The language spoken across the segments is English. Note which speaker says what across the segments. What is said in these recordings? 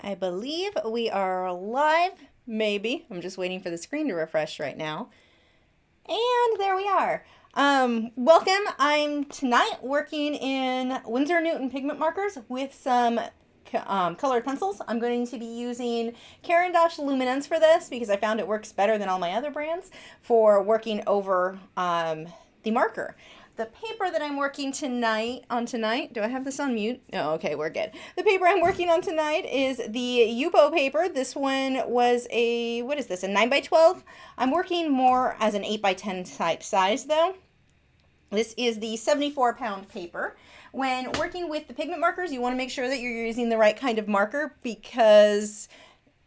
Speaker 1: I believe we are live, maybe. I'm just waiting for the screen to refresh right now. And there we are. Welcome. I'm tonight working in Winsor Newton Pigment markers with some colored pencils. I'm going to be using Caran d'Ache Luminance for this because I found it works better than all my other brands for working over the marker. The paper that I'm working tonight, do I have this on mute? Oh, okay, we're good. The paper I'm working on tonight is the Yupo paper. This one was a, what is this, a 9x12? I'm working more as an 8x10 type size though. This is the 74-pound paper. When working with the pigment markers, you want to make sure that you're using the right kind of marker because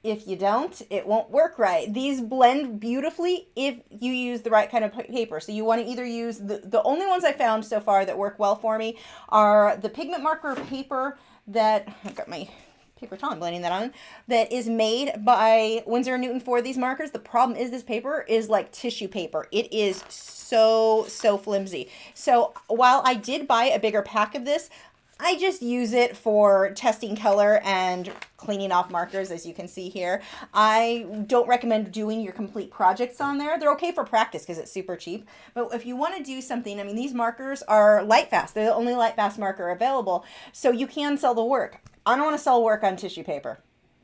Speaker 1: if you don't, it won't work right. These blend beautifully if you use the right kind of paper. So you want to either use, the only ones I found so far that work well for me are the pigment marker paper that, I've got my paper towel, I'm blending that on, that is made by Winsor & Newton for these markers. The problem is this paper is like tissue paper. It is so flimsy. So while I did buy a bigger pack of this, I just use it for testing color and cleaning off markers, as you can see here. I don't recommend doing your complete projects on there. They're okay for practice because it's super cheap. But if you want to do something, I mean, these markers are light fast. They're the only light fast marker available. So you can sell the work. I don't want to sell work on tissue paper.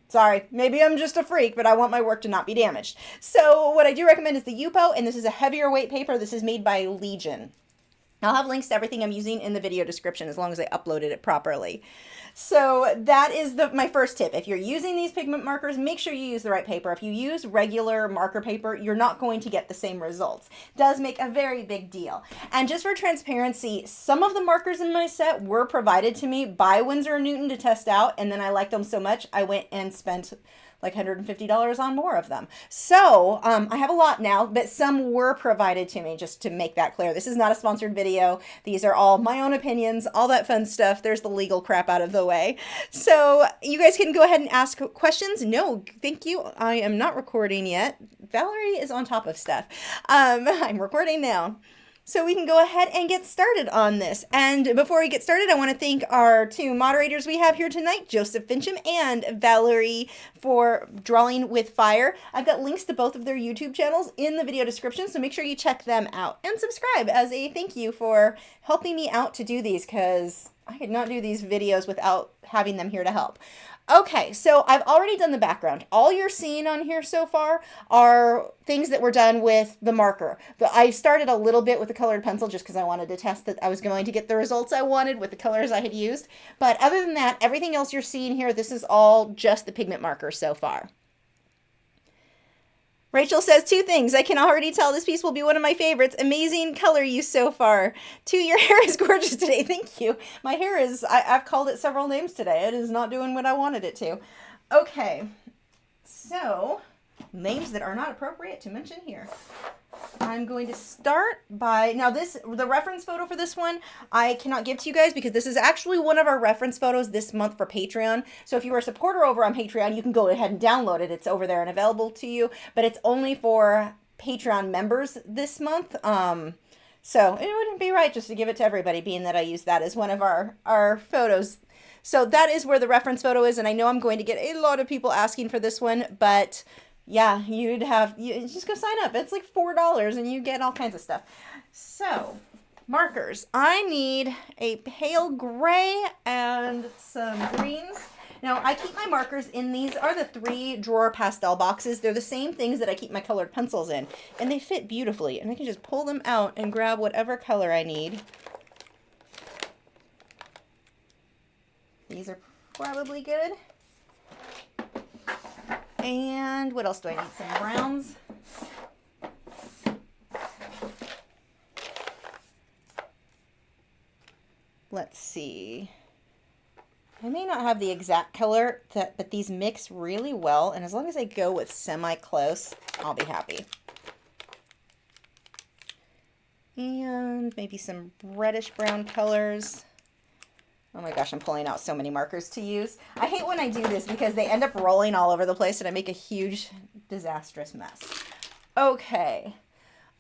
Speaker 1: Sorry, maybe I'm just a freak, but I want my work to not be damaged. So what I do recommend is the Yupo, and this is a heavier weight paper. This is made by Legion. I'll have links to everything I'm using in the video description as long as I uploaded it properly. So that is my first tip. If you're using these pigment markers, make sure you use the right paper. If you use regular marker paper, you're not going to get the same results. It does make a very big deal. And just for transparency, some of the markers in my set were provided to me by Winsor & Newton to test out, and then I liked them so much, I went and spent like $150 on more of them. So I have a lot now, but some were provided to me, just to make that clear. This is not a sponsored video. These are all my own opinions, all that fun stuff. There's the legal crap out of the way. So you guys can go ahead and ask questions. No, thank you. I am not recording yet. Valerie is on top of stuff. I'm recording now. So we can go ahead and get started on this. And before we get started, I want to thank our two moderators we have here tonight, Joseph Fincham and Valerie, for Drawing with Fire. I've got links to both of their YouTube channels in the video description, so make sure you check them out. And subscribe as a thank you for helping me out to do these, because I could not do these videos without having them here to help. Okay, so I've already done the background. All you're seeing on here so far are things that were done with the marker. I started a little bit with the colored pencil just because I wanted to test that I was going to get the results I wanted with the colors I had used. But other than that, everything else you're seeing here, this is all just the pigment marker so far. Rachel says two things. I can already tell this piece will be one of my favorites. Amazing color use so far. Two, your hair is gorgeous today. Thank you. My hair is, I've called it several names today. It is not doing what I wanted it to. Okay, so names that are not appropriate to mention here. I'm going to start by, now the reference photo for this one, I cannot give to you guys because this is actually one of our reference photos this month for Patreon. So if you are a supporter over on Patreon, you can go ahead and download it. It's over there and available to you, but it's only for Patreon members this month. So it wouldn't be right just to give it to everybody, being that I use that as one of our photos. So that is where the reference photo is, and I know I'm going to get a lot of people asking for this one, but yeah, you just go sign up. It's like $4 and you get all kinds of stuff. So, markers. I need a pale gray and some greens. Now, I keep my markers in, these are the 3-drawer pastel boxes. They're the same things that I keep my colored pencils in, and they fit beautifully. And I can just pull them out and grab whatever color I need. These are probably good. And what else do I need? Some browns. Let's see. I may not have the exact color, but these mix really well. And as long as I go with semi-close, I'll be happy. And maybe some reddish brown colors. Oh my gosh, I'm pulling out so many markers to use. I hate when I do this because they end up rolling all over the place and I make a huge, disastrous mess. Okay.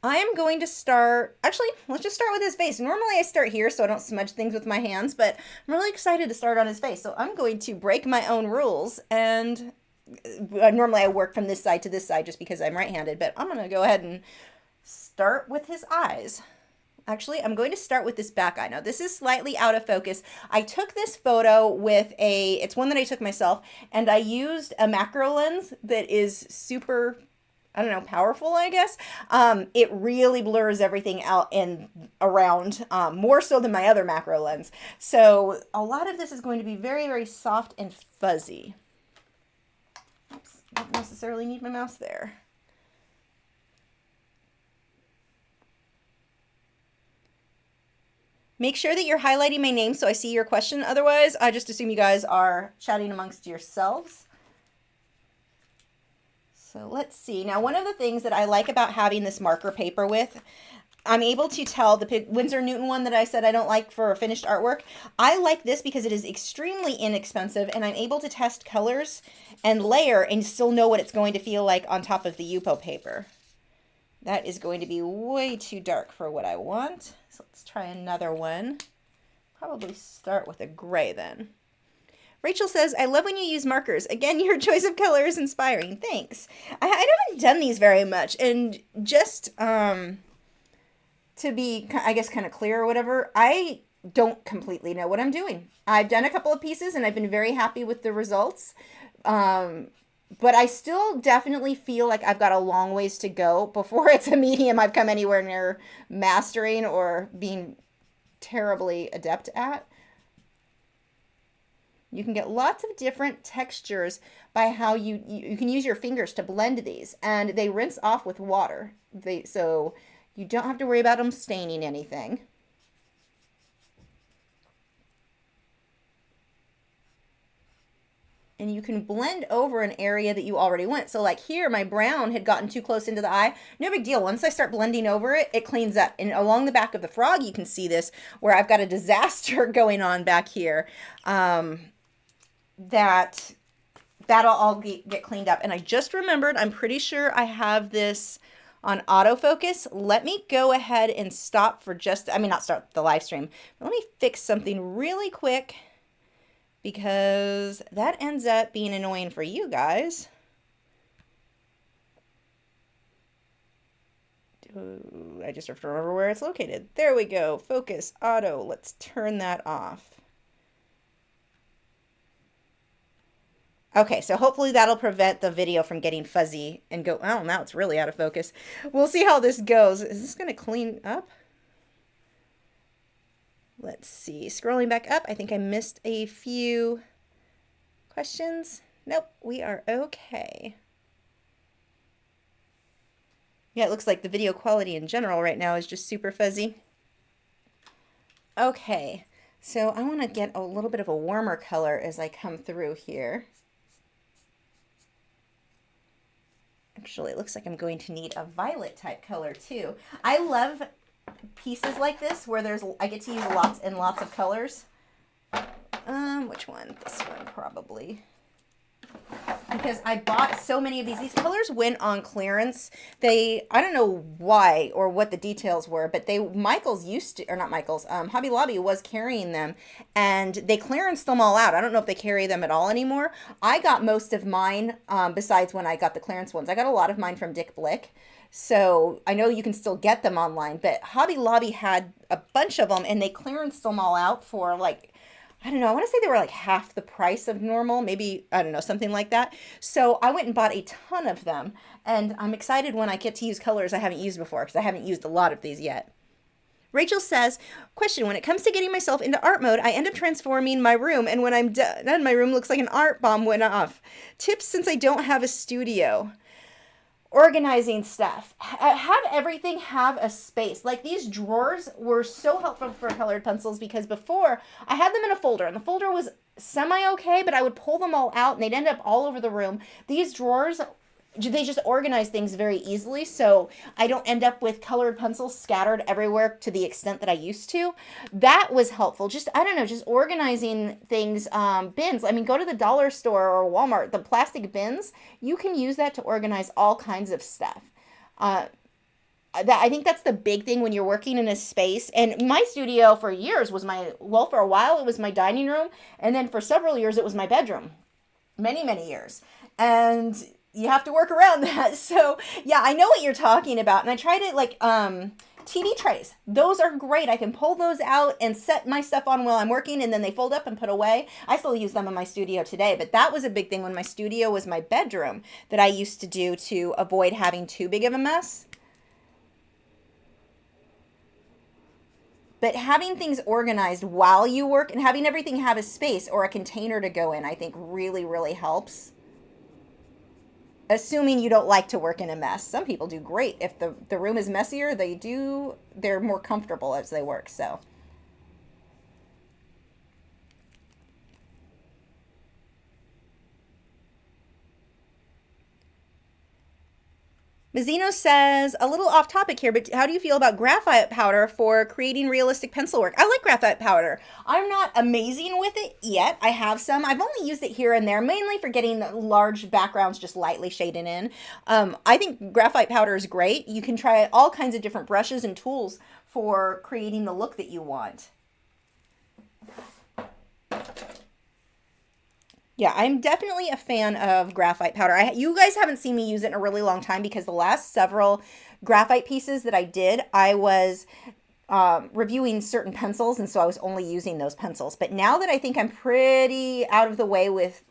Speaker 1: I am going to start, actually, let's just start with his face. Normally I start here so I don't smudge things with my hands, but I'm really excited to start on his face. So I'm going to break my own rules, and normally I work from this side to this side just because I'm right-handed, but I'm going to go ahead and start with his eyes. Actually, I'm going to start with this back eye. Now, this is slightly out of focus. I took this photo with it's one that I took myself, and I used a macro lens that is super, I don't know, powerful, I guess. It really blurs everything out and around, more so than my other macro lens. So a lot of this is going to be very, very soft and fuzzy. Oops, don't necessarily need my mouse there. Make sure that you're highlighting my name so I see your question. Otherwise, I just assume you guys are chatting amongst yourselves. So let's see. Now, one of the things that I like about having this marker paper with, I'm able to tell the Winsor Newton one that I said I don't like for finished artwork. I like this because it is extremely inexpensive, and I'm able to test colors and layer and still know what it's going to feel like on top of the Yupo paper. That is going to be way too dark for what I want. So let's try another one. Probably start with a gray then. Rachel says, I love when you use markers. Again, your choice of color is inspiring. Thanks. I haven't done these very much. And just to be, I guess, kind of clear or whatever, I don't completely know what I'm doing. I've done a couple of pieces and I've been very happy with the results. But I still definitely feel like I've got a long ways to go before it's a medium I've come anywhere near mastering or being terribly adept at. You can get lots of different textures by how you can use your fingers to blend these, and they rinse off with water. So you don't have to worry about them staining anything. And you can blend over an area that you already went. So like here, my brown had gotten too close into the eye. No big deal. Once I start blending over it, it cleans up. And along the back of the frog, you can see this where I've got a disaster going on back here. That'll all get cleaned up. And I just remembered, I'm pretty sure I have this on autofocus. Let me go ahead and stop for not start the live stream, but let me fix something really quick, because that ends up being annoying for you guys. I just have to remember where it's located. There we go. Focus, auto. Let's turn that off. Okay, so hopefully that'll prevent the video from getting fuzzy and go, oh, now it's really out of focus. We'll see how this goes. Is this going to clean up? Let's see. Scrolling back up, I think I missed a few questions. Nope, we are okay. Yeah, it looks like the video quality in general right now is just super fuzzy. Okay, so I want to get a little bit of a warmer color as I come through here. Actually, it looks like I'm going to need a violet type color too. I love pieces like this where I get to use lots and lots of colors. Which one? This one probably. Because I bought so many of these. These colors went on clearance. I don't know why or what the details were, but Michaels used to, or not Michaels, Hobby Lobby was carrying them, and they clearanced them all out. I don't know if they carry them at all anymore. I got most of mine, besides when I got the clearance ones. I got a lot of mine from Dick Blick. So I know you can still get them online, but Hobby Lobby had a bunch of them, and they clearanced them all out for like, I don't know, I want to say they were like half the price of normal, maybe, I don't know, something like that. So I went and bought a ton of them, and I'm excited when I get to use colors I haven't used before, because I haven't used a lot of these yet. Rachel says, question, when it comes to getting myself into art mode, I end up transforming my room, and when I'm done, my room looks like an art bomb went off. Tips since I don't have a studio. Organizing stuff. Have everything have a space. Like these drawers were so helpful for colored pencils, because before I had them in a folder, and the folder was semi-okay, but I would pull them all out and they'd end up all over the room. These drawers, they just organize things very easily, so I don't end up with colored pencils scattered everywhere to the extent that I used to. That was helpful. Just, I don't know, just organizing things, bins. I mean, go to the dollar store or Walmart, the plastic bins, you can use that to organize all kinds of stuff. I think that's the big thing when you're working in a space. And my studio for years was for a while it was my dining room, and then for several years it was my bedroom. Many years. And you have to work around that. So yeah, I know what you're talking about. And I tried it like TV trays. Those are great. I can pull those out and set my stuff on while I'm working, and then they fold up and put away. I still use them in my studio today, but that was a big thing when my studio was my bedroom that I used to do to avoid having too big of a mess. But having things organized while you work and having everything have a space or a container to go in, I think really, really helps. Assuming you don't like to work in a mess. Some people do great. If the room is messier, they're more comfortable as they work, so. Mazzino says, a little off topic here, but how do you feel about graphite powder for creating realistic pencil work? I like graphite powder. I'm not amazing with it yet. I have some. I've only used it here and there, mainly for getting large backgrounds just lightly shaded in. I think graphite powder is great. You can try all kinds of different brushes and tools for creating the look that you want. Yeah, I'm definitely a fan of graphite powder. You guys haven't seen me use it in a really long time because the last several graphite pieces that I did, I was reviewing certain pencils, and so I was only using those pencils. But now that I think I'm pretty out of the way with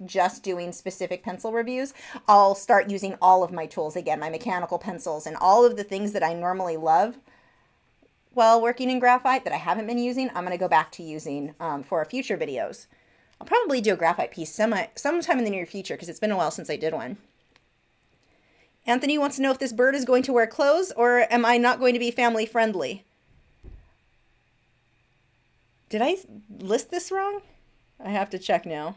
Speaker 1: just doing specific pencil reviews, I'll start using all of my tools again, my mechanical pencils and all of the things that I normally love while working in graphite that I haven't been using, I'm going to go back to using for future videos. I'll probably do a graphite piece sometime in the near future because it's been a while since I did one. Anthony wants to know if this bird is going to wear clothes or am I not going to be family friendly? Did I list this wrong? I have to check now.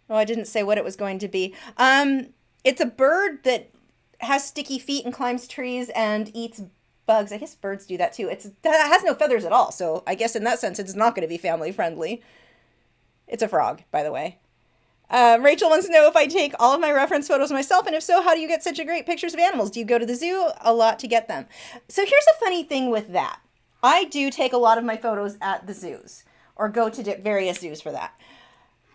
Speaker 1: Oh, I didn't say what it was going to be. It's a bird that has sticky feet and climbs trees and eats bugs. I guess birds do that too. It has no feathers at all, so I guess in that sense it's not going to be family friendly. It's a frog, by the way. Rachel wants to know if I take all of my reference photos myself, and if so, how do you get such a great pictures of animals? Do you go to the zoo a lot to get them? So here's a funny thing with that. I do take a lot of my photos at the zoos, or go to various zoos for that.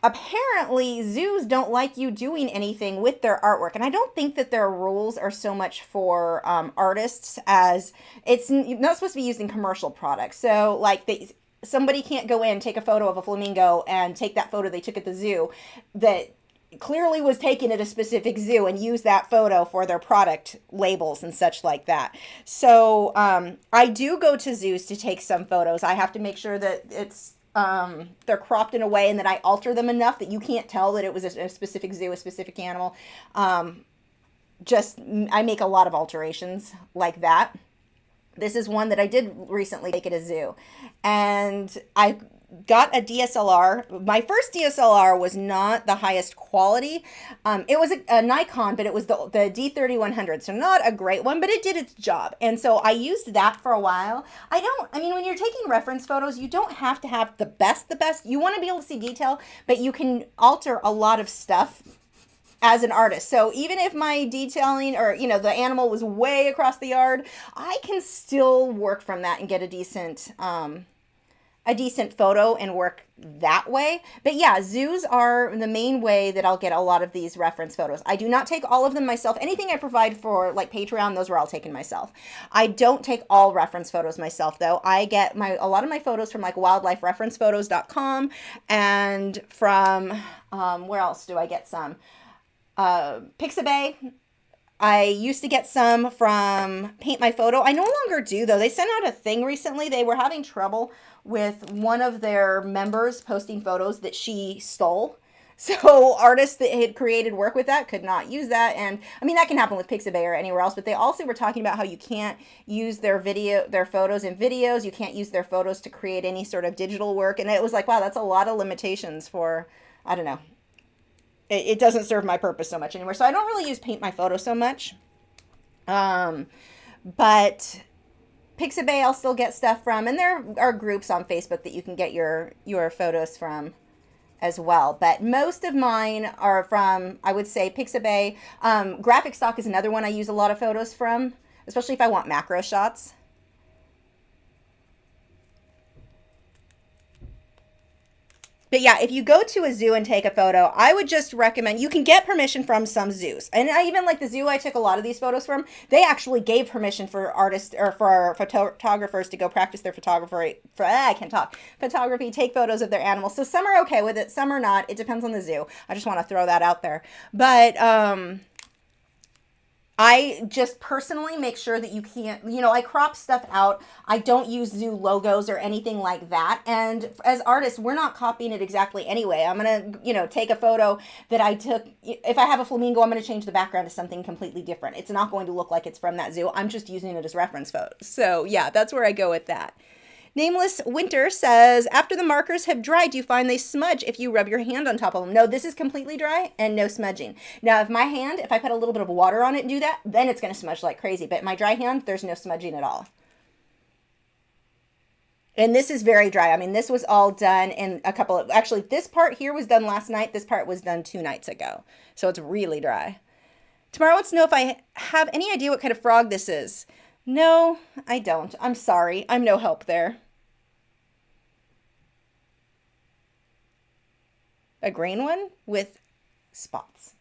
Speaker 1: Apparently, zoos don't like you doing anything with their artwork, and I don't think that their rules are so much for artists as it's not supposed to be used in commercial products. So, like, somebody can't go in, take a photo of a flamingo, and take that photo they took at the zoo that clearly was taken at a specific zoo and use that photo for their product labels and such like that. So I do go to zoos to take some photos. I have to make sure that they're cropped in a way and that I alter them enough that you can't tell that it was a specific zoo, a specific animal. I make a lot of alterations like that. This is one that I did recently take at a zoo. And I got a DSLR. My first DSLR was not the highest quality. It was a Nikon, but it was the D3100. So not a great one, but it did its job. And so I used that for a while. When you're taking reference photos, you don't have to have the best. You want to be able to see detail, but you can alter a lot of stuff as an artist. So even if my detailing or, the animal was way across the yard, I can still work from that and get a decent photo and work that way. But yeah, zoos are the main way that I'll get a lot of these reference photos. I do not take all of them myself. Anything I provide for like Patreon, those were all taken myself. I don't take all reference photos myself though. I get a lot of my photos from like wildlifereferencephotos.com and from, where else do I get some? Pixabay. I used to get some from Paint My Photo. I no longer do though. They sent out a thing recently. They were having trouble with one of their members posting photos that she stole. So artists that had created work with that could not use that. And that can happen with Pixabay or anywhere else, but they also were talking about how you can't use their photos in videos. You can't use their photos to create any sort of digital work. And it was like, wow, that's a lot of limitations for, I don't know. It doesn't serve my purpose so much anymore. So I don't really use Paint My Photo so much. But Pixabay I'll still get stuff from. And there are groups on Facebook that you can get your photos from as well. But most of mine are from, I would say, Pixabay. Graphic Stock is another one I use a lot of photos from. especially if I want macro shots. But yeah, if you go to a zoo and take a photo, I would just recommend, you can get permission from some zoos. And I even like the zoo I took a lot of these photos from, they actually gave permission for artists or for photographers to go practice their photography, take photos of their animals. So some are okay with it, some are not. It depends on the zoo. I just want to throw that out there. But I just personally make sure that you can't, I crop stuff out. I don't use zoo logos or anything like that. And as artists, we're not copying it exactly anyway. I'm going to, take a photo that I took. If I have a flamingo, I'm going to change the background to something completely different. It's not going to look like it's from that zoo. I'm just using it as reference photos. So yeah, that's where I go with that. Nameless Winter says, after the markers have dried, do you find they smudge if you rub your hand on top of them? No, this is completely dry and no smudging. Now, if I put a little bit of water on it and do that, then it's going to smudge like crazy. But my dry hand, there's no smudging at all. And this is very dry. I mean, this was all done in actually, this part here was done last night. This part was done 2 nights ago. So it's really dry. Tomorrow wants to know if I have any idea what kind of frog this is. No, I don't. I'm sorry. I'm no help there. A green one with spots.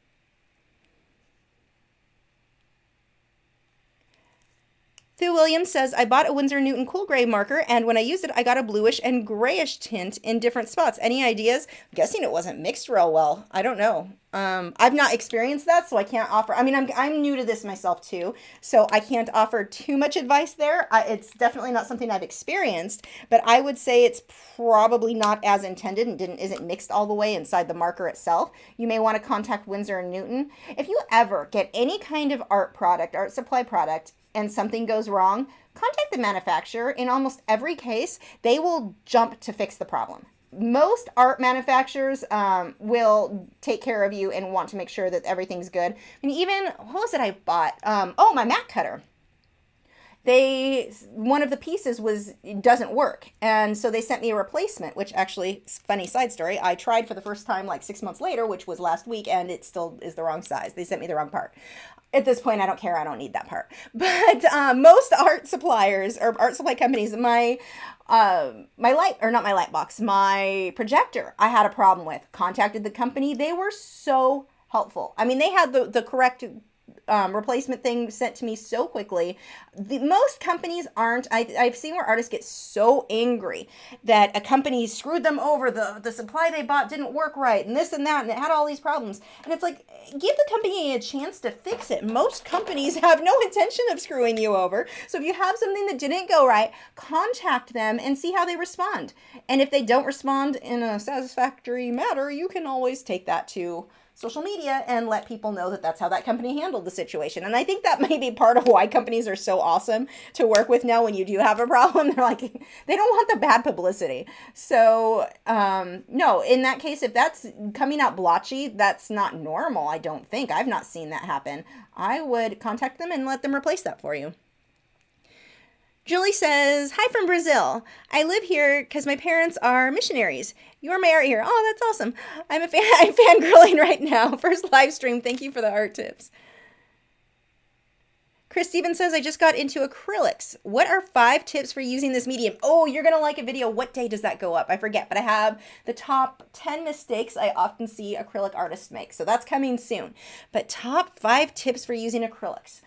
Speaker 1: Thu Williams says, I bought a Winsor Newton Cool Gray marker, and when I used it, I got a bluish and grayish tint in different spots. Any ideas? I'm guessing it wasn't mixed real well. I don't know. I've not experienced that, so I can't offer. I mean, I'm new to this myself too, so I can't offer too much advice there. It's definitely not something I've experienced, but I would say it's probably not as intended and isn't mixed all the way inside the marker itself. You may want to contact Winsor & Newton. If you ever get any kind of art supply product, and something goes wrong, contact the manufacturer. In almost every case, they will jump to fix the problem. Most art manufacturers will take care of you and want to make sure that everything's good. I mean, even, what was it I bought? My mat cutter. One of the pieces doesn't work. And so they sent me a replacement, which actually, funny side story, I tried for the first time like 6 months later, which was last week, and it still is the wrong size. They sent me the wrong part. At this point, I don't care. I don't need that part. But most art suppliers or art supply companies, my projector, I had a problem with. Contacted the company. They were so helpful. I mean, they had the correct replacement thing sent to me so quickly. Most companies aren't. I've seen where artists get so angry that a company screwed them over. The supply they bought didn't work right, and this and that, and it had all these problems. And it's like, give the company a chance to fix it. Most companies have no intention of screwing you over. So if you have something that didn't go right, contact them and see how they respond. And if they don't respond in a satisfactory manner, you can always take that to social media and let people know that that's how that company handled the situation. And I think that may be part of why companies are so awesome to work with now when you do have a problem. They're like, they don't want the bad publicity. So no, in that case, if that's coming out blotchy, that's not normal, I don't think. I've not seen that happen. I would contact them and let them replace that for you. Julie says, hi from Brazil. I live here because my parents are missionaries. You are my art here. Oh, that's awesome. I'm fangirling right now. First live stream. Thank you for the art tips. Chris Stevens says, I just got into acrylics. What are 5 tips for using this medium? Oh, you're going to like a video. What day does that go up? I forget, but I have the top 10 mistakes I often see acrylic artists make. So that's coming soon. But top 5 tips for using acrylics.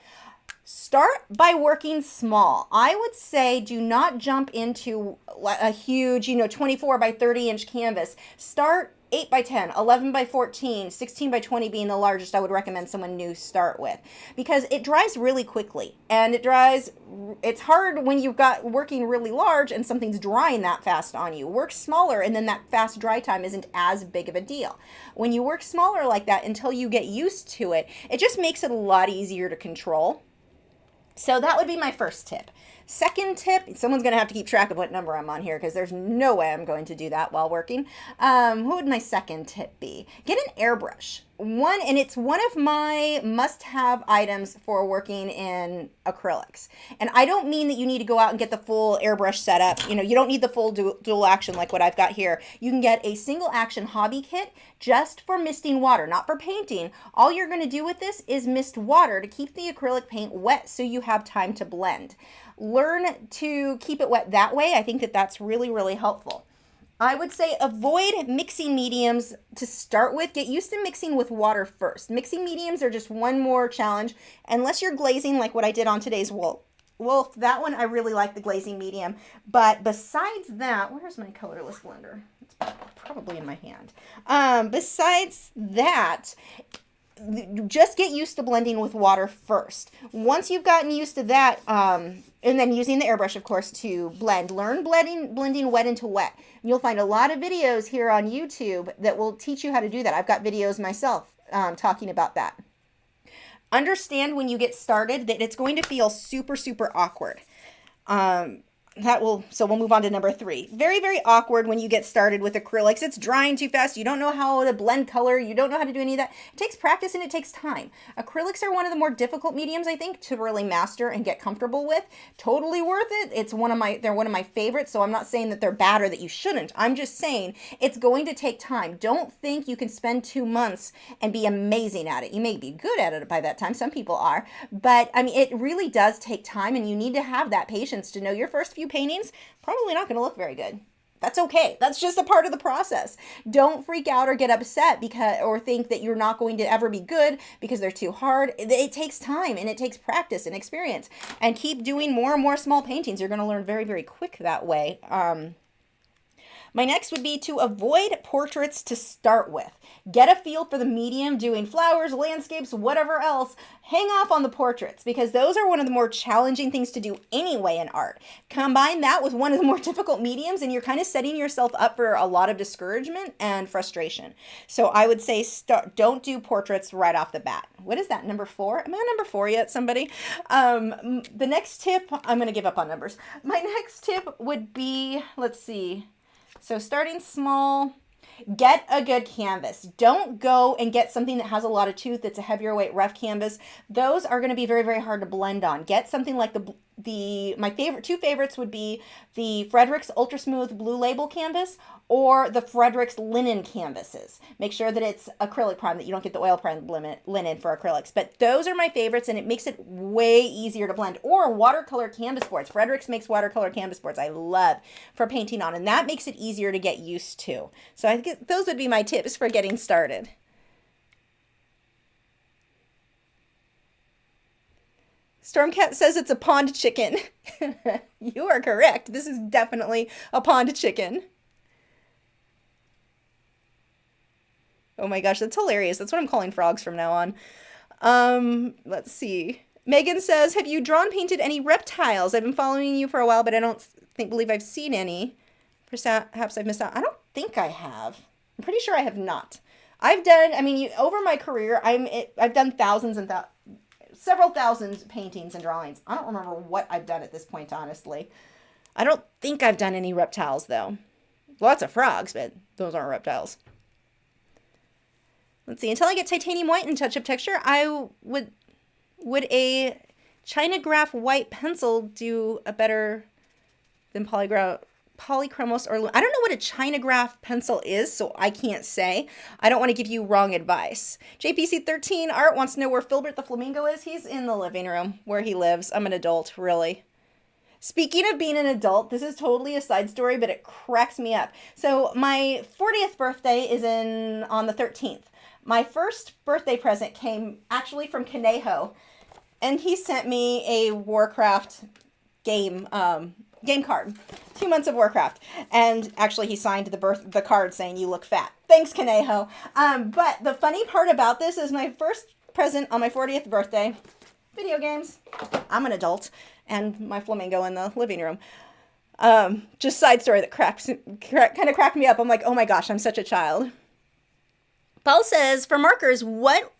Speaker 1: Start by working small. I would say do not jump into a huge, 24 by 30 inch canvas. Start 8 by 10, 11 by 14, 16 by 20 being the largest I would recommend someone new start with, because it dries really quickly, and it's hard when you've got working really large and something's drying that fast on you. Work smaller, and then that fast dry time isn't as big of a deal. When you work smaller like that until you get used to it, it just makes it a lot easier to control. So that would be my first tip. Second tip, someone's going to have to keep track of what number I'm on here because there's no way I'm going to do that while working. What would my second tip be? Get an airbrush. and it's one of my must-have items for working in acrylics. And I don't mean that you need to go out and get the full airbrush setup. You know, you don't need the full dual action like what I've got here. You can get a single action hobby kit just for misting water, not for painting. All you're going to do with this is mist water to keep the acrylic paint wet so you have time to blend. Learn to keep it wet that way. I think that that's really, really helpful. I would say avoid mixing mediums to start with. Get used to mixing with water first. Mixing mediums are just one more challenge. Unless you're glazing like what I did on today's wolf, that one I really like the glazing medium. But besides that, where's my colorless blender? It's probably in my hand. Besides that, just get used to blending with water first. Once you've gotten used to that, and then using the airbrush, of course, to blend, learn blending wet into wet. You'll find a lot of videos here on YouTube that will teach you how to do that. I've got videos myself talking about that. Understand when you get started that it's going to feel super, super awkward. So we'll move on to number 3. Very, very awkward when you get started with acrylics. It's drying too fast. You don't know how to blend color. You don't know how to do any of that. It takes practice and it takes time. Acrylics are one of the more difficult mediums, I think, to really master and get comfortable with. Totally worth it. They're one of my favorites, so I'm not saying that they're bad or that you shouldn't. I'm just saying it's going to take time. Don't think you can spend 2 months and be amazing at it. You may be good at it by that time. Some people are. But, I mean, it really does take time, and you need to have that patience to know your first few paintings probably not going to look very good. That's okay. That's just a part of the process. Don't freak out or get upset or think that you're not going to ever be good because they're too hard. It takes time and it takes practice and experience. And keep doing more and more small paintings. You're going to learn very, very quick that way. My next would be to avoid portraits to start with. Get a feel for the medium, doing flowers, landscapes, whatever else. Hang off on the portraits because those are one of the more challenging things to do anyway in art. Combine that with one of the more difficult mediums and you're kind of setting yourself up for a lot of discouragement and frustration. So I would say don't do portraits right off the bat. What is that, number 4? Am I on number 4 yet, somebody? The next tip, I'm going to give up on numbers. My next tip would be, let's see. So starting small, get a good canvas. Don't go and get something that has a lot of tooth. It's a heavier weight rough canvas. Those are going to be very, very hard to blend on. Get something like my two favorites would be the Frederick's Ultra Smooth Blue Label canvas or the Frederick's linen canvases. Make sure that it's acrylic prime, that you don't get the oil prime linen for acrylics. But those are my favorites, and it makes it way easier to blend. Or watercolor canvas boards. Frederick's makes watercolor canvas boards I love for painting on, and that makes it easier to get used to. So I think those would be my tips for getting started. Stormcat says it's a pond chicken. You are correct. This is definitely a pond chicken. Oh my gosh, that's hilarious. That's what I'm calling frogs from now on. Let's see. Megan says, have you painted any reptiles? I've been following you for a while, but I don't believe I've seen any. Perhaps I've missed out. I don't think I have. I'm pretty sure I have not. Over my career, I've done several thousand paintings and drawings. I don't remember what I've done at this point, honestly. I don't think I've done any reptiles, though. Lots of frogs, but those aren't reptiles. Let's see. Until I get titanium white and touch-up texture, would a China Graph white pencil do a better than polychromos? Or I don't know what a China Graph pencil is, so I can't say. I don't want to give you wrong advice. JPC13 Art wants to know where Filbert the Flamingo is. He's in the living room where he lives. I'm an adult, really. Speaking of being an adult, this is totally a side story, but it cracks me up. So my 40th birthday is on the 13th. My first birthday present came actually from Conejo, and he sent me a Warcraft game card. 2 months of Warcraft. And actually he signed the card saying, you look fat. Thanks, Conejo. But the funny part about this is my first present on my 40th birthday, video games. I'm an adult. And my flamingo in the living room. Just side story that kind of cracked me up. I'm like, oh my gosh, I'm such a child. Paul says, for markers, what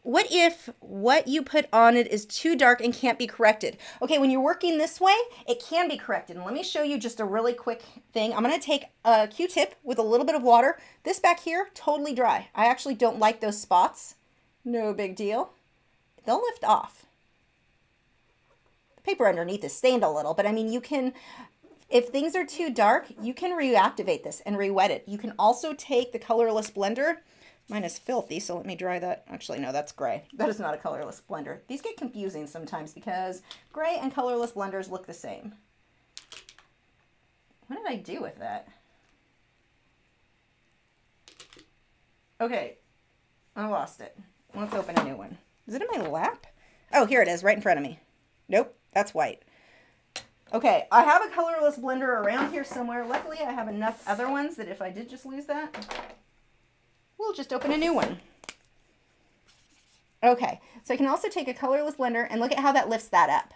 Speaker 1: what you put on it is too dark and can't be corrected? Okay, when you're working this way, it can be corrected. And let me show you just a really quick thing. I'm going to take a Q-tip with a little bit of water. This back here, totally dry. I actually don't like those spots. No big deal. They'll lift off. The paper underneath is stained a little, but I mean, you can, if things are too dark, you can reactivate this and re-wet it. You can also take the colorless blender. Mine is filthy, so let me dry that. Actually, no, that's gray. That is not a colorless blender. These get confusing sometimes because gray and colorless blenders look the same. What did I do with that? Okay, I lost it. Let's open a new one. Is it in my lap? Oh, here it is, right in front of me. Nope, that's white. Okay, I have a colorless blender around here somewhere. Luckily, I have enough other ones that if I did just lose that, we'll just open a new one. Okay, so I can also take a colorless blender and look at how that lifts that up.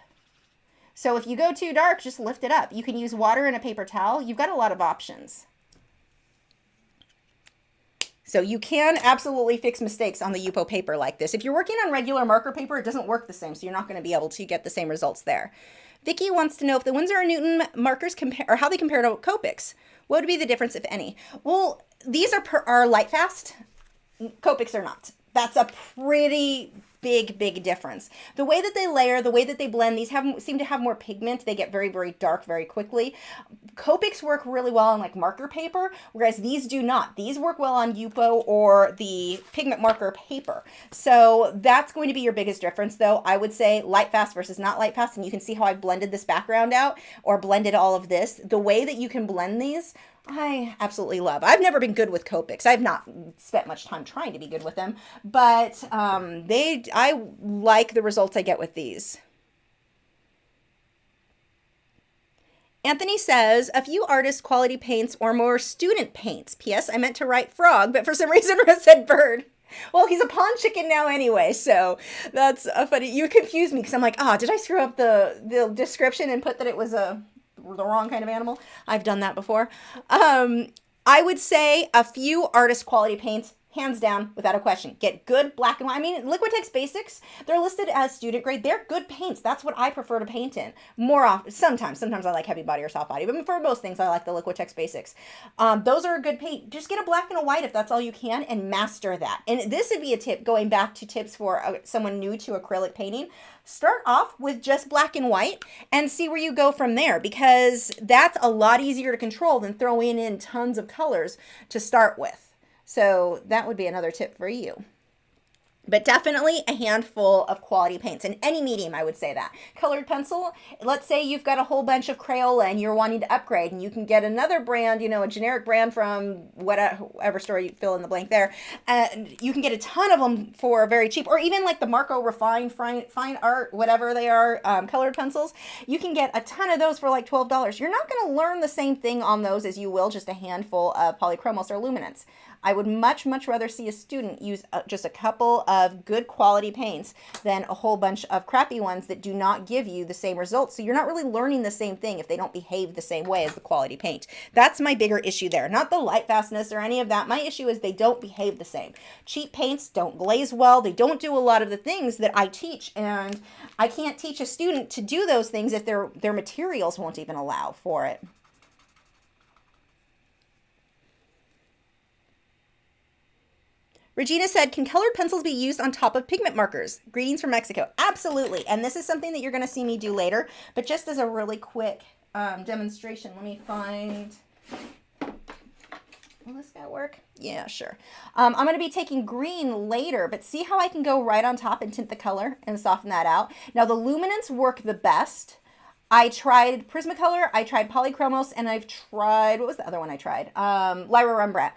Speaker 1: So if you go too dark, just lift it up. You can use water and a paper towel. You've got a lot of options. So you can absolutely fix mistakes on the Yupo paper like this. If you're working on regular marker paper, it doesn't work the same, so you're not going to be able to get the same results there. Vicky wants to know if the Winsor Newton markers compare, or how they compare to Copics. What would be the difference, if any? Well, these are light fast. Copics are not. That's a pretty big difference. The way that they layer, the way that they blend, these seem to have more pigment. They get very dark very quickly. Copics work really well on like marker paper, whereas these do not. These work well on Yupo or the pigment marker paper. So that's going to be your biggest difference though. I would say light fast versus not light fast. And you can see how I blended this background out or blended all of this. The way that you can blend these, I absolutely love. I've never been good with Copics. I've not spent much time trying to be good with them, but I like the results I get with these. Anthony says, a few artist quality paints or more student paints. P.S. I meant to write frog, but for some reason I said bird. Well, he's a pond chicken now anyway, so that's a funny. You confused me because I'm like, oh, did I screw up the description and put that it was the wrong kind of animal? I've done that before. I would say a few artist quality paints, hands down, without a question. Get good black and white. I mean, Liquitex Basics, they're listed as student grade. They're good paints. That's what I prefer to paint in. More often, sometimes I like heavy body or soft body, but for most things, I like the Liquitex Basics. Those are a good paint. Just get a black and a white if that's all you can and master that. And this would be a tip, going back to tips for someone new to acrylic painting. Start off with just black and white and see where you go from there, because that's a lot easier to control than throwing in tons of colors to start with. So that would be another tip for you. But definitely a handful of quality paints in any medium, I would say that. Colored pencil, let's say you've got a whole bunch of Crayola and you're wanting to upgrade, and you can get another brand, you know, a generic brand from whatever store you fill in the blank there. And you can get a ton of them for very cheap, or even like the Marco Refined Fine Art, whatever they are, colored pencils. You can get a ton of those for like $12. You're not going to learn the same thing on those as you will just a handful of polychromos or luminance. I would much rather see a student use just a couple of good quality paints than a whole bunch of crappy ones that do not give you the same results. So you're not really learning the same thing if they don't behave the same way as the quality paint. That's my bigger issue there. Not the light fastness or any of that. My issue is they don't behave the same. Cheap paints don't glaze well. They don't do a lot of the things that I teach, and I can't teach a student to do those things if their materials won't even allow for it. Regina said, can colored pencils be used on top of pigment markers? Greetings from Mexico. Absolutely. And this is something that you're going to see me do later. But just as a really quick demonstration, let me find... Will this guy work? Yeah, sure. I'm going to be taking green later, but see how I can go right on top and tint the color and soften that out? Now, the luminance work the best. I tried Prismacolor, I tried Polychromos, and I've tried... What was the other one I tried? Lyra Rembrandt.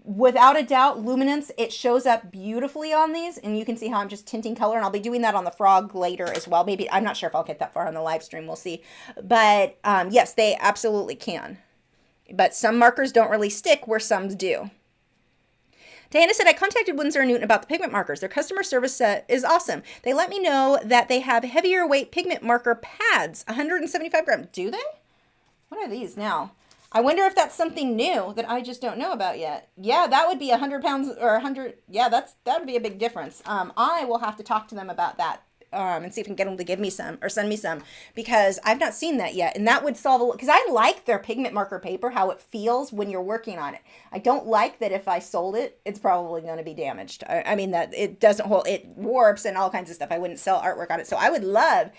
Speaker 1: Without a doubt, luminance, it shows up beautifully on these, and you can see how I'm just tinting color, and I'll be doing that on the frog later as well. Maybe, I'm not sure if I'll get that far on the live stream, we'll see. But yes, they absolutely can. But some markers don't really stick where some do. Diana said, I contacted Winsor Newton about the pigment markers. Their customer service is awesome. They let me know that they have heavier weight pigment marker pads, 175 grams. Do they? What are these now? I wonder if that's something new that I just don't know about yet. Yeah, that would be 100 pounds or 100. Yeah, that would be a big difference. I will have to talk to them about that. And see if we can get them to give me some or send me some because I've not seen that yet. And that would solve because I like their pigment marker paper, how it feels when you're working on it. I don't like that if I sold it, it's probably going to be damaged. I mean, that it doesn't hold, it warps and all kinds of stuff. I wouldn't sell artwork on it. So I would love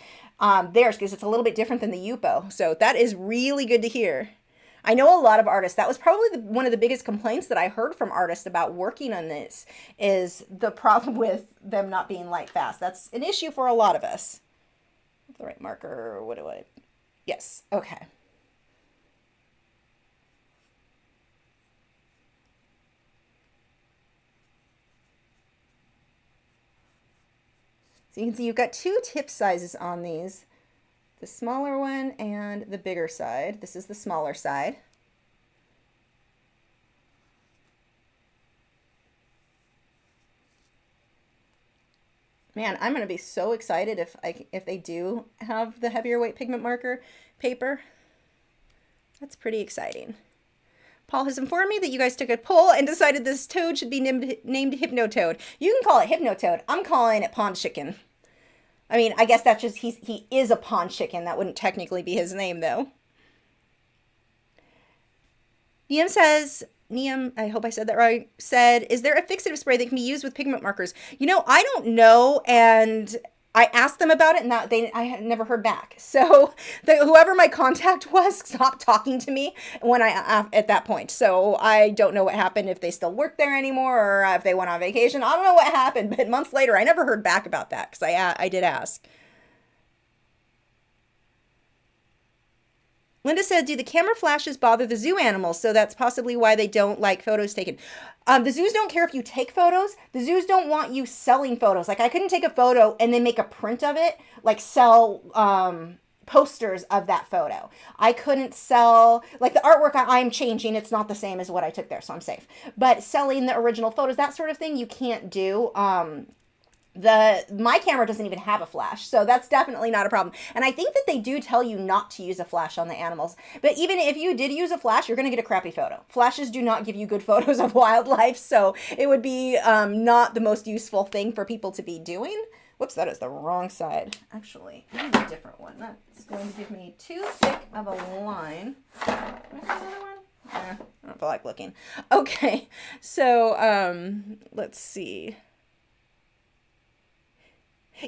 Speaker 1: theirs because it's a little bit different than the Yupo. So that is really good to hear. I know a lot of artists, that was probably one of the biggest complaints that I heard from artists about working on this is the problem with them not being light fast. That's an issue for a lot of us. The right marker, what do I, yes, okay. So you can see you've got two tip sizes on these. The smaller one and the bigger side. This is the smaller side. Man, I'm going to be so excited if they do have the heavier weight pigment marker paper. That's pretty exciting. Paul has informed me that you guys took a poll and decided this toad should be named Hypnotoad. You can call it Hypnotoad. I'm calling it Pond Chicken. I mean, I guess that's just, he is a pond chicken. That wouldn't technically be his name, though. Niam says, I hope I said that right, said, is there a fixative spray that can be used with pigment markers? You know, I don't know, and I asked them about it, and I had never heard back. So whoever my contact was stopped talking to me when at that point. So I don't know what happened, if they still work there anymore, or if they went on vacation. I don't know what happened, but months later, I never heard back about that, because I did ask. Linda said, do the camera flashes bother the zoo animals? So that's possibly why they don't like photos taken. The zoos don't care if you take photos. The zoos don't want you selling photos. Like, I couldn't take a photo and then make a print of it, like sell posters of that photo. I couldn't sell, like the artwork I'm changing, it's not the same as what I took there, so I'm safe. But selling the original photos, that sort of thing, you can't do. My camera doesn't even have a flash, so that's definitely not a problem. And I think that they do tell you not to use a flash on the animals. But even if you did use a flash, you're going to get a crappy photo. Flashes do not give you good photos of wildlife, so it would be not the most useful thing for people to be doing. Whoops, that is the wrong side. Actually, I need a different one. That's going to give me too thick of a line. Do I have another one? I don't feel like looking. Okay, so let's see.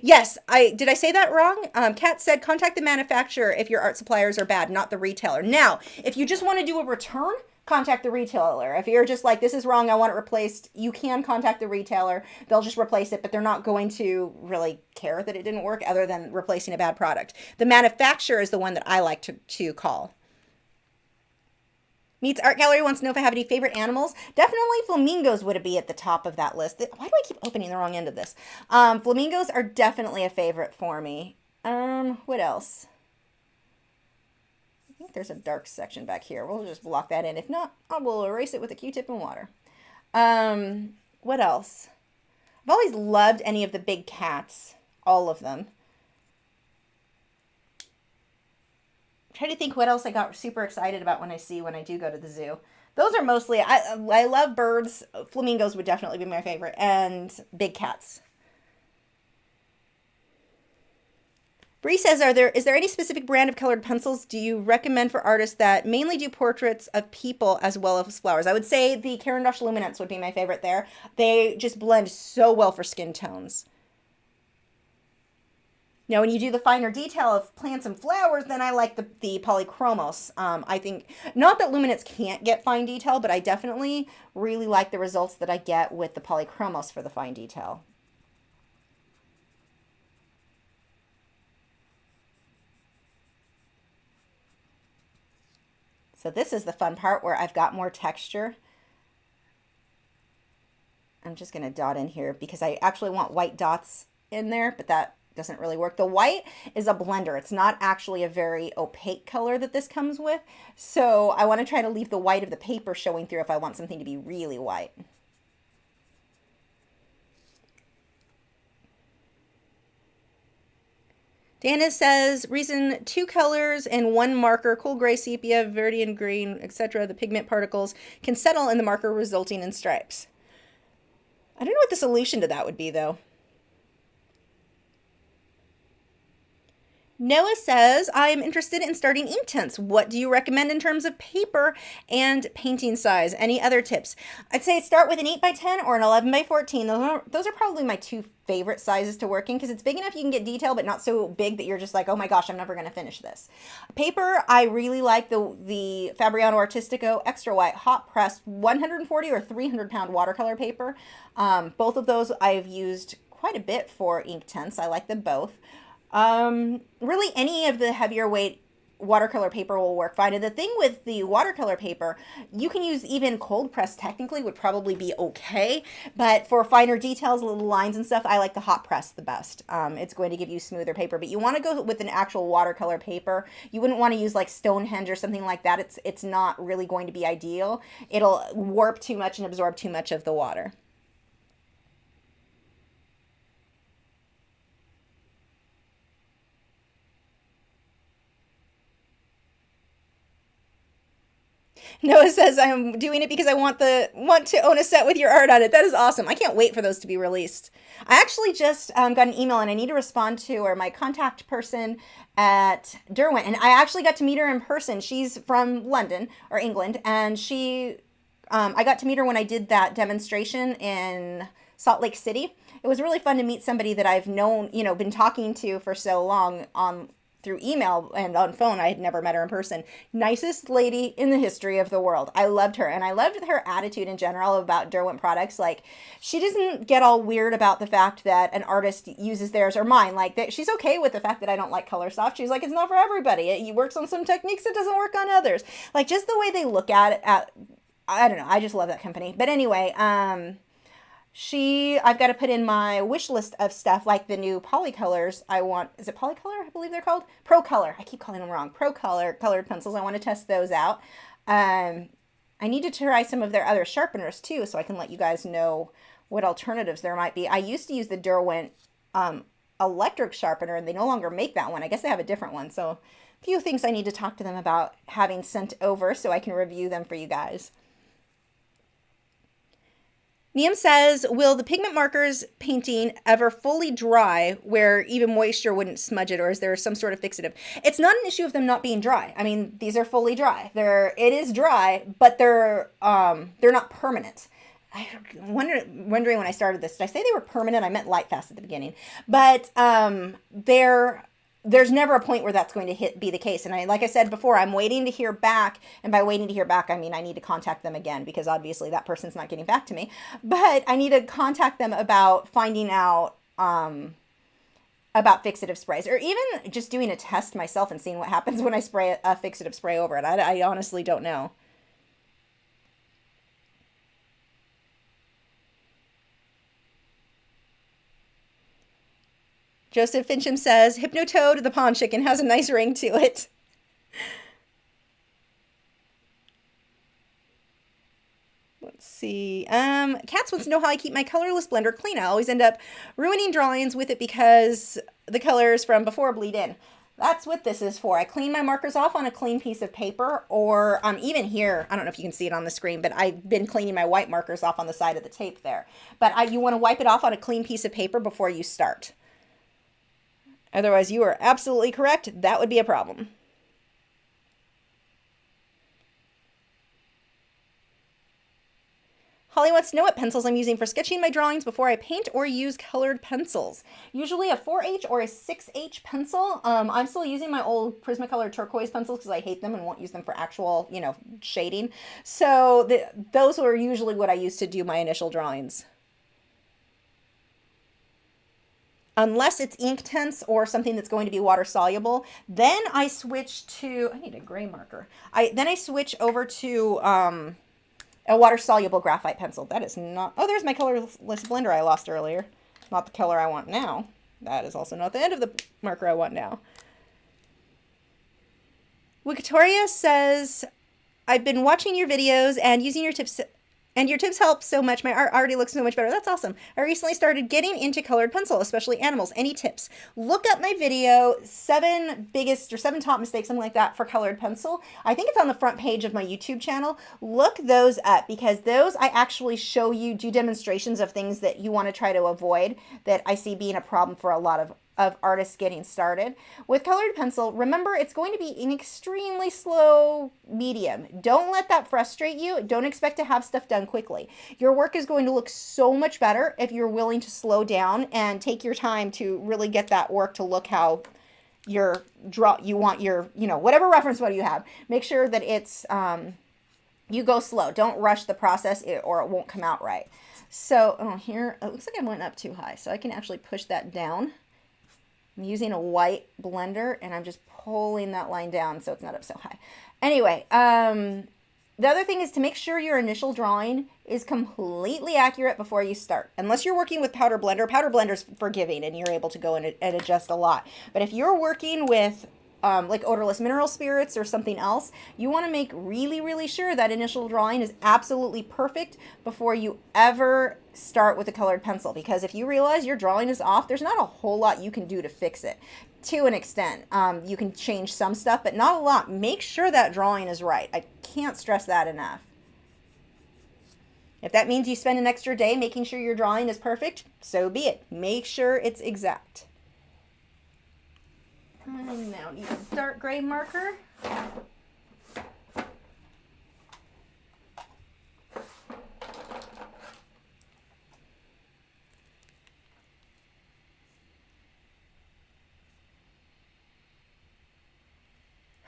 Speaker 1: Yes, did I say that wrong? Kat said, contact the manufacturer if your art suppliers are bad, not the retailer. Now, if you just want to do a return, contact the retailer. If you're just like, this is wrong, I want it replaced, you can contact the retailer. They'll just replace it, but they're not going to really care that it didn't work other than replacing a bad product. The manufacturer is the one that I like to call. Meets Art Gallery wants to know if I have any favorite animals. Definitely flamingos would be at the top of that list. Why do I keep opening the wrong end of this? Flamingos are definitely a favorite for me. What else? I think there's a dark section back here. We'll just block that in. If not, I will erase it with a Q-tip and water. What else? I've always loved any of the big cats. All of them. Try to think what else I got super excited about when I do go to the zoo. Those are mostly, I love birds. Flamingos would definitely be my favorite, and big cats. Bree says, is there any specific brand of colored pencils do you recommend for artists that mainly do portraits of people as well as flowers? I would say the Caran d'Ache Luminance would be my favorite there. They just blend so well for skin tones. Now, when you do the finer detail of plants and flowers, then I like the polychromos. I think, not that luminance can't get fine detail, but I definitely really like the results that I get with the polychromos for the fine detail. So this is the fun part where I've got more texture. I'm just going to dot in here because I actually want white dots in there, but that doesn't really work. The white is a blender. It's not actually a very opaque color that this comes with. So I want to try to leave the white of the paper showing through if I want something to be really white. Dana says, reason 2 colors and 1 marker, cool gray, sepia, verdian green, etc. The pigment particles can settle in the marker, resulting in stripes. I don't know what the solution to that would be, though. Noah says, I am interested in starting Inktense. What do you recommend in terms of paper and painting size? Any other tips? I'd say start with an 8x10 or an 11x14. Those are probably my 2 favorite sizes to work in because it's big enough you can get detail, but not so big that you're just like, oh my gosh, I'm never going to finish this. Paper, I really like the Fabriano Artistico Extra White Hot Pressed 140 or 300 pound watercolor paper. Both of those I've used quite a bit for Inktense. I like them both. Really any of the heavier weight watercolor paper will work fine. And the thing with the watercolor paper, you can use even cold press technically would probably be okay. But for finer details, little lines and stuff, I like the hot press the best. It's going to give you smoother paper, but you want to go with an actual watercolor paper. You wouldn't want to use like Stonehenge or something like that. It's not really going to be ideal. It'll warp too much and absorb too much of the water. Noah says, I'm doing it because I want to own a set with your art on it. That is awesome. I can't wait for those to be released. I actually just got an email and I need to respond to, or my contact person at Derwent. And I actually got to meet her in person. She's from London or England. And I got to meet her when I did that demonstration in Salt Lake City. It was really fun to meet somebody that I've known, been talking to for so long through email and on phone. I had never met her in person. Nicest lady in the history of the world. I loved her. And I loved her attitude in general about Derwent products. Like, she doesn't get all weird about the fact that an artist uses theirs or mine. Like, she's okay with the fact that I don't like color soft. She's like, it's not for everybody. It works on some techniques. It doesn't work on others. Like, just the way they look at it. I don't know. I just love that company. But anyway, I've got to put in my wish list of stuff like the new polycolors I want. Is it polycolor? I believe they're called Pro Color. I keep calling them wrong. Pro Color colored pencils. I want to test those out. I need to try some of their other sharpeners too, so I can let you guys know what alternatives there might be. I used to use the Derwent electric sharpener, and they no longer make that one. I guess they have a different one. So a few things I need to talk to them about having sent over so I can review them for you guys. Niam says, will the pigment markers painting ever fully dry where even moisture wouldn't smudge it, or is there some sort of fixative? It's not an issue of them not being dry. I mean, these are fully dry. It is dry, but they're not permanent. I'm wondering when I started this, did I say they were permanent? I meant light fast at the beginning. But there's never a point where that's going to be the case. And like I said before, I'm waiting to hear back. And by waiting to hear back, I mean I need to contact them again because obviously that person's not getting back to me. But I need to contact them about finding out about fixative sprays, or even just doing a test myself and seeing what happens when I spray a fixative spray over it. I honestly don't know. Joseph Fincham says, Hypnotoad the pond chicken has a nice ring to it. Let's see. Katz wants to know how I keep my colorless blender clean. I always end up ruining drawings with it because the colors from before bleed in. That's what this is for. I clean my markers off on a clean piece of paper, or even here, I don't know if you can see it on the screen, but I've been cleaning my white markers off on the side of the tape there. But you want to wipe it off on a clean piece of paper before you start. Otherwise, you are absolutely correct. That would be a problem. Holly wants to know what pencils I'm using for sketching my drawings before I paint or use colored pencils. Usually a 4H or a 6H pencil. I'm still using my old Prismacolor turquoise pencils because I hate them and won't use them for actual, shading. So those are usually what I use to do my initial drawings. Unless it's Inktense or something that's going to be water soluble, then I switch to, I need a gray marker. Then I switch over to a water soluble graphite pencil. That is not, oh, there's my colorless blender I lost earlier. Not the color I want now. That is also not the end of the marker I want now. Victoria says, I've been watching your videos and using your tips And your tips help so much. My art already looks so much better. That's awesome. I recently started getting into colored pencil, especially animals. Any tips? Look up my video, 7 biggest or 7 top mistakes, something like that, for colored pencil. I think it's on the front page of my YouTube channel. Look those up, because those I actually show you, do demonstrations of things that you want to try to avoid that I see being a problem for a lot of artists getting started. With colored pencil, remember, it's going to be an extremely slow medium. Don't let that frustrate you. Don't expect to have stuff done quickly. Your work is going to look so much better if you're willing to slow down and take your time to really get that work to look how you want your, whatever reference photo you have. Make sure that it's, you go slow. Don't rush the process or it won't come out right. So, here, it looks like I went up too high, so I can actually push that down. I'm using a white blender, and I'm just pulling that line down so it's not up so high. Anyway, the other thing is to make sure your initial drawing is completely accurate before you start. Unless you're working with Powder Blender's forgiving, and you're able to go and adjust a lot. But if you're working with like odorless mineral spirits or something else, you want to make really, really sure that initial drawing is absolutely perfect before you ever start with a colored pencil. Because if you realize your drawing is off, there's not a whole lot you can do to fix it. To an extent, you can change some stuff, but not a lot. Make sure that drawing is right. I can't stress that enough. If that means you spend an extra day making sure your drawing is perfect, so be it. Make sure it's exact. I now need a dark gray marker.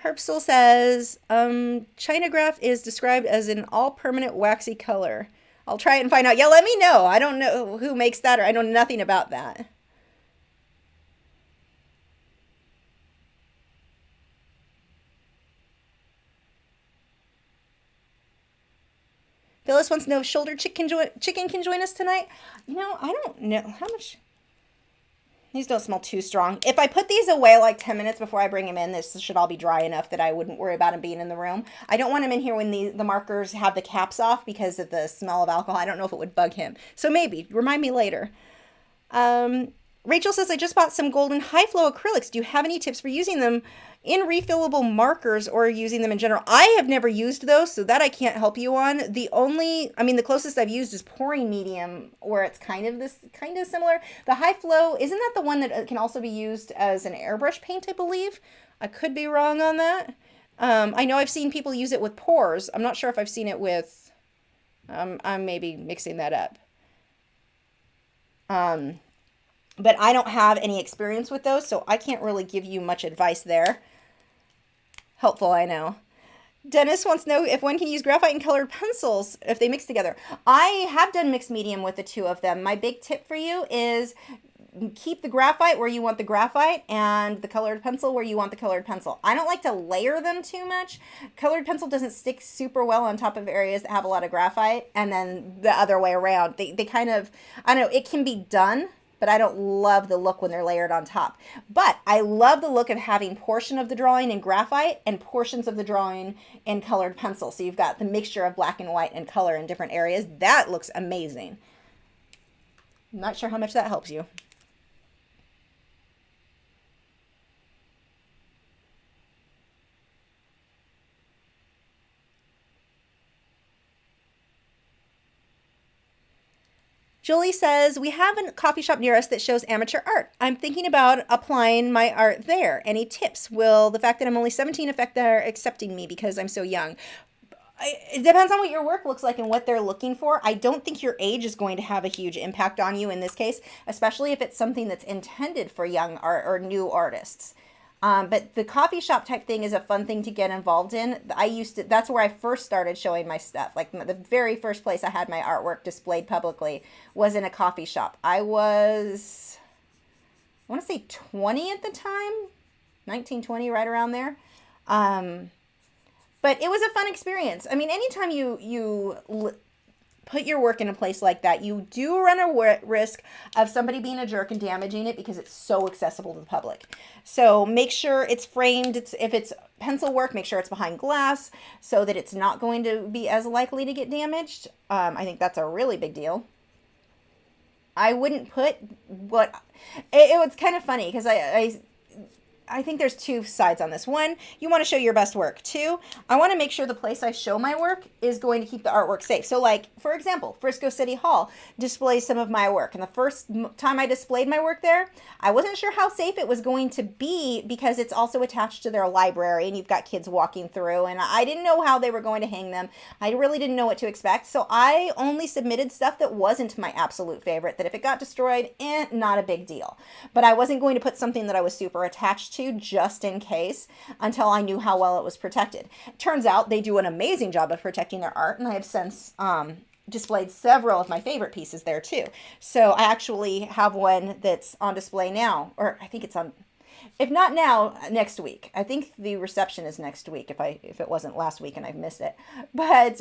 Speaker 1: Herbsel says, China graph is described as an all-permanent waxy color. I'll try it and find out. Yeah, let me know. I don't know who makes that, or I know nothing about that. Phyllis wants to know if Shoulder Chicken can join us tonight. I don't know. How much? These don't smell too strong. If I put these away like 10 minutes before I bring him in, this should all be dry enough that I wouldn't worry about him being in the room. I don't want him in here when the markers have the caps off because of the smell of alcohol. I don't know if it would bug him. So maybe. Remind me later. Rachel says, I just bought some golden high flow acrylics. Do you have any tips for using them in refillable markers or using them in general? I have never used those, so that I can't help you on. The closest I've used is pouring medium, where it's kind of similar. The high flow, isn't that the one that can also be used as an airbrush paint, I believe? I could be wrong on that. I know I've seen people use it with pours. I'm not sure if I've seen it with, I'm maybe mixing that up. But I don't have any experience with those, so I can't really give you much advice there. Helpful, I know. Dennis wants to know if one can use graphite and colored pencils if they mix together. I have done mixed medium with the two of them. My big tip for you is keep the graphite where you want the graphite and the colored pencil where you want the colored pencil. I don't like to layer them too much. Colored pencil doesn't stick super well on top of areas that have a lot of graphite, and then the other way around. They kind of, I don't know, it can be done, but I don't love the look when they're layered on top. But I love the look of having portion of the drawing in graphite and portions of the drawing in colored pencil. So you've got the mixture of black and white and color in different areas. That looks amazing. I'm not sure how much that helps you. Julie says, we have a coffee shop near us that shows amateur art. I'm thinking about applying my art there. Any tips? Will the fact that I'm only 17 affect their accepting me because I'm so young? It depends on what your work looks like and what they're looking for. I don't think your age is going to have a huge impact on you in this case, especially if it's something that's intended for young art or new artists. But the coffee shop type thing is a fun thing to get involved in. That's where I first started showing my stuff. Like the very first place I had my artwork displayed publicly was in a coffee shop. I want to say 20 at the time, 19, 20, right around there. But it was a fun experience. I mean, anytime you put your work in a place like that, you do run a risk of somebody being a jerk and damaging it because it's so accessible to the public. So make sure it's framed. If it's pencil work, make sure it's behind glass so that it's not going to be as likely to get damaged. I think that's a really big deal. I wouldn't put what... It was kind of funny because I think there's two sides on this. One, you want to show your best work. Two, I want to make sure the place I show my work is going to keep the artwork safe. So like, for example, Frisco City Hall displays some of my work. And the first time I displayed my work there, I wasn't sure how safe it was going to be because it's also attached to their library and you've got kids walking through and I didn't know how they were going to hang them. I really didn't know what to expect. So I only submitted stuff that wasn't my absolute favorite, that if it got destroyed, not a big deal. But I wasn't going to put something that I was super attached to just in case until I knew how well it was protected. It turns out they do an amazing job of protecting their art, and I have since displayed several of my favorite pieces there too. So I actually have one that's on display now, or I think it's on, if not now, next week. I think the reception is next week if it wasn't last week and I've missed it. But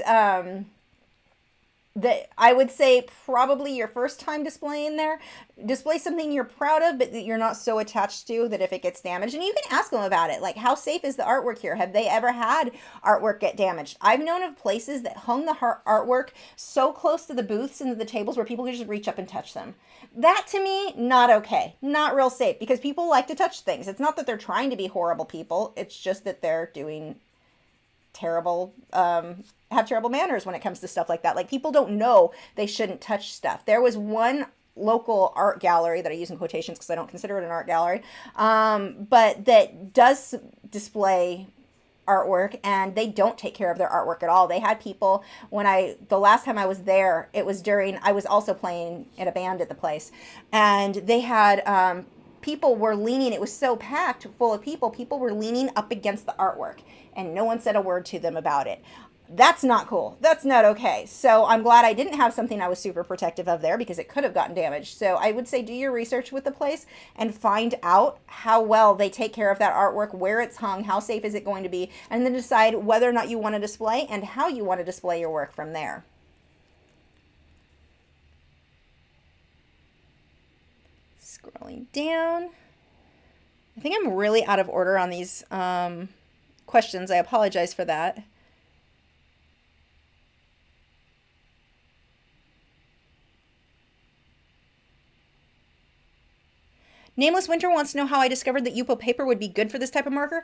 Speaker 1: that I would say probably your first time displaying there, display something you're proud of, but that you're not so attached to that if it gets damaged, and you can ask them about it. Like, how safe is the artwork here? Have they ever had artwork get damaged? I've known of places that hung the artwork so close to the booths and the tables where people could just reach up and touch them. That to me, not okay, not real safe, because people like to touch things. It's not that they're trying to be horrible people. It's just that they're doing terrible, have terrible manners when it comes to stuff like that. Like, people don't know they shouldn't touch stuff. There was one local art gallery that I use in quotations because I don't consider it an art gallery, but that does display artwork, and they don't take care of their artwork at all. They had people, the last time I was there, it was I was also playing in a band at the place, and they had, people were leaning, it was so packed full of people were leaning up against the artwork, and no one said a word to them about it. That's not cool. That's not okay. So I'm glad I didn't have something I was super protective of there because it could have gotten damaged. So I would say do your research with the place and find out how well they take care of that artwork, where it's hung, how safe is it going to be, and then decide whether or not you want to display and how you want to display your work from there. Scrolling down. I think I'm really out of order on these questions. I apologize for that. Nameless Winter wants to know how I discovered that Yupo paper would be good for this type of marker.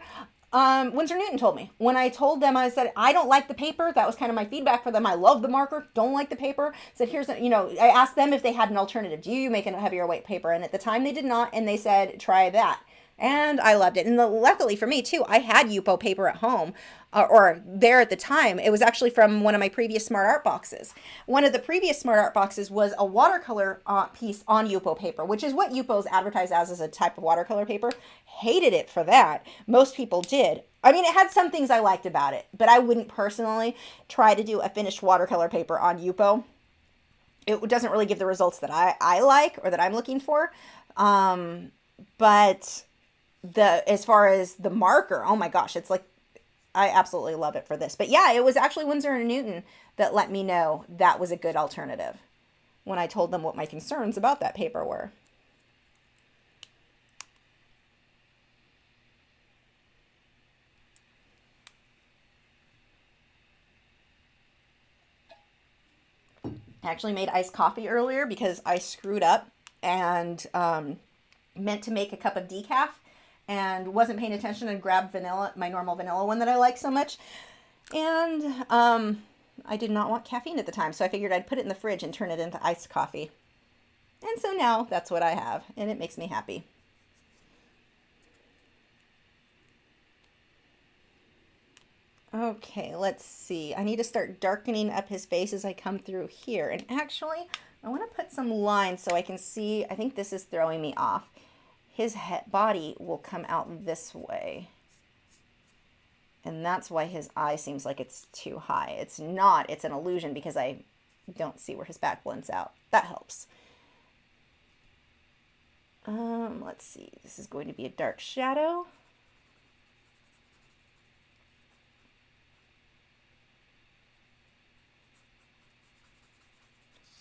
Speaker 1: Winsor Newton told me. When I told them, I said, I don't like the paper. That was kind of my feedback for them. I love the marker, don't like the paper. Said, I asked them if they had an alternative. Do you make a heavier weight paper? And at the time they did not, and they said, try that. And I loved it. And luckily for me too, I had Yupo paper at home, or there at the time. It was actually from one of my previous Smart Art boxes. One of the previous Smart Art boxes was a watercolor piece on Yupo paper, which is what Yupo's advertised as a type of watercolor paper. Hated it for that. Most people did. I mean, it had some things I liked about it, but I wouldn't personally try to do a finished watercolor paper on Yupo. It doesn't really give the results that I like or that I'm looking for. But as far as the marker, oh my gosh, it's like, I absolutely love it for this. But yeah, it was actually Winsor Newton that let me know that was a good alternative when I told them what my concerns about that paper were. I actually made iced coffee earlier because I screwed up and meant to make a cup of decaf and wasn't paying attention and grabbed vanilla, my normal vanilla one that I like so much. And I did not want caffeine at the time, so I figured I'd put it in the fridge and turn it into iced coffee. And so now that's what I have, and it makes me happy. Okay, let's see. I need to start darkening up his face as I come through here. And actually, I want to put some lines so I can see. I think this is throwing me off. His body will come out this way. And that's why his eye seems like it's too high. It's not. It's an illusion because I don't see where his back blends out. That helps. Let's see. This is going to be a dark shadow.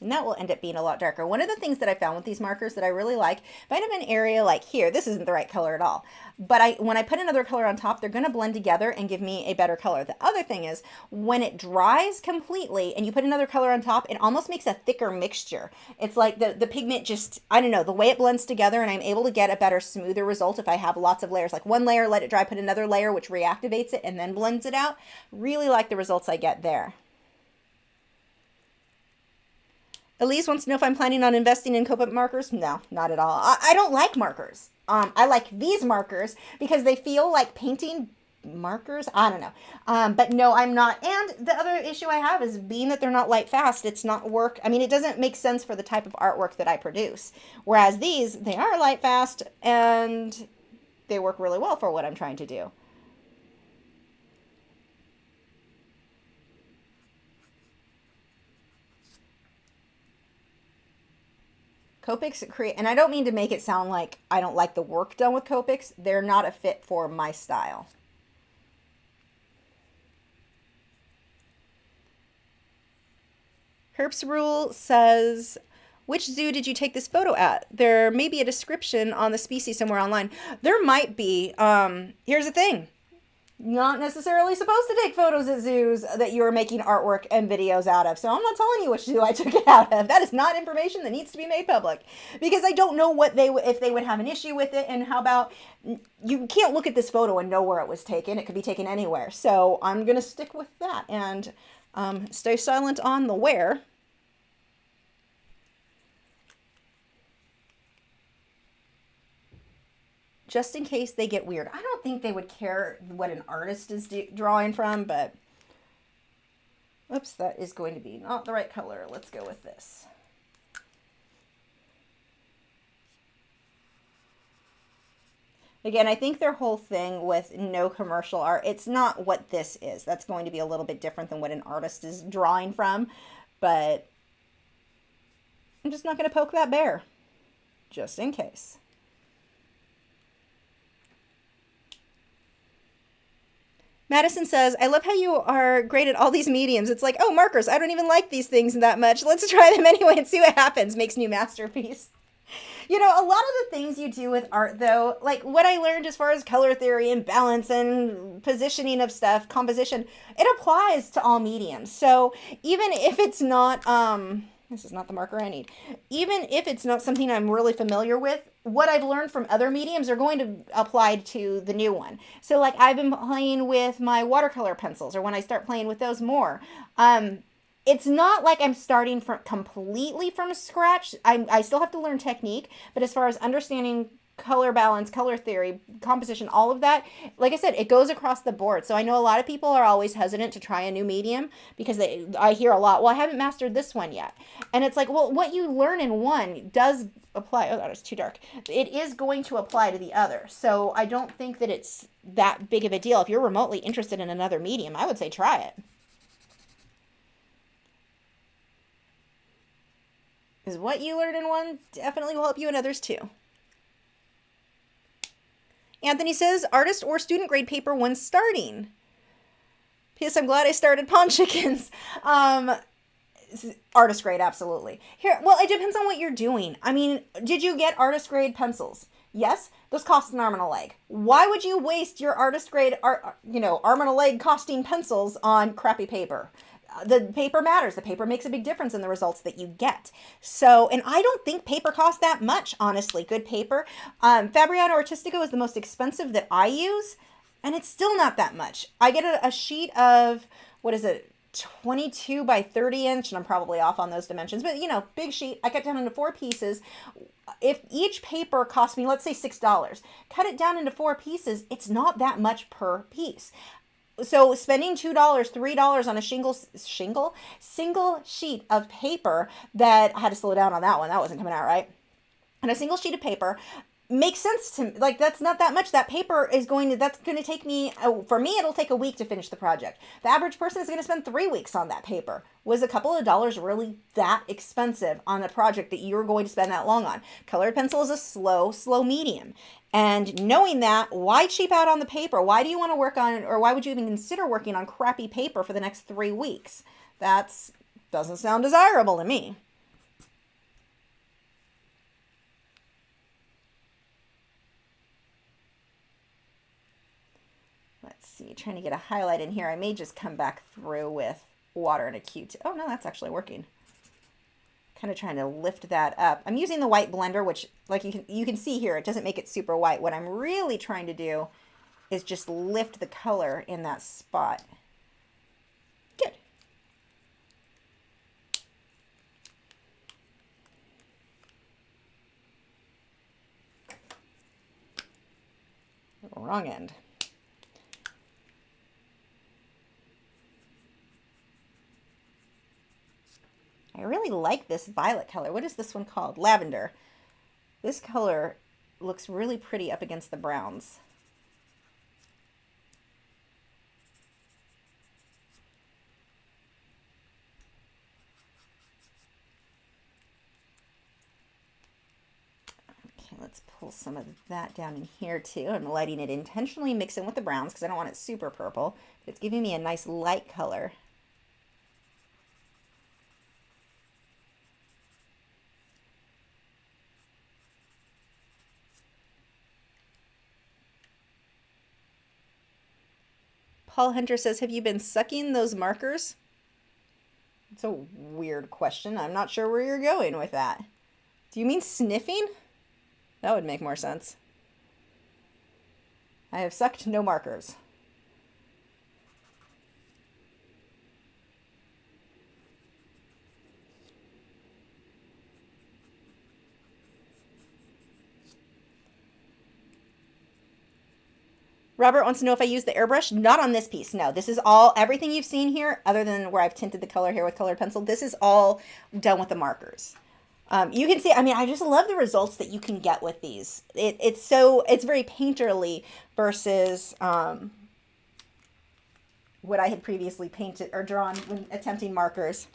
Speaker 1: And that will end up being a lot darker. One of the things that I found with these markers that I really like, if I have an area like here, this isn't the right color at all, but when I put another color on top, they're going to blend together and give me a better color. The other thing is when it dries completely and you put another color on top, it almost makes a thicker mixture. It's like the pigment just, I don't know, the way it blends together, and I'm able to get a better, smoother result if I have lots of layers. Like one layer, let it dry, put another layer, which reactivates it and then blends it out. Really like the results I get there. Elise wants to know if I'm planning on investing in Copic markers. No, not at all. I don't like markers. I like these markers because they feel like painting markers. I don't know. But no, I'm not. And the other issue I have is being that they're not light fast, it's not work. I mean, it doesn't make sense for the type of artwork that I produce. Whereas these, they are light fast and they work really well for what I'm trying to do. Copics create, and I don't mean to make it sound like I don't like the work done with Copics. They're not a fit for my style. Herps Rule says, which zoo did you take this photo at? There may be a description on the species somewhere online. There might be. Here's the thing. Not necessarily supposed to take photos at zoos that you are making artwork and videos out of. So I'm not telling you which zoo I took it out of. That is not information that needs to be made public, because I don't know what if they would have an issue with it. And how about, you can't look at this photo and know where it was taken. It could be taken anywhere. So I'm going to stick with that and stay silent on the where. Just in case they get weird. I don't think they would care what an artist is drawing from, but oops, that is going to be not the right color. Let's go with this. Again, I think their whole thing with no commercial art, it's not what this is. That's going to be a little bit different than what an artist is drawing from, but I'm just not going to poke that bear, just in case. Madison says, I love how you are great at all these mediums. It's like, oh, markers, I don't even like these things that much. Let's try them anyway and see what happens. Makes new masterpiece. You know, a lot of the things you do with art, though, like what I learned as far as color theory and balance and positioning of stuff, composition, it applies to all mediums. So even if it's not, this is not the marker I need. Even if it's not something I'm really familiar with, what I've learned from other mediums are going to apply to the new one. So like I've been playing with my watercolor pencils, or when I start playing with those more, it's not like I'm starting from completely from scratch. I still have to learn technique, but as far as understanding color balance, color theory, composition, all of that, like I said, it goes across the board. So I know a lot of people are always hesitant to try a new medium because I hear a lot, well, I haven't mastered this one yet. And it's like, well, what you learn in one does apply. Oh, that is too dark. It is going to apply to the other. So I don't think that it's that big of a deal. If you're remotely interested in another medium, I would say try it. Because what you learn in one definitely will help you in others too. Anthony says, artist or student grade paper when starting. P.S. I'm glad I started Pond Chickens. Artist grade, absolutely. Here, well, it depends on what you're doing. I mean, did you get artist grade pencils? Yes, those cost an arm and a leg. Why would you waste your artist grade, arm and a leg costing pencils on crappy paper? The paper matters. The paper makes a big difference in the results that you get. So, and I don't think paper costs that much, honestly. Good paper. Fabriano Artistico is the most expensive that I use, and it's still not that much. I get a sheet of, 22 by 30 inch, and I'm probably off on those dimensions, but big sheet. I cut down into 4 pieces. If each paper cost me, let's say $6, cut it down into 4 pieces, it's not that much per piece. So spending $2, $3 on a single sheet of paper that, I had to slow down on that one. That wasn't coming out right. On a single sheet of paper makes sense to me. Like, that's not that much. That paper is that's going to take me, for me, it'll take a week to finish the project. The average person is going to spend 3 weeks on that paper. Was a couple of dollars really that expensive on a project that you're going to spend that long on? Colored pencil is a slow medium. And knowing that, why cheap out on the paper? Why do you want to work on, or why would you even consider working on crappy paper for the next 3 weeks? That doesn't sound desirable to me. see, trying to get a highlight in here. I may just come back through with water and a Q-tip. Oh no, that's actually working. Kind of trying to lift that up. I'm using the white blender, which like you can see here, it doesn't make it super white. What I'm really trying to do is just lift the color in that spot. Good. Wrong end. I really like this violet color. What is this one called? Lavender. This color looks really pretty up against the browns. Okay, let's pull some of that down in here too. I'm lighting it intentionally, mixing with the browns because I don't want it super purple. It's giving me a nice light color. Paul Hunter says, have you been sucking those markers? It's a weird question. I'm not sure where you're going with that. Do you mean sniffing? That would make more sense. I have sucked no markers. Robert wants to know if I use the airbrush. Not on this piece. No, this is all, everything you've seen here, other than where I've tinted the color here with colored pencil, this is all done with the markers. You can see, I mean, I just love the results that you can get with these. It's very painterly versus what I had previously painted or drawn when attempting markers.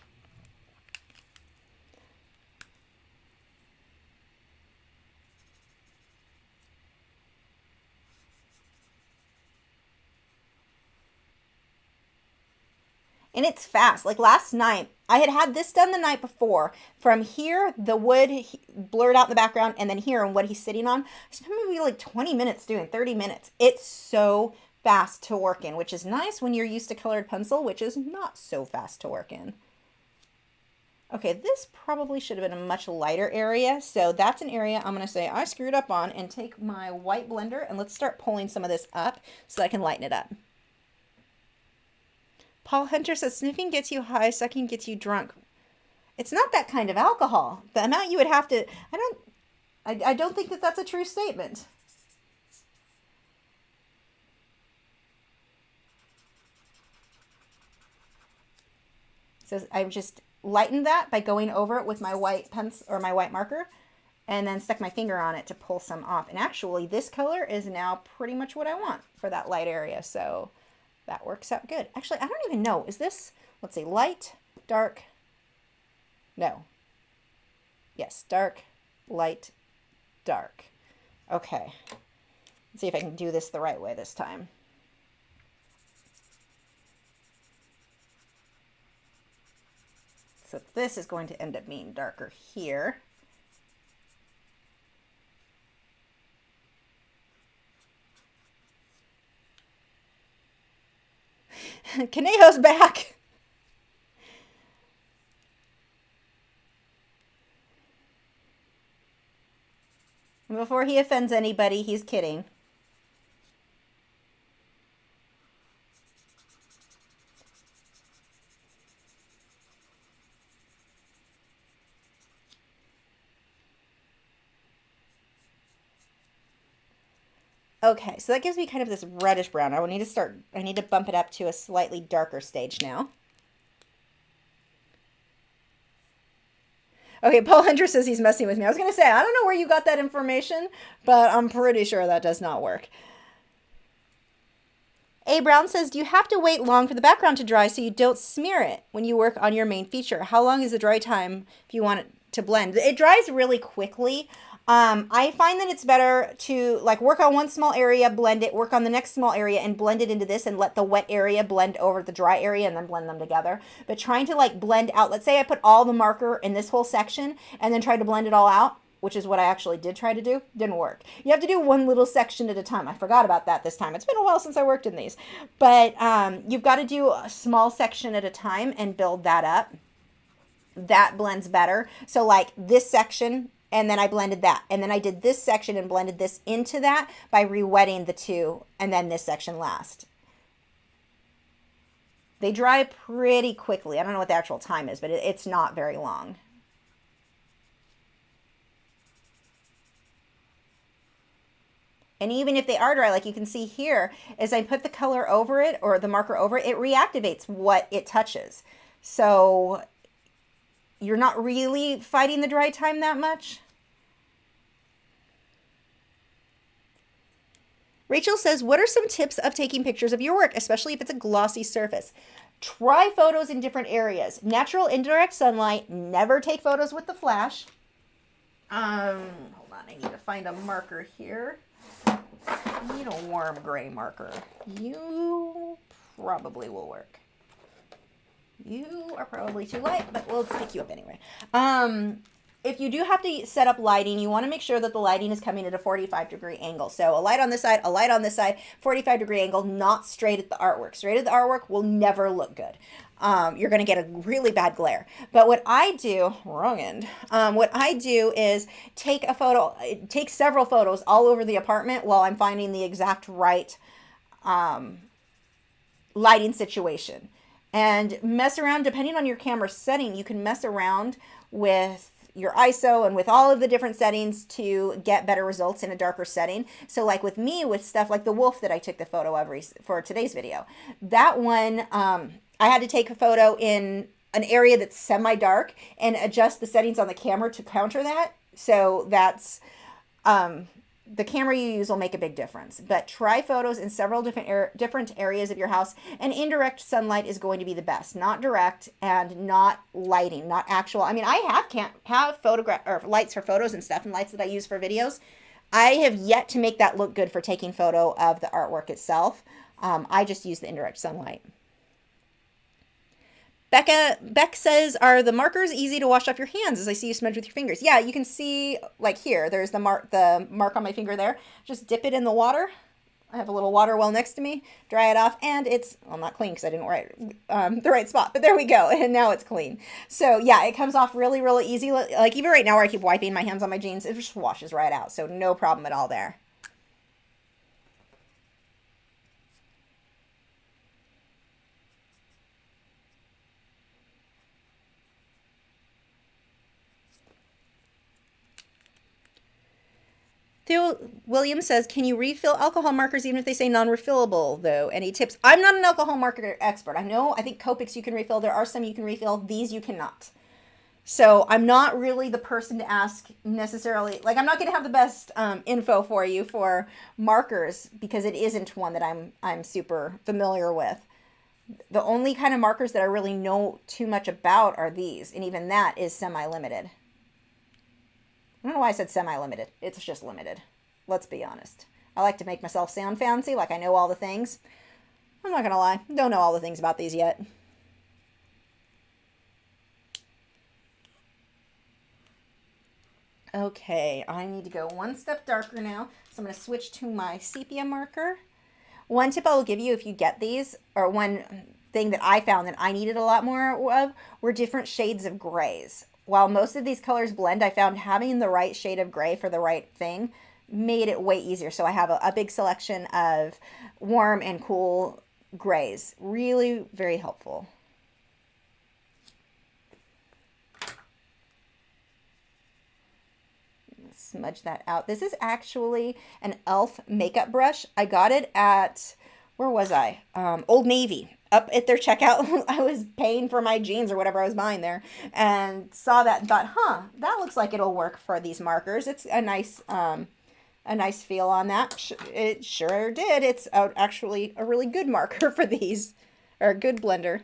Speaker 1: And it's fast. Like last night, I had this done the night before. From here, the wood blurred out in the background, and then here and what he's sitting on, I spent maybe like 20 minutes doing, 30 minutes. It's so fast to work in, which is nice when you're used to colored pencil, which is not so fast to work in. Okay, this probably should have been a much lighter area. So that's an area I'm going to say I screwed up on, and take my white blender and let's start pulling some of this up so that I can lighten it up. Paul Hunter says, sniffing gets you high, sucking gets you drunk. It's not that kind of alcohol. The amount you would have to, I don't think that that's a true statement. So I've just lightened that by going over it with my white pencil or my white marker, and then stuck my finger on it to pull some off. And actually this color is now pretty much what I want for that light area. So that works out good. Actually, I don't even know. Is this, let's see, light, dark? No. Yes, dark, light, dark. Okay. Let's see if I can do this the right way this time. So this is going to end up being darker here. Conejo's back. And before he offends anybody, he's kidding. Okay, so that gives me kind of this reddish brown. I need to bump it up to a slightly darker stage now. Okay, Paul Hunter says he's messing with me. I was going to say, I don't know where you got that information, but I'm pretty sure that does not work. A. Brown says, do you have to wait long for the background to dry so you don't smear it when you work on your main feature? How long is the dry time if you want it to blend? It dries really quickly. I find that it's better to like work on one small area, blend it, work on the next small area and blend it into this and let the wet area blend over the dry area and then blend them together. But trying to like blend out, let's say I put all the marker in this whole section and then try to blend it all out. which is what I actually did try to do, didn't work. You have to do one little section at a time. I forgot about that this time. It's been a while since I worked in these. But you've got to do a small section at a time and build that up. That blends better. So like this section, and then I blended that. And then I did this section and blended this into that by re-wetting the two, and then this section last. They dry pretty quickly. I don't know what the actual time is, but it's not very long. And even if they are dry, like you can see here, as I put the color over it or the marker over it, it reactivates what it touches. So you're not really fighting the dry time that much. Rachel says, what are some tips of taking pictures of your work, especially if it's a glossy surface? Try photos in different areas. Natural indirect sunlight. Never take photos with the flash. Hold on, I need to find a marker here. I need a warm gray marker. You probably will work. You are probably too light, but we'll pick you up anyway. If you do have to set up lighting, you want to make sure that the lighting is coming at a 45-degree angle. So a light on this side, a light on this side, 45-degree angle, not straight at the artwork. Straight at the artwork will never look good. You're going to get a really bad glare. But what I do, wrong end, what I do is take several photos all over the apartment while I'm finding the exact right lighting situation. And mess around, depending on your camera setting, you can mess around with your ISO and with all of the different settings to get better results in a darker setting. So like with me, with stuff like the wolf that I took the photo of for today's video, that one, I had to take a photo in an area that's semi-dark and adjust the settings on the camera to counter that. So that's, the camera you use will make a big difference. But try photos in several different areas of your house, and indirect sunlight is going to be the best. Not direct and not lighting, not actual. I mean, I have photograph or lights for photos and stuff, and lights that I use for videos. I have yet to make that look good for taking photo of the artwork itself. I just use the indirect sunlight. Beck says, are the markers easy to wash off your hands as I see you smudge with your fingers? Yeah, you can see, like here, there's the mark on my finger there. Just dip it in the water. I have a little water well next to me. Dry it off, and it's, well, not clean because I didn't write the right spot, but there we go, and now it's clean. So yeah, it comes off really, really easy. Like even right now where I keep wiping my hands on my jeans, it just washes right out, so no problem at all there. Theo Williams says, can you refill alcohol markers even if they say non-refillable, though? Any tips? I'm not an alcohol marker expert. I think Copics you can refill. There are some you can refill. These you cannot. So I'm not really the person to ask necessarily. Like, I'm not going to have the best info for you for markers because it isn't one that I'm super familiar with. The only kind of markers that I really know too much about are these, and even that is semi-limited. I don't know why I said semi-limited. It's just limited. Let's be honest. I like to make myself sound fancy, like I know all the things. I'm not going to lie. Don't know all the things about these yet. Okay, I need to go one step darker now. So I'm going to switch to my sepia marker. One tip I will give you if you get these, or one thing that I found that I needed a lot more of, were different shades of grays. While most of these colors blend, I found having the right shade of gray for the right thing made it way easier. So I have a big selection of warm and cool grays. Really very helpful. Smudge that out. This is actually an e.l.f. makeup brush. I got it at, where was I? Old Navy. Up at their checkout. I was paying for my jeans or whatever I was buying there, and saw that and thought, that looks like it'll work for these markers. It's a nice feel on that. It sure did. It's actually a really good marker for these, or a good blender.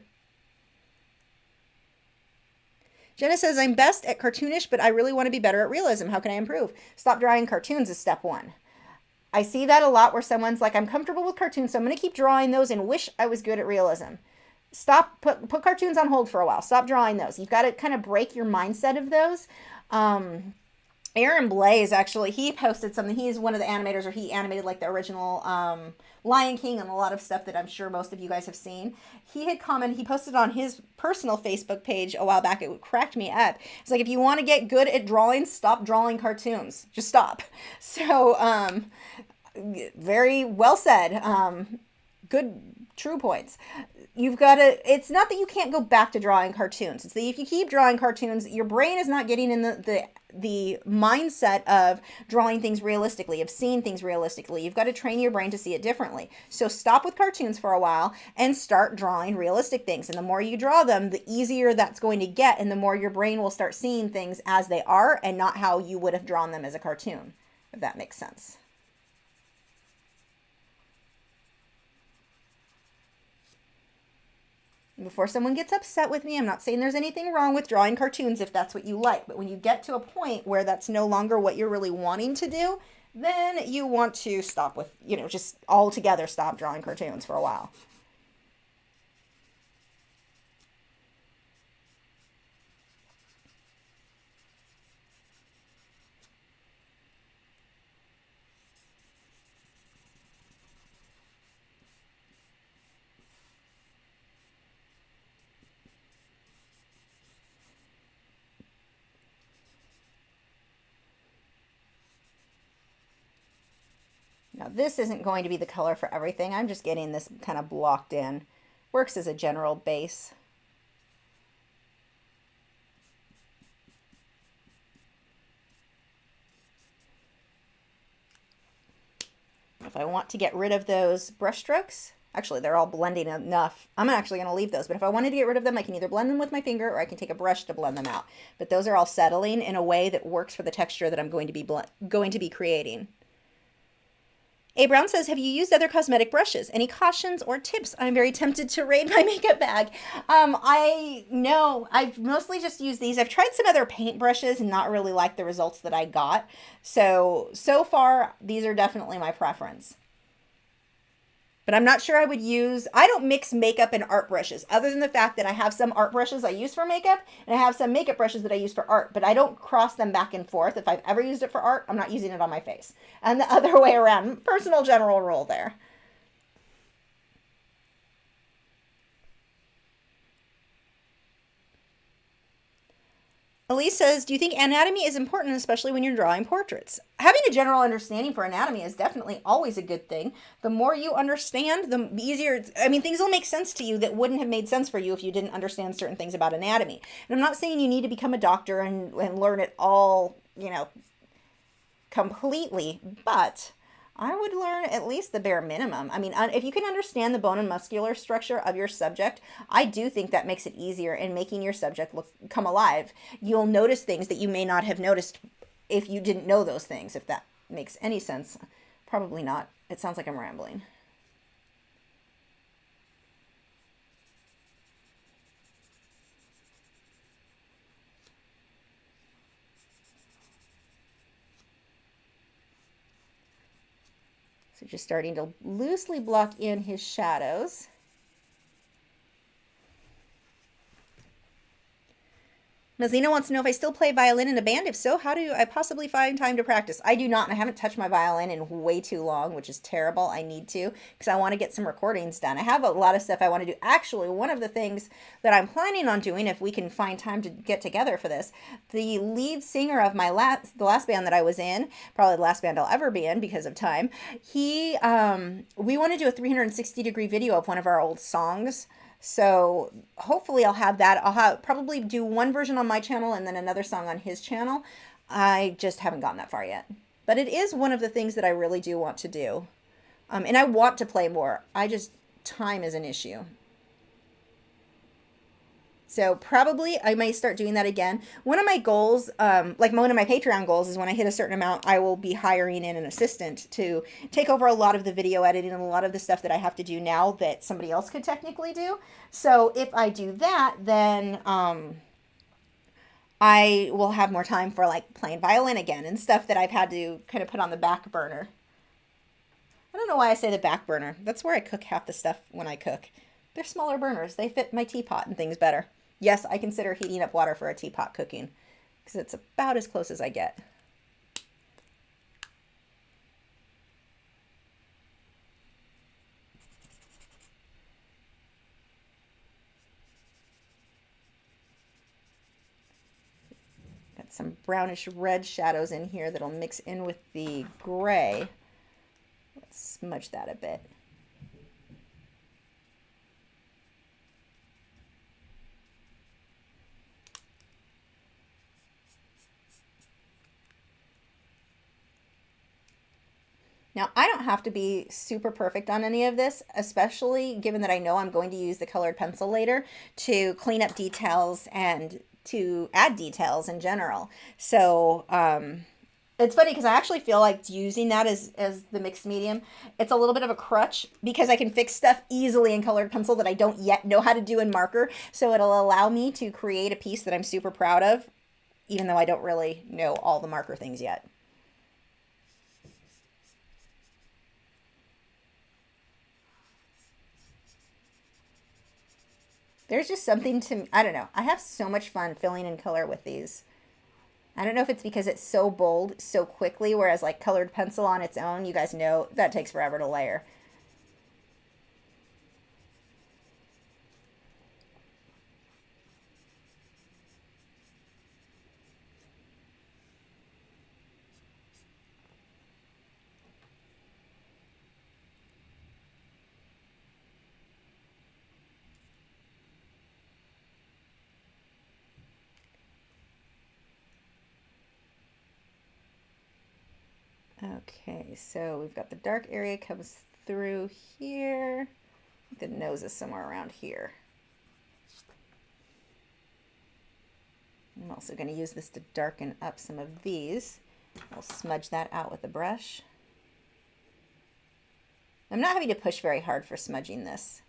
Speaker 1: Jenna says, I'm best at cartoonish, but I really want to be better at realism. How can I improve? Stop drawing cartoons is step one. I see that a lot where someone's like, I'm comfortable with cartoons, so I'm going to keep drawing those and wish I was good at realism. Stop, put cartoons on hold for a while. Stop drawing those. You've got to kind of break your mindset of those. Aaron Blaze, actually, he posted something. He's one of the animators, or he animated like the original Lion King and a lot of stuff that I'm sure most of you guys have seen. He had commented, he posted on his personal Facebook page a while back. It cracked me up. It's like, if you want to get good at drawing, stop drawing cartoons. Just stop. So, very well said. Good, true points. You've got to, it's not that you can't go back to drawing cartoons. It's that if you keep drawing cartoons, your brain is not getting in the mindset of drawing things realistically, of seeing things realistically. You've got to train your brain to see it differently. So stop with cartoons for a while and start drawing realistic things. And the more you draw them, the easier that's going to get, and the more your brain will start seeing things as they are and not how you would have drawn them as a cartoon, if that makes sense. Before someone gets upset with me, I'm not saying there's anything wrong with drawing cartoons if that's what you like. But when you get to a point where that's no longer what you're really wanting to do, then you want to stop with, just altogether stop drawing cartoons for a while. Now this isn't going to be the color for everything. I'm just getting this kind of blocked in. Works as a general base. If I want to get rid of those brush strokes, actually they're all blending enough. I'm actually going to leave those, but if I wanted to get rid of them, I can either blend them with my finger or I can take a brush to blend them out. But those are all settling in a way that works for the texture that I'm going to be creating. A. Brown says, have you used other cosmetic brushes? Any cautions or tips? I'm very tempted to raid my makeup bag. I've mostly just used these. I've tried some other paint brushes and not really liked the results that I got. So far, these are definitely my preference. But I'm not sure I would use, I don't mix makeup and art brushes, other than the fact that I have some art brushes I use for makeup, and I have some makeup brushes that I use for art, but I don't cross them back and forth. If I've ever used it for art, I'm not using it on my face. And the other way around, personal general rule there. Elise says, do you think anatomy is important, especially when you're drawing portraits? Having a general understanding for anatomy is definitely always a good thing. The more you understand, the easier, things will make sense to you that wouldn't have made sense for you if you didn't understand certain things about anatomy. And I'm not saying you need to become a doctor and learn it all, completely, but I would learn at least the bare minimum. If you can understand the bone and muscular structure of your subject, I do think that makes it easier in making your subject come alive. You'll notice things that you may not have noticed if you didn't know those things, if that makes any sense. Probably not. It sounds like I'm rambling. So just starting to loosely block in his shadows. Mazina wants to know if I still play violin in a band. If so, how do I possibly find time to practice? I do not. I haven't touched my violin in way too long, which is terrible. I need to, because I want to get some recordings done. I have a lot of stuff I want to do. Actually, one of the things that I'm planning on doing, if we can find time to get together for this, the lead singer of the last band that I was in, probably the last band I'll ever be in because of time, we want to do a 360-degree video of one of our old songs. So hopefully I'll have that. I'll probably do one version on my channel and then another song on his channel. I just haven't gotten that far yet. But it is one of the things that I really do want to do. And I want to play more. Time is an issue. So probably I may start doing that again. One of my goals, one of my Patreon goals, is when I hit a certain amount, I will be hiring in an assistant to take over a lot of the video editing and a lot of the stuff that I have to do now that somebody else could technically do. So if I do that, then I will have more time for playing violin again and stuff that I've had to kind of put on the back burner. I don't know why I say the back burner. That's where I cook half the stuff when I cook. They're smaller burners. They fit my teapot and things better. Yes, I consider heating up water for a teapot cooking because it's about as close as I get. some brownish red shadows in here that'll mix in with the gray. Let's smudge that a bit. Now, I don't have to be super perfect on any of this, especially given that I know I'm going to use the colored pencil later to clean up details and to add details in general. So, it's funny because I actually feel like using that as the mixed medium, it's a little bit of a crutch because I can fix stuff easily in colored pencil that I don't yet know how to do in marker. So it'll allow me to create a piece that I'm super proud of, even though I don't really know all the marker things yet. There's just something to, I don't know. I have so much fun filling in color with these. I don't know if it's because it's so bold so quickly, whereas like colored pencil on its own, you guys know that takes forever to layer. Okay, so we've got the dark area comes through here. The nose is somewhere around here. I'm also going to use this to darken up some of these. I'll smudge that out with a brush. I'm not having to push very hard for smudging this.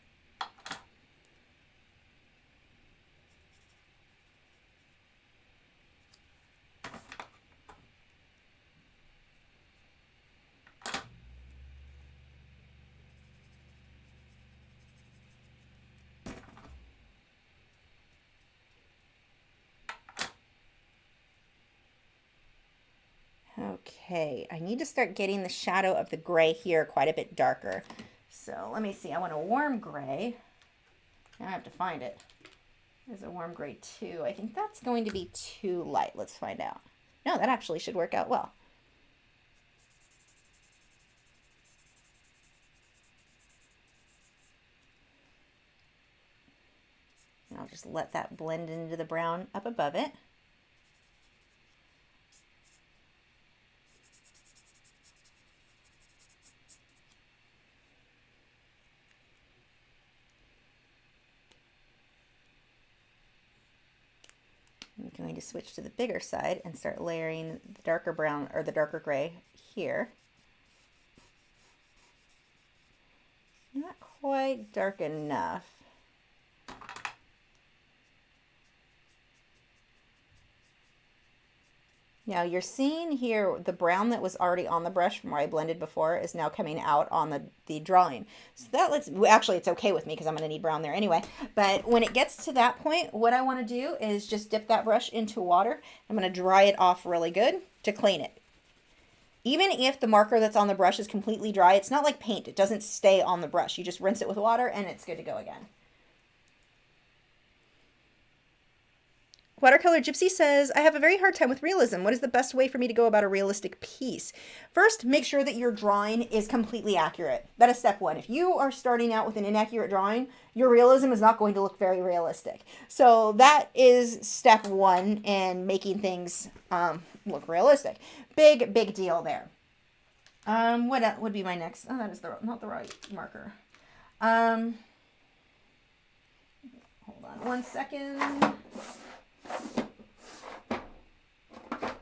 Speaker 1: Okay, I need to start getting the shadow of the gray here quite a bit darker. So let me see, I want a warm gray. Now I have to find it. There's a warm gray too. I think that's going to be too light. Let's find out. No, that actually should work out well. And I'll just let that blend into the brown up above it. I'm going to switch to the bigger side and start layering the darker brown or the darker gray here. Not quite dark enough. Now you're seeing here the brown that was already on the brush from where I blended before is now coming out on the drawing. So that lets, actually it's okay with me because I'm going to need brown there anyway. But when it gets to that point, what I want to do is just dip that brush into water. I'm going to dry it off really good to clean it. Even if the marker that's on the brush is completely dry, it's not like paint. It doesn't stay on the brush. You just rinse it with water and it's good to go again. Watercolor Gypsy says, I have a very hard time with realism. What is the best way for me to go about a realistic piece? First, make sure that your drawing is completely accurate. That is step one. If you are starting out with an inaccurate drawing, your realism is not going to look very realistic. So that is step one in making things look realistic. Big deal there. What would be my next? Oh, that is not the right marker. Hold on one second.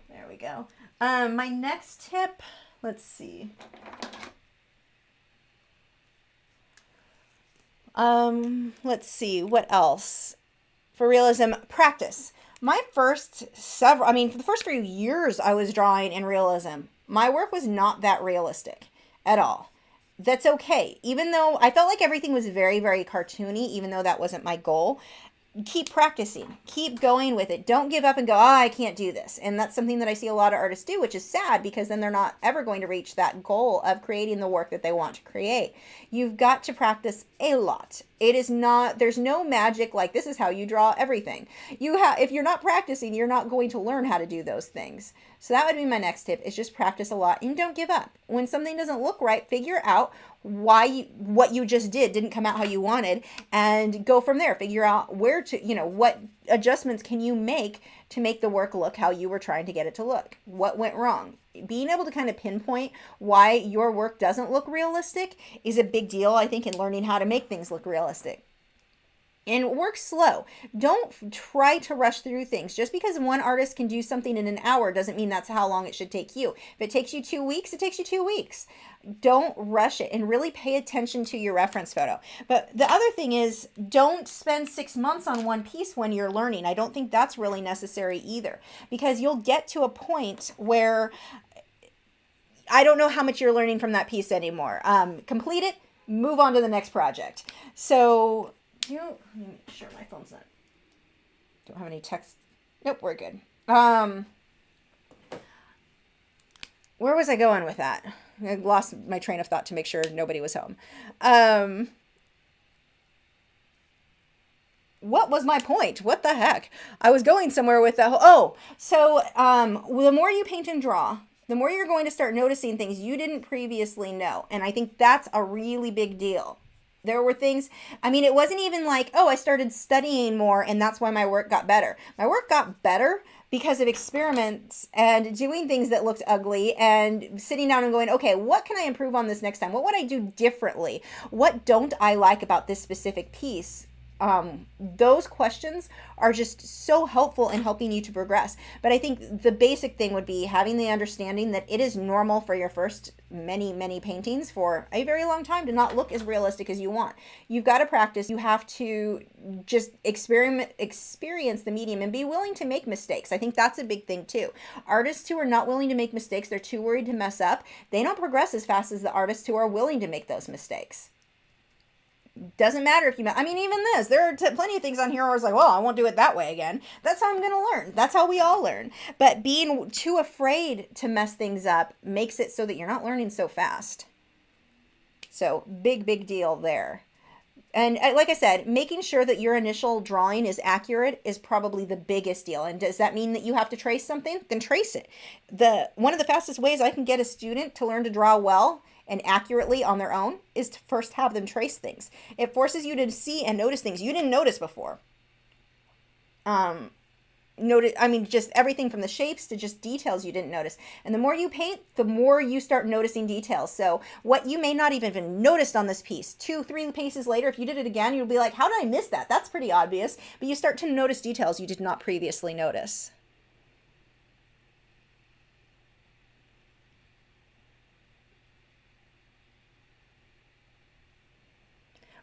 Speaker 1: There we go. My next tip, let's see. Let's see, what else? For realism, practice. My first for the first few years I was drawing in realism, my work was not that realistic at all. That's okay. Even though I felt like everything was very, very cartoony, even though that wasn't my goal. keep practicing, keep going with it. Don't give up and go, oh, I can't do this. And that's something that I see a lot of artists do, which is sad, because then they're not ever going to reach that goal of creating the work that they want to create. You've got to practice a lot. It is not, there's no magic like this is how you draw everything. If you're not practicing, you're not going to learn how to do those things. So that would be my next tip, is just practice a lot and don't give up. When something doesn't look right, figure out what you just didn't come out how you wanted, and go from there. Figure out where to, what adjustments can you make to make the work look how you were trying to get it to look. What went wrong? Being able to kind of pinpoint why your work doesn't look realistic is a big deal, I think, in learning how to make things look realistic. And work slow. Don't try to rush through things. Just because one artist can do something in an hour doesn't mean that's how long it should take you. If it takes you 2 weeks, it takes you 2 weeks. Don't rush it, and really pay attention to your reference photo. But the other thing is, don't spend 6 months on one piece when you're learning. I don't think that's really necessary either, because you'll get to a point where I don't know how much you're learning from that piece anymore. Complete it, move on to the next project. So, let me make sure my phone's not, don't have any text. Nope, we're good. Where was I going with that? I lost my train of thought to make sure nobody was home. What was my point? What the heck? I was going somewhere with that. The more you paint and draw, the more you're going to start noticing things you didn't previously know. And I think that's a really big deal. There were things, it wasn't even like, I started studying more and that's why my work got better. My work got better because of experiments and doing things that looked ugly and sitting down and going, okay, what can I improve on this next time? What would I do differently? What don't I like about this specific piece? Those questions are just so helpful in helping you to progress. But I think the basic thing would be having the understanding that it is normal for your first many paintings for a very long time to not look as realistic as you want. You've got to practice. You have to just experience the medium and be willing to make mistakes. I think that's a big thing too. Artists who are not willing to make mistakes, they're too worried to mess up. They don't progress as fast as the artists who are willing to make those mistakes. Doesn't matter if you, even this, there are plenty of things on here where I was like, well, I won't do it that way again. That's how I'm going to learn. That's how we all learn. But being too afraid to mess things up makes it so that you're not learning so fast. So big deal there. And like I said, making sure that your initial drawing is accurate is probably the biggest deal. And does that mean that you have to trace something? Then trace it. One of the fastest ways I can get a student to learn to draw well and accurately on their own is to first have them trace things. It forces you to see and notice things you didn't notice before. Just everything from the shapes to just details you didn't notice. And the more you paint, the more you start noticing details. So what you may not even noticed on this piece, 2-3 pieces later, if you did it again, you'll be like, how did I miss that? That's pretty obvious. But you start to notice details you did not previously notice.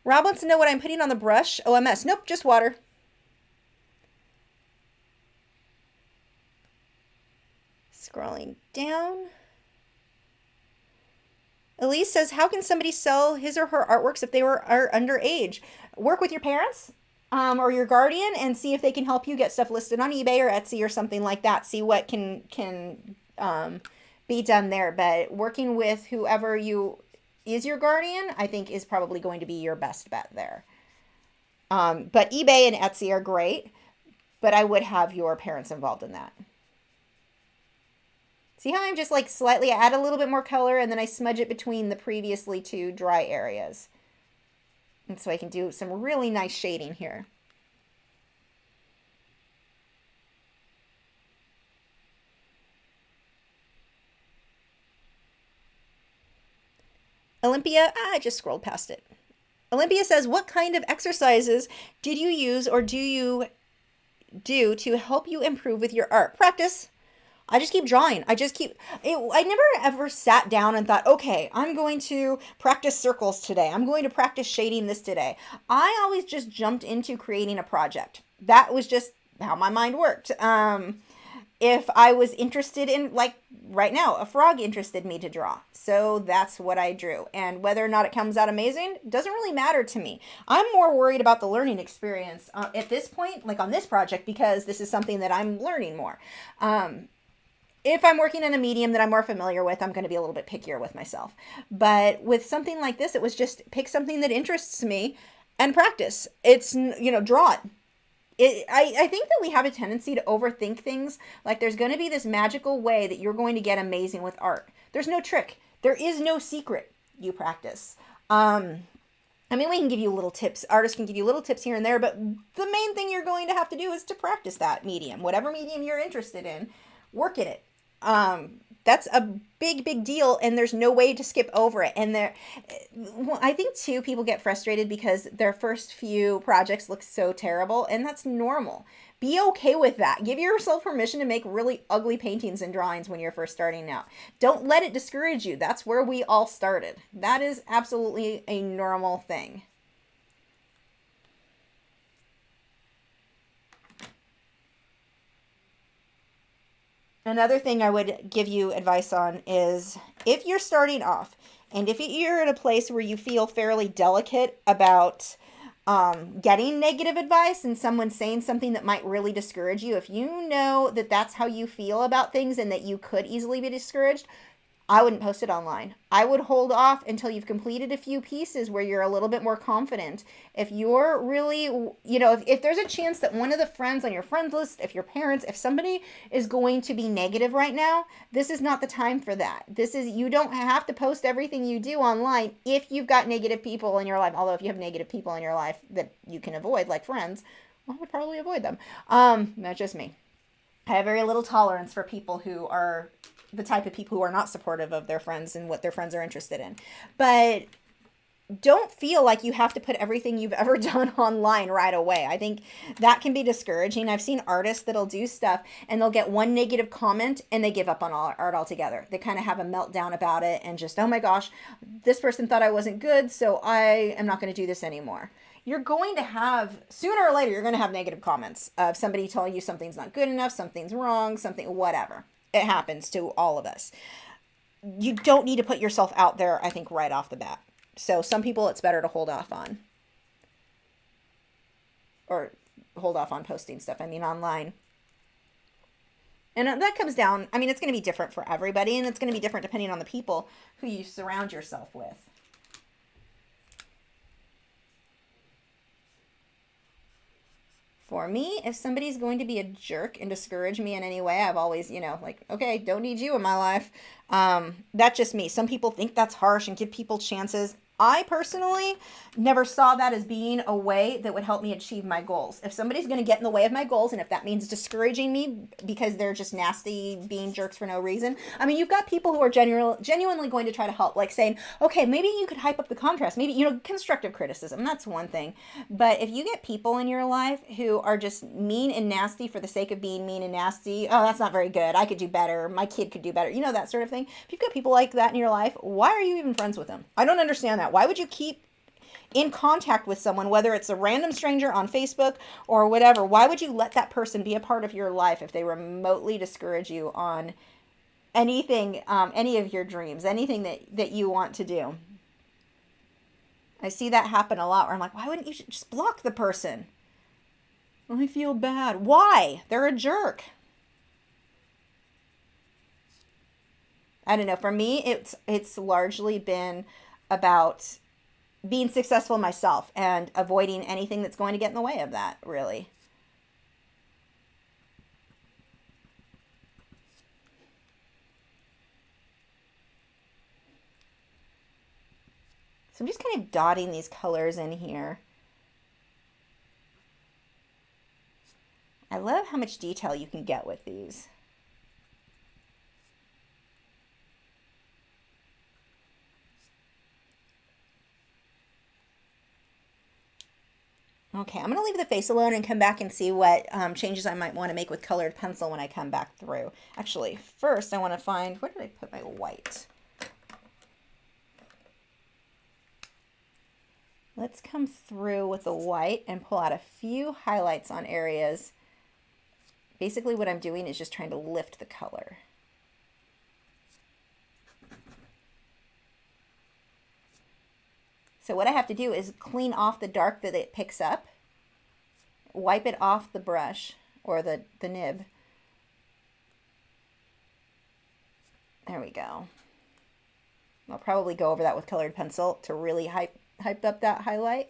Speaker 1: Rob wants to know what I'm putting on the brush. OMS. Nope, just water. Scrolling down. Elise says, how can somebody sell his or her artworks if they are underage? Work with your parents or your guardian and see if they can help you get stuff listed on eBay or Etsy or something like that. See what can be done there. But working with whoever is your guardian, I think is probably going to be your best bet there. But eBay and Etsy are great, but I would have your parents involved in that. See how I'm just like slightly add a little bit more color and then I smudge it between the previously two dry areas. And so I can do some really nice shading here. Olympia, I just scrolled past it. Olympia says, what kind of exercises did you use or do you do to help you improve with your art? Practice. I just keep drawing. I never ever sat down and thought, okay, I'm going to practice circles today. I'm going to practice shading this today. I always just jumped into creating a project. That was just how my mind worked. if I was interested in, like right now, a frog interested me to draw. So that's what I drew. And whether or not it comes out amazing doesn't really matter to me. I'm more worried about the learning experience at this point, like on this project, because this is something that I'm learning more. If I'm working in a medium that I'm more familiar with, I'm going to be a little bit pickier with myself. But with something like this, it was just pick something that interests me and practice. It's, draw it. I think that we have a tendency to overthink things. Like there's going to be this magical way that you're going to get amazing with art. There's no trick. There is no secret. You practice. I mean, we can give you little tips. Artists can give you little tips here and there, but the main thing you're going to have to do is to practice that medium. Whatever medium you're interested in, work in it. That's a big deal, and there's no way to skip over it. And I think too, people get frustrated because their first few projects look so terrible, and that's normal. Be okay with that. Give yourself permission to make really ugly paintings and drawings when you're first starting out. Don't let it discourage you. That's where we all started. That is absolutely a normal thing. Another thing I would give you advice on is if you're starting off and if you're at a place where you feel fairly delicate about getting negative advice and someone saying something that might really discourage you, if you know that that's how you feel about things and that you could easily be discouraged, I wouldn't post it online. I would hold off until you've completed a few pieces where you're a little bit more confident. If you're really, if there's a chance that one of the friends on your friends list, if your parents, if somebody is going to be negative right now, this is not the time for that. You don't have to post everything you do online if you've got negative people in your life. Although if you have negative people in your life that you can avoid, like friends, well, I would probably avoid them. That's just me. I have very little tolerance for people who are the type of people who are not supportive of their friends and what their friends are interested in. But don't feel like you have to put everything you've ever done online right away. I think that can be discouraging. I've seen artists that'll do stuff and they'll get one negative comment and they give up on art altogether. They kind of have a meltdown about it and just, oh my gosh, this person thought I wasn't good, so I am not going to do this anymore. You're going to have, sooner or later, you're going to have negative comments of somebody telling you something's not good enough, something's wrong, whatever. It happens to all of us. You don't need to put yourself out there, I think, right off the bat. So some people it's better to hold off on. Or hold off on posting stuff, online. And that comes down, it's going to be different for everybody, and it's going to be different depending on the people who you surround yourself with. For me, if somebody's going to be a jerk and discourage me in any way, I've always, okay, don't need you in my life. That's just me. Some people think that's harsh and give people chances. I personally never saw that as being a way that would help me achieve my goals. If somebody's going to get in the way of my goals, and if that means discouraging me because they're just nasty, being jerks for no reason. You've got people who are genuinely going to try to help, like saying, okay, maybe you could hype up the contrast. Maybe, constructive criticism. That's one thing. But if you get people in your life who are just mean and nasty for the sake of being mean and nasty, oh, that's not very good. I could do better. My kid could do better. That sort of thing. If you've got people like that in your life, why are you even friends with them? I don't understand that. Why would you keep in contact with someone, whether it's a random stranger on Facebook or whatever? Why would you let that person be a part of your life if they remotely discourage you on anything, any of your dreams, anything that you want to do? I see that happen a lot where I'm like, why wouldn't you just block the person? I feel bad. Why? They're a jerk. I don't know. For me, it's largely been about being successful myself and avoiding anything that's going to get in the way of that, really. So I'm just kind of dotting these colors in here. I love how much detail you can get with these. Okay, I'm going to leave the face alone and come back and see what changes I might want to make with colored pencil when I come back through. Actually, first I want to find, where did I put my white? Let's come through with the white and pull out a few highlights on areas Basically what I'm doing is just trying to lift the color. So what I have to do is clean off the dark that it picks up, wipe it off the brush or the nib. There we go. I'll probably go over that with colored pencil to really hype up that highlight.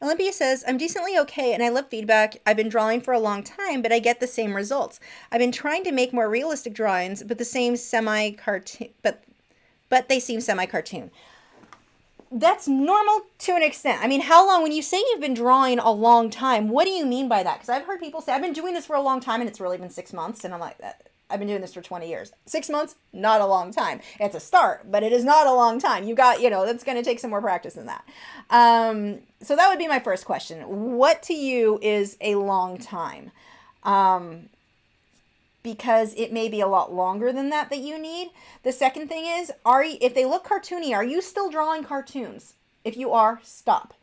Speaker 1: Olympia says, I'm decently okay and I love feedback. I've been drawing for a long time, but I get the same results. I've been trying to make more realistic drawings, but the same semi-cartoon, but they seem semi-cartoon. That's normal to an extent. I mean, how long, when you say you've been drawing a long time, what do you mean by that? Because I've heard people say, I've been doing this for a long time and it's really been 6 months. And I'm like, I've been doing this for 20 years. 6 months, not a long time. It's a start, but it is not a long time. You got, that's going to take some more practice than that. So that would be my first question. What to you is a long time? Because it may be a lot longer than that you need. The second thing is, if they look cartoony, are you still drawing cartoons? If you are, stop.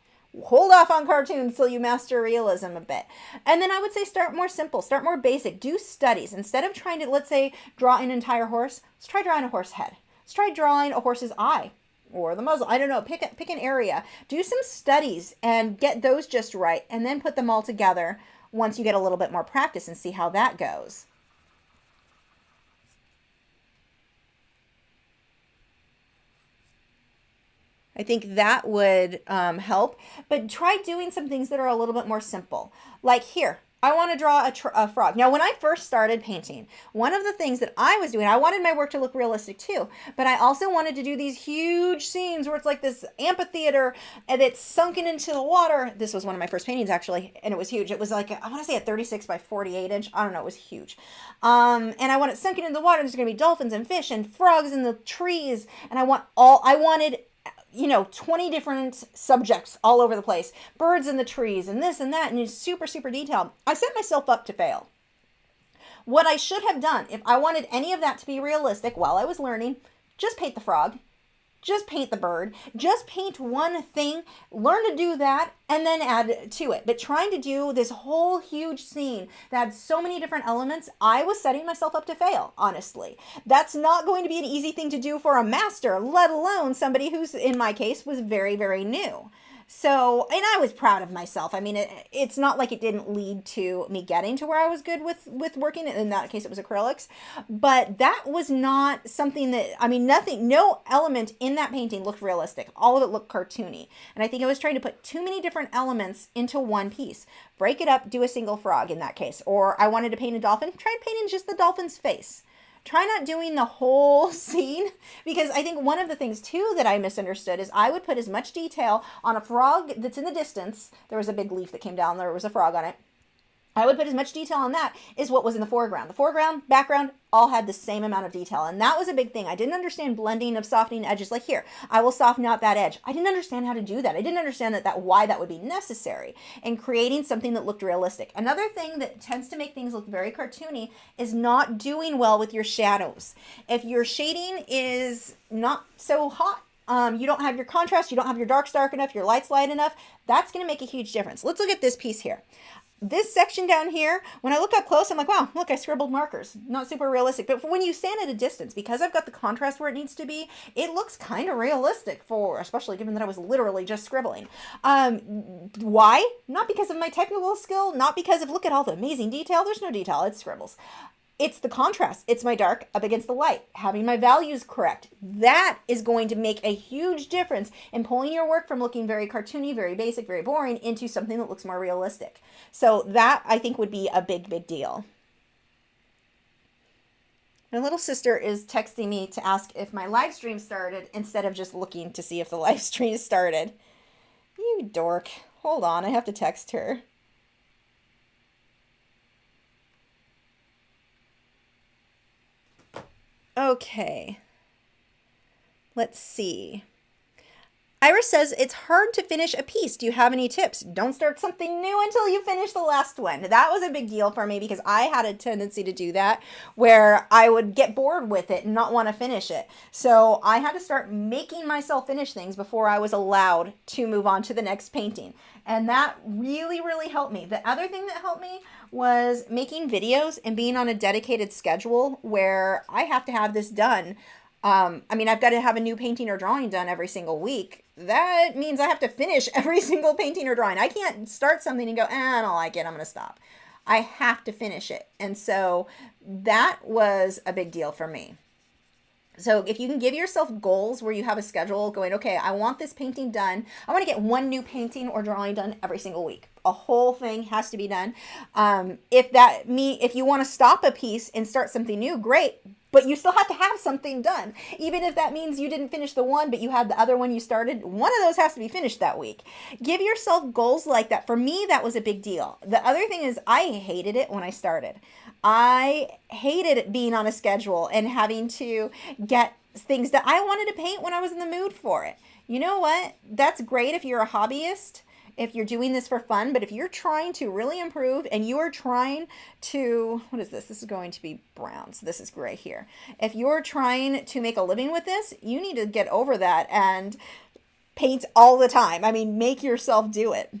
Speaker 1: Hold off on cartoons till you master realism a bit. And then I would say start more simple, start more basic. Do studies. Instead of trying to, let's say, draw an entire horse, let's try drawing a horse head. Let's try drawing a horse's eye or the muzzle. I don't know, pick an area. Do some studies and get those just right, and then put them all together once you get a little bit more practice and see how that goes. I think that would help, but try doing some things that are a little bit more simple. Like here, I want to draw a frog. Now, when I first started painting, one of the things that I was doing, I wanted my work to look realistic too, but I also wanted to do these huge scenes where it's like this amphitheater and it's sunken into the water. This was one of my first paintings actually, and it was huge. It was like, I want to say a 36 by 48 inch. I don't know, it was huge. And I want it sunken into the water. There's going to be dolphins and fish and frogs in the trees. And I wanted 20 different subjects all over the place, birds in the trees and this and that, and it's super, super detailed. I set myself up to fail. What I should have done, if I wanted any of that to be realistic while I was learning, just paint the frog, just paint the bird, just paint one thing, learn to do that, and then add to it. But trying to do this whole huge scene that had so many different elements, I was setting myself up to fail, honestly. That's not going to be an easy thing to do for a master, let alone somebody who's, in my case, was very, very new. So, and I was proud of myself. I mean, it's not like it didn't lead to me getting to where I was good with working. In that case, it was acrylics. But that was not something that, no element in that painting looked realistic. All of it looked cartoony. And I think I was trying to put too many different elements into one piece. Break it up, do a single frog in that case. Or I wanted to paint a dolphin, try painting just the dolphin's face. Try not doing the whole scene, because I think one of the things too that I misunderstood is I would put as much detail on a frog that's in the distance. There was a big leaf that came down, there was a frog on it. I would put as much detail on that as what was in the foreground. The foreground, background, all had the same amount of detail. And that was a big thing. I didn't understand blending of softening edges. Like here, I will soften out that edge. I didn't understand how to do that. I didn't understand why that would be necessary in creating something that looked realistic. Another thing that tends to make things look very cartoony is not doing well with your shadows. If your shading is not so hot, you don't have your contrast, you don't have your darks dark enough, your lights light enough, that's going to make a huge difference. Let's look at this piece here. This section down here, when I look up close, I'm like, wow, look, I scribbled markers. Not super realistic. But when you stand at a distance, because I've got the contrast where it needs to be, it looks kind of realistic especially given that I was literally just scribbling. Why? Not because of my technical skill, not because of, look at all the amazing detail. There's no detail, it's scribbles. It's the contrast. It's my dark up against the light. Having my values correct. That is going to make a huge difference in pulling your work from looking very cartoony, very basic, very boring into something that looks more realistic. So that, I think, would be a big, big deal. My little sister is texting me to ask if my live stream started instead of just looking to see if the live stream started. You dork. Hold on, I have to text her. Okay, let's see. Iris says, it's hard to finish a piece. Do you have any tips? Don't start something new until you finish the last one. That was a big deal for me because I had a tendency to do that where I would get bored with it and not want to finish it. So I had to start making myself finish things before I was allowed to move on to the next painting. And that really, really helped me. The other thing that helped me was making videos and being on a dedicated schedule where I have to have this done. I mean, I've got to have a new painting or drawing done every single week. That means I have to finish every single painting or drawing. I can't start something and go, I don't like it, I'm going to stop. I have to finish it. And so that was a big deal for me. So if you can give yourself goals where you have a schedule going, okay, I want this painting done. I want to get one new painting or drawing done every single week. A whole thing has to be done. If you want to stop a piece and start something new, great. But you still have to have something done. Even if that means you didn't finish the one, but you had the other one you started, one of those has to be finished that week. Give yourself goals like that. For me, that was a big deal. The other thing is I hated it when I started. I hated being on a schedule and having to get things that I wanted to paint when I was in the mood for it. You know what? That's great if you're a hobbyist, if you're doing this for fun, but if you're trying to really improve and you are trying to, what is this? This is going to be brown, so this is gray here. If you're trying to make a living with this, you need to get over that and paint all the time. I mean, make yourself do it.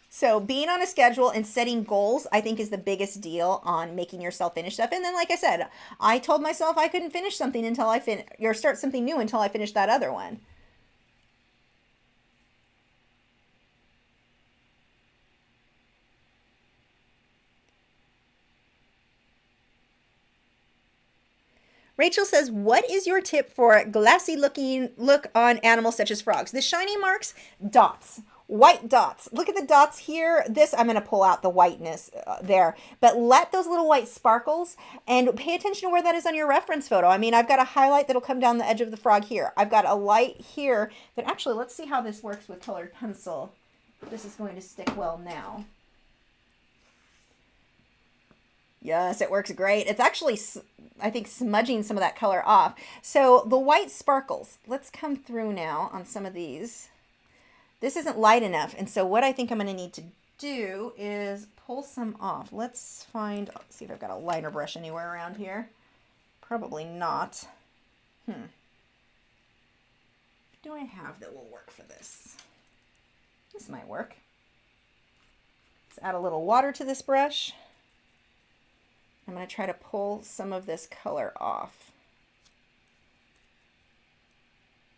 Speaker 1: So being on a schedule and setting goals, I think, is the biggest deal on making yourself finish stuff. And then, like I said, I told myself I couldn't finish something until I or start something new until I finished that other one. Rachel says, what is your tip for glassy looking look on animals such as frogs? The shiny marks, dots. White dots. Look at the dots here. This, I'm going to pull out the whiteness there. But let those little white sparkles and pay attention to where that is on your reference photo. I mean, I've got a highlight that'll come down the edge of the frog here. I've got a light here that actually, let's see how this works with colored pencil. This is going to stick well now. Yes, it works great. It's actually, I think, smudging some of that color off. So the white sparkles, let's come through now on some of these. This isn't light enough, and so what I think I'm going to need to do is pull some off. Let's see if I've got a liner brush anywhere around here. Probably not. What do I have that will work for this? This might work. Let's add a little water to this brush. I'm going to try to pull some of this color off.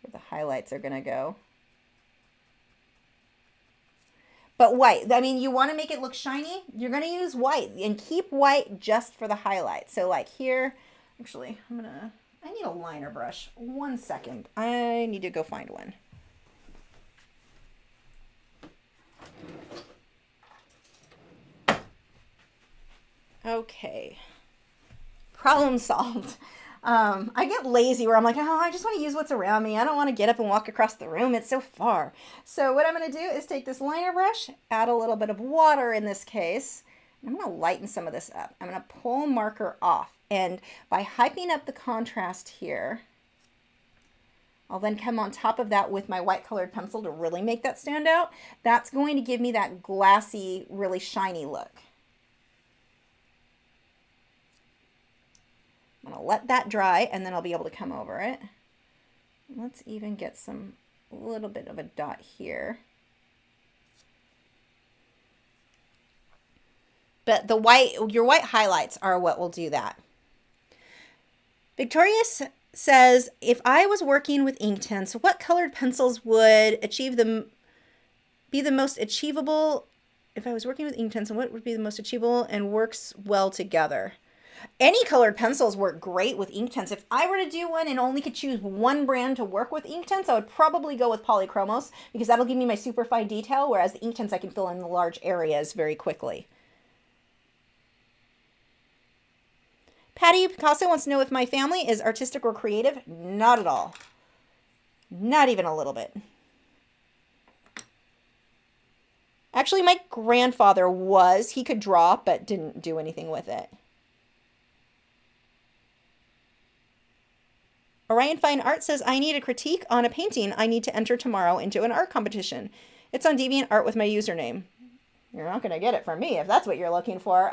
Speaker 1: Where the highlights are going to go. But white, I mean, you want to make it look shiny, you're going to use white and keep white just for the highlight. So like here, actually, I need a liner brush. 1 second. I need to go find one. Okay. Problem solved. I get lazy where I'm like, oh, I just want to use what's around me. I don't want to get up and walk across the room. It's so far. So what I'm going to do is take this liner brush, add a little bit of water in this case. I'm going to lighten some of this up. I'm going to pull marker off. And by hyping up the contrast here, I'll then come on top of that with my white colored pencil to really make that stand out. That's going to give me that glassy, really shiny look. I'm going to let that dry and then I'll be able to come over it. Let's even get a little bit of a dot here. But your white highlights are what will do that. Victoria says, if I was working with Inktense, what colored pencils would be the most achievable? If I was working with Inktense, what would be the most achievable and works well together? Any colored pencils work great with Inktense. If I were to do one and only could choose one brand to work with Inktense, I would probably go with Polychromos because that'll give me my super fine detail, whereas the Inktense I can fill in the large areas very quickly. Patty Picasso wants to know if my family is artistic or creative. Not at all. Not even a little bit. Actually, my grandfather was. He could draw, but didn't do anything with it. Orion Fine Art says, I need a critique on a painting I need to enter tomorrow into an art competition. It's on DeviantArt with my username. You're not going to get it from me if that's what you're looking for.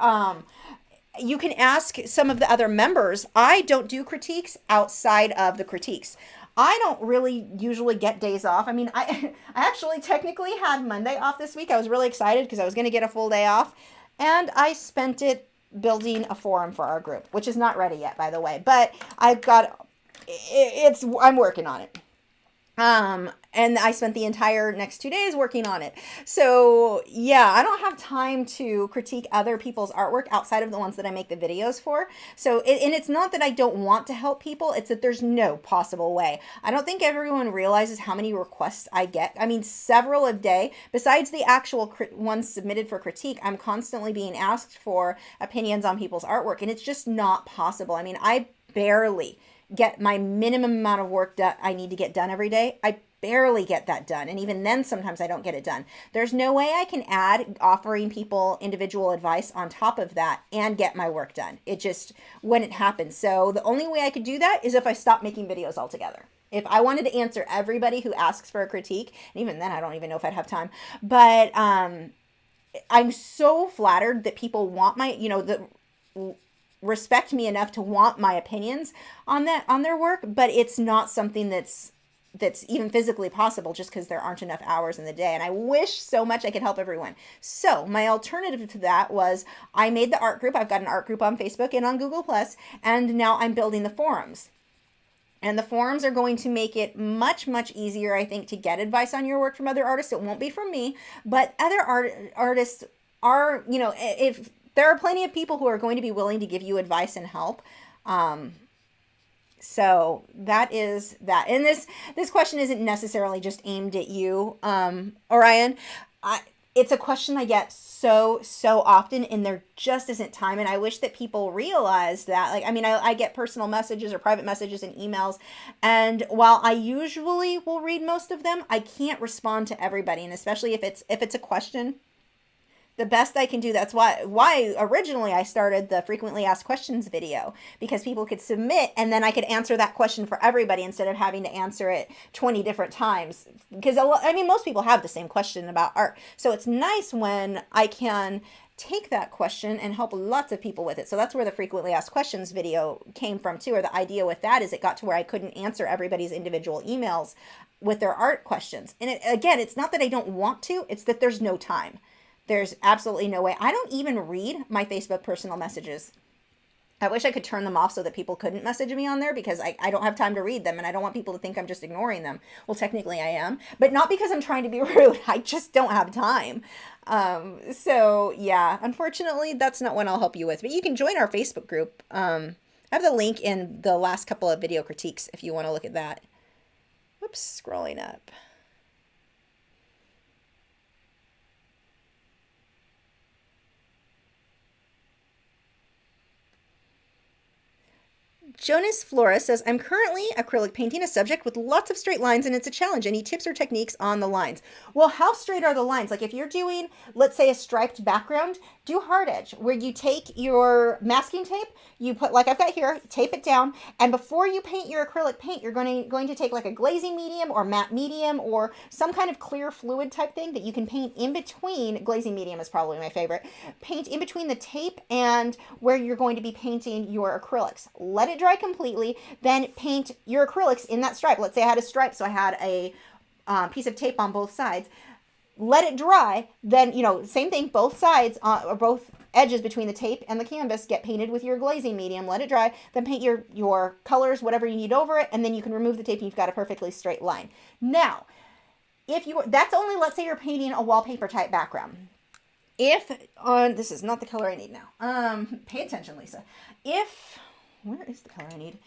Speaker 1: You can ask some of the other members. I don't do critiques outside of the critiques. I don't really usually get days off. I mean, I actually technically had Monday off this week. I was really excited because I was going to get a full day off. And I spent it building a forum for our group, which is not ready yet, by the way. But I'm working on it. And I spent the entire next 2 days working on it. So yeah, I don't have time to critique other people's artwork outside of the ones that I make the videos for. So, and it's not that I don't want to help people. It's that there's no possible way. I don't think everyone realizes how many requests I get. I mean, several a day. Besides the actual ones submitted for critique, I'm constantly being asked for opinions on people's artwork. And it's just not possible. I mean, I barely get my minimum amount of work done I need to get done every day. I barely get that done. And even then, sometimes I don't get it done. There's no way I can add offering people individual advice on top of that and get my work done. It just wouldn't happen. So the only way I could do that is if I stop making videos altogether. If I wanted to answer everybody who asks for a critique, and even then I don't even know if I'd have time, but I'm so flattered that people want my, respect me enough to want my opinions on their work, but it's not something that's even physically possible just because there aren't enough hours in the day. And I wish so much I could help everyone. So my alternative to that was I made the art group. I've got an art group on Facebook and on Google+, and now I'm building the forums. And the forums are going to make it much, much easier, I think, to get advice on your work from other artists. It won't be from me, but other artists are, if there are plenty of people who are going to be willing to give you advice and help. So that is that. And this question isn't necessarily just aimed at you, Orion. It's a question I get so often, and there just isn't time. And I wish that people realized that. Like, I mean, I get personal messages or private messages and emails. And while I usually will read most of them, I can't respond to everybody. And especially if it's a question, the best I can do. That's why originally I started the frequently asked questions video, because people could submit and then I could answer that question for everybody instead of having to answer it 20 different times. Because most people have the same question about art. So it's nice when I can take that question and help lots of people with it. So that's where the frequently asked questions video came from too, or the idea with that is it got to where I couldn't answer everybody's individual emails with their art questions. And again, it's not that I don't want to, it's that there's no time. There's absolutely no way. I don't even read my Facebook personal messages. I wish I could turn them off so that people couldn't message me on there, because I don't have time to read them and I don't want people to think I'm just ignoring them. Well, technically I am, but not because I'm trying to be rude. I just don't have time. So yeah, unfortunately, that's not one I'll help you with, but you can join our Facebook group. I have the link in the last couple of video critiques if you want to look at that. Whoops, scrolling up. Jonas Flores says, I'm currently acrylic painting a subject with lots of straight lines and it's a challenge. Any tips or techniques on the lines? Well, how straight are the lines? Like if you're doing, let's say, a striped background, do hard edge, where you take your masking tape, you put, like I've got here, tape it down, and before you paint your acrylic paint, you're going to take like a glazing medium or matte medium or some kind of clear fluid type thing that you can paint in between. Glazing medium is probably my favorite. Paint in between the tape and where you're going to be painting your acrylics. Let it dry completely, then paint your acrylics in that stripe. Let's say I had a stripe, so I had a piece of tape on both sides. Let it dry, then, same thing, both sides, or both edges between the tape and the canvas get painted with your glazing medium. Let it dry, then paint your colors, whatever you need over it, and then you can remove the tape and you've got a perfectly straight line. Now, that's only, let's say you're painting a wallpaper type background. This is not the color I need now. Pay attention, Lisa. Where is the color I need?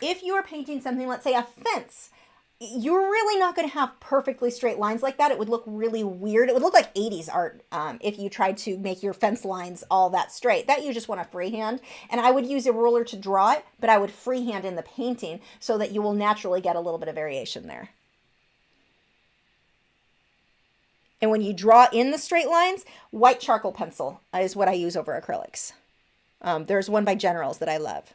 Speaker 1: If you are painting something, let's say a fence, you're really not going to have perfectly straight lines like that. It would look really weird. It would look like 80s art if you tried to make your fence lines all that straight. That you just want to freehand. And I would use a ruler to draw it, but I would freehand in the painting so that you will naturally get a little bit of variation there. And when you draw in the straight lines, white charcoal pencil is what I use over acrylics. There's one by Generals that I love.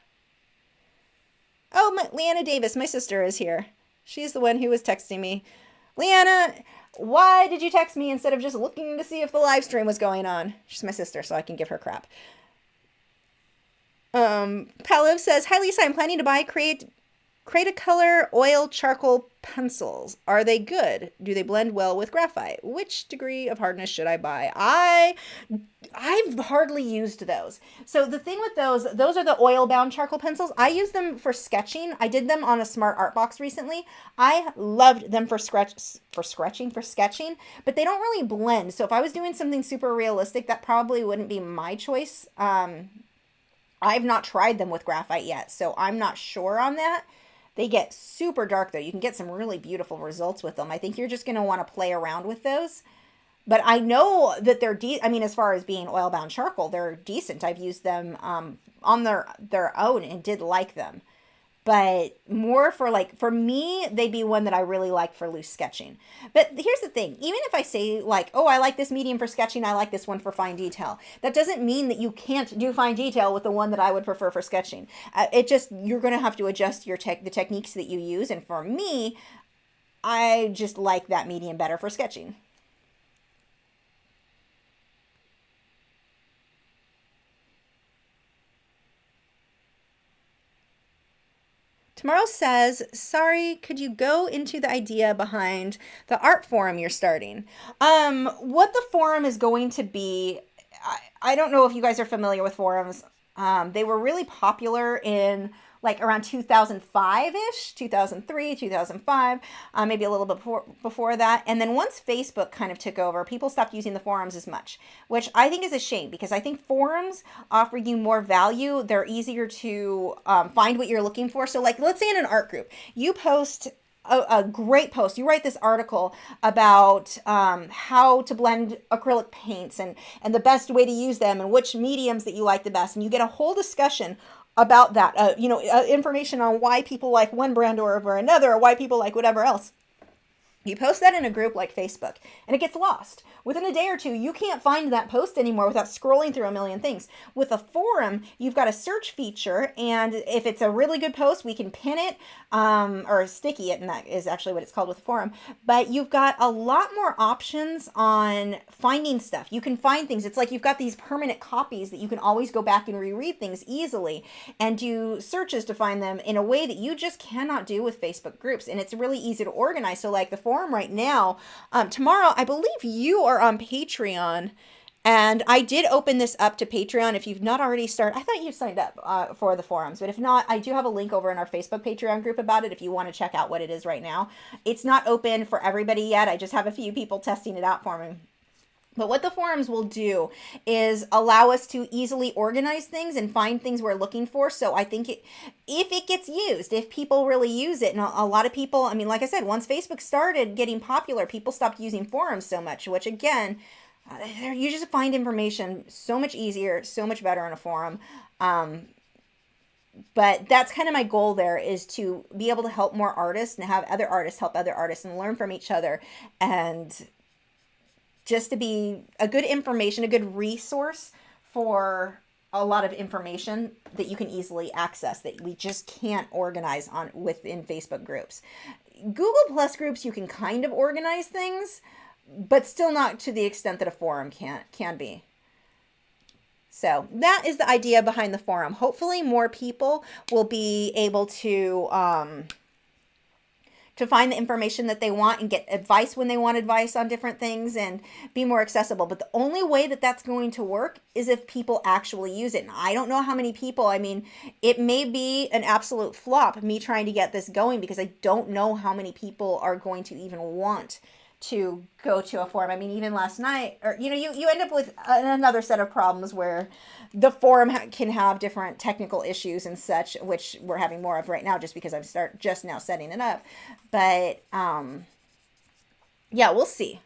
Speaker 1: Oh, Leanna Davis, my sister, is here. She's the one who was texting me. Leanna, why did you text me instead of just looking to see if the live stream was going on? She's my sister, so I can give her crap. Palev says, hi Lisa, I'm planning to buy Cretacolor oil charcoal pencils. Are they good? Do they blend well with graphite? Which degree of hardness should I buy? I've hardly used those. So the thing with those are the oil bound charcoal pencils. I use them for sketching. I did them on a smart art box recently. I loved them for sketching, but they don't really blend. So if I was doing something super realistic, that probably wouldn't be my choice. I've not tried them with graphite yet, so I'm not sure on that. They get super dark though. You can get some really beautiful results with them. I think you're just going to want to play around with those. But I know that they're as far as being oil bound charcoal, they're decent. I've used them on their own and did like them. But more for me, they'd be one that I really like for loose sketching. But here's the thing, even if I say like, oh, I like this medium for sketching, I like this one for fine detail, that doesn't mean that you can't do fine detail with the one that I would prefer for sketching. You're going to have to adjust the techniques that you use. And for me, I just like that medium better for sketching. Tomorrow says, sorry, could you go into the idea behind the art forum you're starting? What the forum is going to be, I don't know if you guys are familiar with forums. They were really popular in like around 2005-ish, 2003, 2005, maybe a little bit before that. And then once Facebook kind of took over, people stopped using the forums as much, which I think is a shame because I think forums offer you more value. They're easier to find what you're looking for. So like, let's say in an art group, you post a great post. You write this article about how to blend acrylic paints and the best way to use them and which mediums that you like the best. And you get a whole discussion about that, information on why people like one brand over another or why people like whatever else. You post that in a group like Facebook and it gets lost. Within a day or two, you can't find that post anymore without scrolling through a million things. With a forum, you've got a search feature, and if it's a really good post, we can pin it or sticky it, and that is actually what it's called with a forum. But you've got a lot more options on finding stuff. You can find things. It's like you've got these permanent copies that you can always go back and reread things easily and do searches to find them in a way that you just cannot do with Facebook groups. And it's really easy to organize. So like the forum right now, tomorrow, I believe you are on Patreon, and I did open this up to Patreon. If you've not already started, I thought you signed up for the forums, but if not, I do have a link over in our Facebook Patreon group about it if you want to check out what it is right now. It's not open for everybody yet. I just have a few people testing it out for me. But what the forums will do is allow us to easily organize things and find things we're looking for. So I think if it gets used, if people really use it, and a lot of people, I mean, like I said, once Facebook started getting popular, people stopped using forums so much, which again, you just find information so much easier, so much better in a forum. But that's kind of my goal there, is to be able to help more artists and have other artists help other artists and learn from each other, and just to be a good resource for a lot of information that you can easily access that we just can't organize within Facebook groups. Google Plus groups, you can kind of organize things, but still not to the extent that a forum can be. So that is the idea behind the forum. Hopefully more people will be able to find the information that they want and get advice when they want advice on different things and be more accessible. But the only way that that's going to work is if people actually use it. And I don't know how many people, I mean, it may be an absolute flop, me trying to get this going, because I don't know how many people are going to even want to go to a forum. I mean, even last night, or you end up with another set of problems where the forum can have different technical issues and such, which we're having more of right now just because I'm just now setting it up. But yeah, we'll see.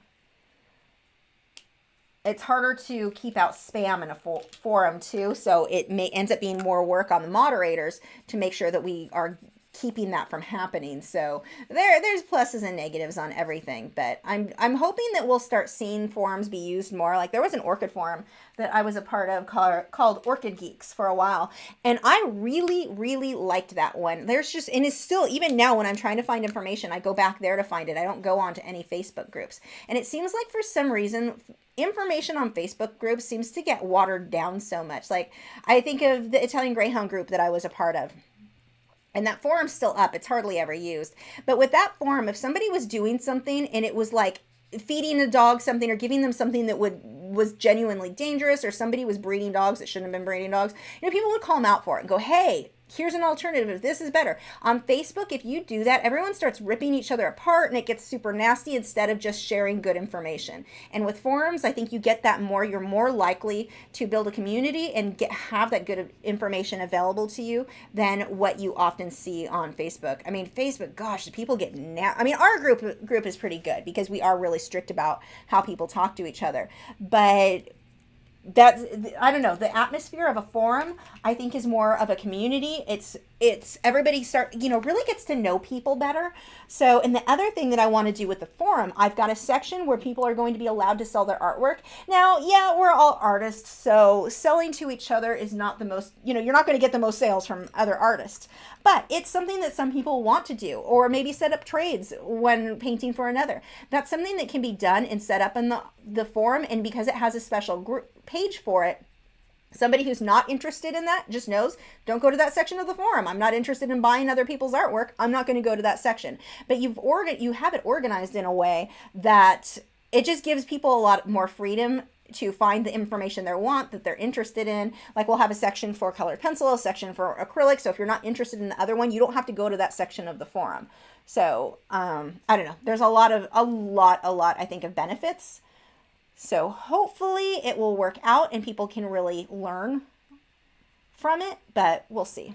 Speaker 1: It's harder to keep out spam in a forum too, so it ends up being more work on the moderators to make sure that we are keeping that from happening. So there's pluses and negatives on everything, but I'm hoping that we'll start seeing forums be used more. Like there was an orchid forum that I was a part of called Orchid Geeks for a while, and I really liked that one. There's just, and it's still, even now when I'm trying to find information, I go back there to find it. I don't go on to any Facebook groups. And it seems like for some reason information on Facebook groups seems to get watered down so much. Like I think of the Italian Greyhound group that I was a part of. And that forum's still up. It's hardly ever used. But with that forum, if somebody was doing something and it was like feeding a dog something or giving them something that was genuinely dangerous, or somebody was breeding dogs that shouldn't have been breeding dogs, people would call them out for it and go, hey, here's an alternative. This is better. On Facebook, if you do that, everyone starts ripping each other apart and it gets super nasty instead of just sharing good information. And with forums, I think you get that more. You're more likely to build a community and have that good information available to you than what you often see on Facebook. I mean, Facebook, gosh, people get our group is pretty good because we are really strict about how people talk to each other. But that's, I don't know, the atmosphere of a forum, I think, is more of a community. It's everybody really gets to know people better. So, and the other thing that I want to do with the forum, I've got a section where people are going to be allowed to sell their artwork. Now, yeah, we're all artists, so selling to each other is not the most, you're not going to get the most sales from other artists, but it's something that some people want to do, or maybe set up trades when painting for another. That's something that can be done and set up in the forum, and because it has a special group page for it, somebody who's not interested in that just knows, don't go to that section of the forum. I'm not interested in buying other people's artwork. I'm not going to go to that section. But you have it organized in a way that it just gives people a lot more freedom to find the information they want, that they're interested in. Like we'll have a section for colored pencil, a section for acrylic. So if you're not interested in the other one, you don't have to go to that section of the forum. So I don't know. There's a lot, I think, of benefits. So hopefully it will work out and people can really learn from it, but we'll see.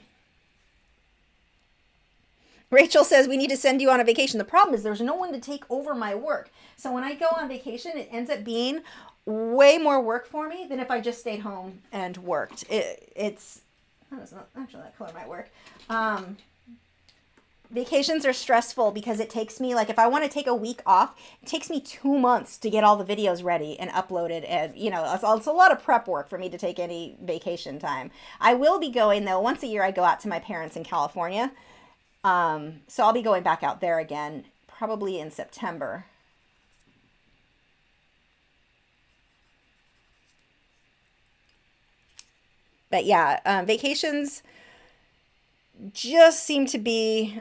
Speaker 1: Rachel says, we need to send you on a vacation. The problem is there's no one to take over my work. So when I go on vacation, it ends up being way more work for me than if I just stayed home and worked. It's not, actually, that color might work. Vacations are stressful because it takes me, like if I want to take a week off, it takes me 2 months to get all the videos ready and uploaded. And, it's a lot of prep work for me to take any vacation time. I will be going, though, once a year I go out to my parents in California. So I'll be going back out there again, probably in September. But yeah, vacations just seem to be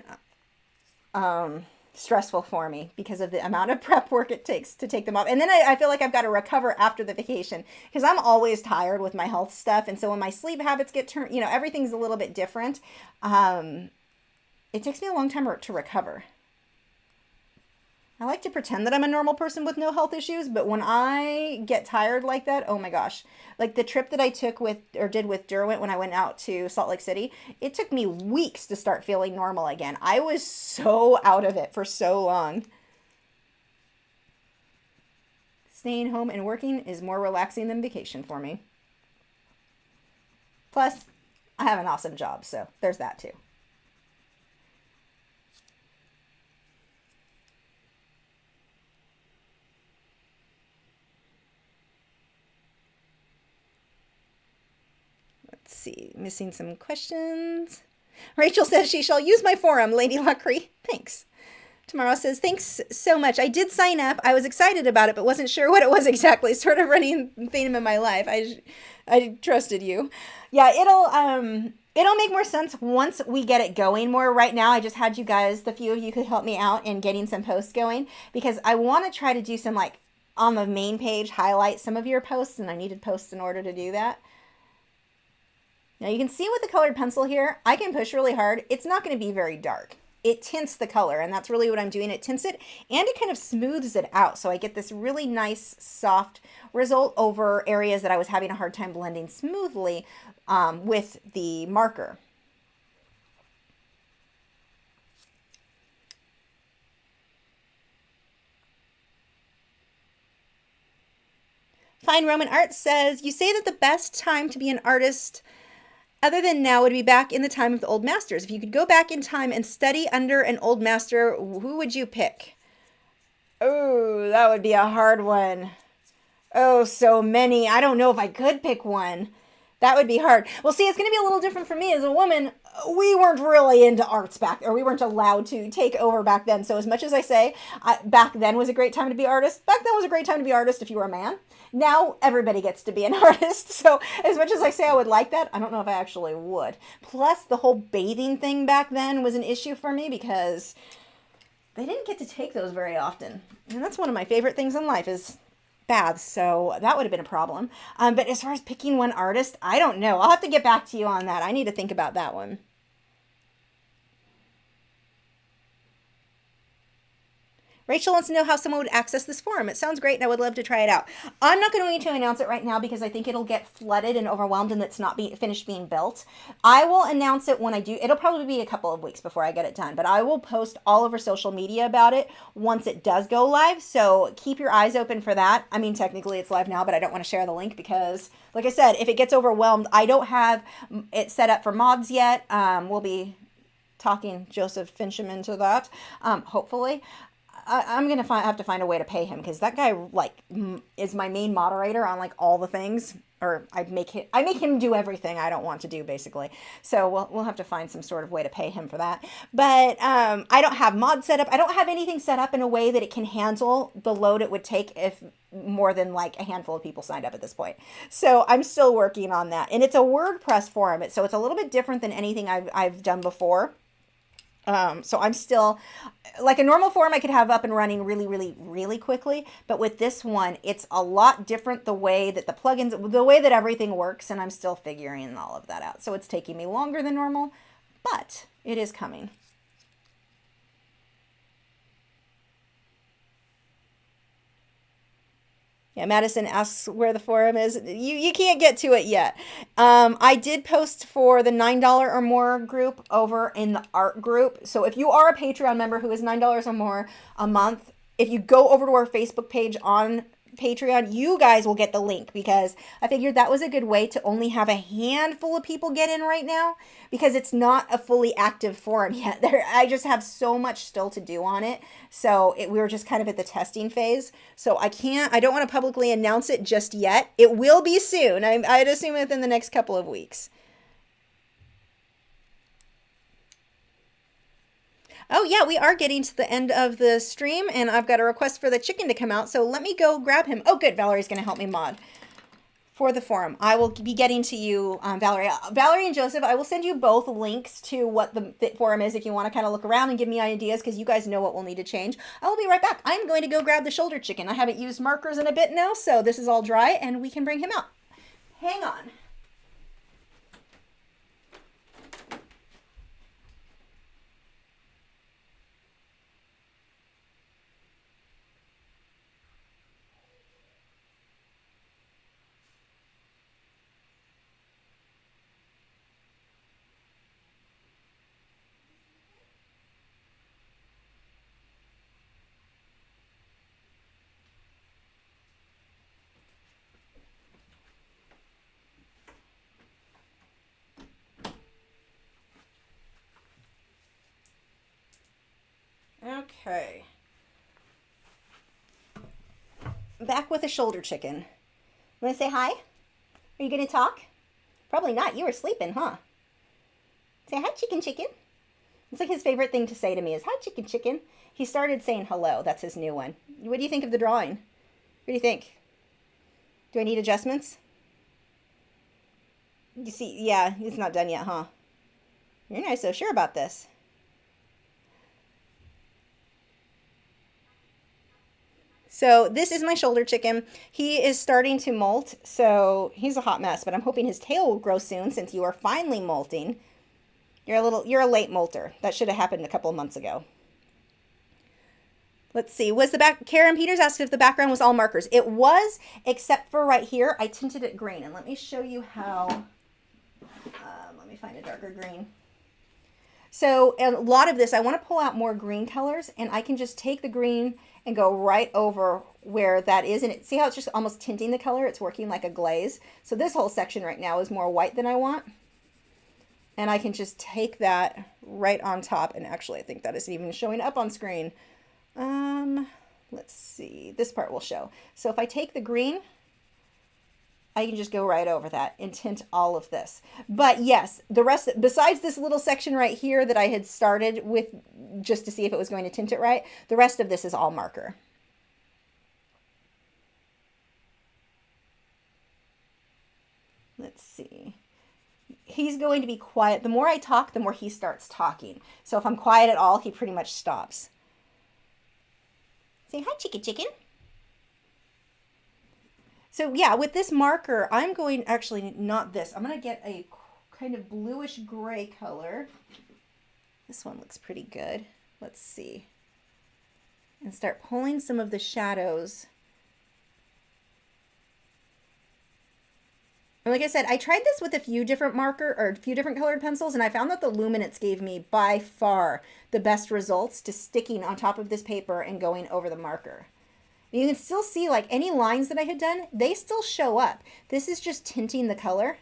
Speaker 1: stressful for me because of the amount of prep work it takes to take them off. And then I feel like I've got to recover after the vacation because I'm always tired with my health stuff. And so when my sleep habits get turned, everything's a little bit different. It takes me a long time to recover. I like to pretend that I'm a normal person with no health issues, but when I get tired like that, oh my gosh. Like the trip that I did with Derwent when I went out to Salt Lake City, it took me weeks to start feeling normal again. I was so out of it for so long. Staying home and working is more relaxing than vacation for me. Plus, I have an awesome job, so there's that too. Let's see, missing some questions. Rachel says she shall use my forum, Lady Lachri. Thanks. Tamara says, thanks so much. I did sign up. I was excited about it, but wasn't sure what it was exactly. Sort of running theme in my life. I trusted you. Yeah, it'll make more sense once we get it going more. Right now, I just had you guys, the few of you could help me out in getting some posts going because I want to try to do some, like, on the main page, highlight some of your posts, and I needed posts in order to do that. Now you can see with the colored pencil here, I can push really hard. It's not going to be very dark. It tints the color, and that's really what I'm doing. It tints it, and it kind of smooths it out. So I get this really nice, soft result over areas that I was having a hard time blending smoothly with the marker. Fine Roman Art says, you say that the best time to be an artist other than now would be back in the time of the old masters. If you could go back in time and study under an old master, who would you pick? Oh, that would be a hard one. Oh, so many. I don't know if I could pick one. That would be hard. Well, see, it's going to be a little different for me as a woman. We weren't really into arts back, or we weren't allowed to take over back then. So as much as I say back then was a great time to be artist, back then was a great time to be artist if you were a man. Now everybody gets to be an artist. So as much as I say I would like that, I don't know if I actually would. Plus, the whole bathing thing back then was an issue for me because they didn't get to take those very often. And that's one of my favorite things in life is baths, so that would have been a problem. But as far as picking one artist, I don't know. I'll have to get back to you on that. I need to think about that one. Rachel wants to know how someone would access this forum. It sounds great and I would love to try it out. I'm not going to announce it right now because I think it'll get flooded and overwhelmed and it's not finished being built. I will announce it when I do. It'll probably be a couple of weeks before I get it done, but I will post all over social media about it once it does go live. So keep your eyes open for that. I mean, technically it's live now, but I don't want to share the link because, like I said, if it gets overwhelmed, I don't have it set up for mods yet. We'll be talking Joseph Fincham into that, hopefully. I'm going to have to find a way to pay him because that guy is my main moderator on like all the things, or I make him do everything I don't want to do basically. So we'll have to find some sort of way to pay him for that. But I don't have mod set up. I don't have anything set up in a way that it can handle the load it would take if more than like a handful of people signed up at this point. So I'm still working on that. And it's a WordPress forum. So it's a little bit different than anything I've done before. So I'm still, like a normal forum I could have up and running really, really, really quickly. But with this one, it's a lot different the way that the plugins, the way that everything works. And I'm still figuring all of that out. So it's taking me longer than normal, but it is coming. Yeah, Madison asks where the forum is. You can't get to it yet. I did post for the $9 or more group over in the art group. So if you are a Patreon member who is $9 or more a month, if you go over to our Facebook page on Patreon, you guys will get the link because I figured that was a good way to only have a handful of people get in right now because it's not a fully active forum yet. I just have so much still to do on it. So we were just kind of at the testing phase. So I don't want to publicly announce it just yet. It will be soon. I'd assume within the next couple of weeks. Oh yeah, we are getting to the end of the stream and I've got a request for the chicken to come out. So let me go grab him. Oh good, Valerie's going to help me mod for the forum. I will be getting to you, Valerie. Valerie and Joseph, I will send you both links to what the forum is if you want to kind of look around and give me ideas because you guys know what will need to change. I will be right back. I'm going to go grab the shoulder chicken. I haven't used markers in a bit now, so this is all dry and we can bring him out. Hang on. Okay. Back with a shoulder chicken. Want to say hi? Are you going to talk? Probably not. You were sleeping, huh? Say hi, chicken chicken. It's like his favorite thing to say to me is, hi, chicken chicken. He started saying hello. That's his new one. What do you think of the drawing? What do you think? Do I need adjustments? You see, yeah, it's not done yet, huh? You're not so sure about this. So this is my shoulder chicken. He is starting to molt, so he's a hot mess, but I'm hoping his tail will grow soon since you are finally molting. You're a late molter. That should have happened a couple of months ago. Let's see. Karen Peters asked if the background was all markers. It was, except for right here. I tinted it green, and let me show you how. Let me find a darker green. So a lot of this, I want to pull out more green colors, and I can just take the green and go right over where that is. And see how it's just almost tinting the color? It's working like a glaze. So this whole section right now is more white than I want. And I can just take that right on top. And actually, I think that isn't even showing up on screen. Let's see. This part will show. So if I take the green, I can just go right over that and tint all of this. But yes, the rest, besides this little section right here that I had started with just to see if it was going to tint it right, the rest of this is all marker. Let's see. He's going to be quiet. The more I talk, the more he starts talking. So if I'm quiet at all, he pretty much stops. Say hi, chicken chicken. So yeah, with this marker, I'm going, actually not this, I'm going to get a kind of bluish gray color. This one looks pretty good. Let's see. And start pulling some of the shadows. And like I said, I tried this with a few different colored pencils, and I found that the luminance gave me by far the best results to sticking on top of this paper and going over the marker. You can still see, like, any lines that I had done, they still show up. This is just tinting the color.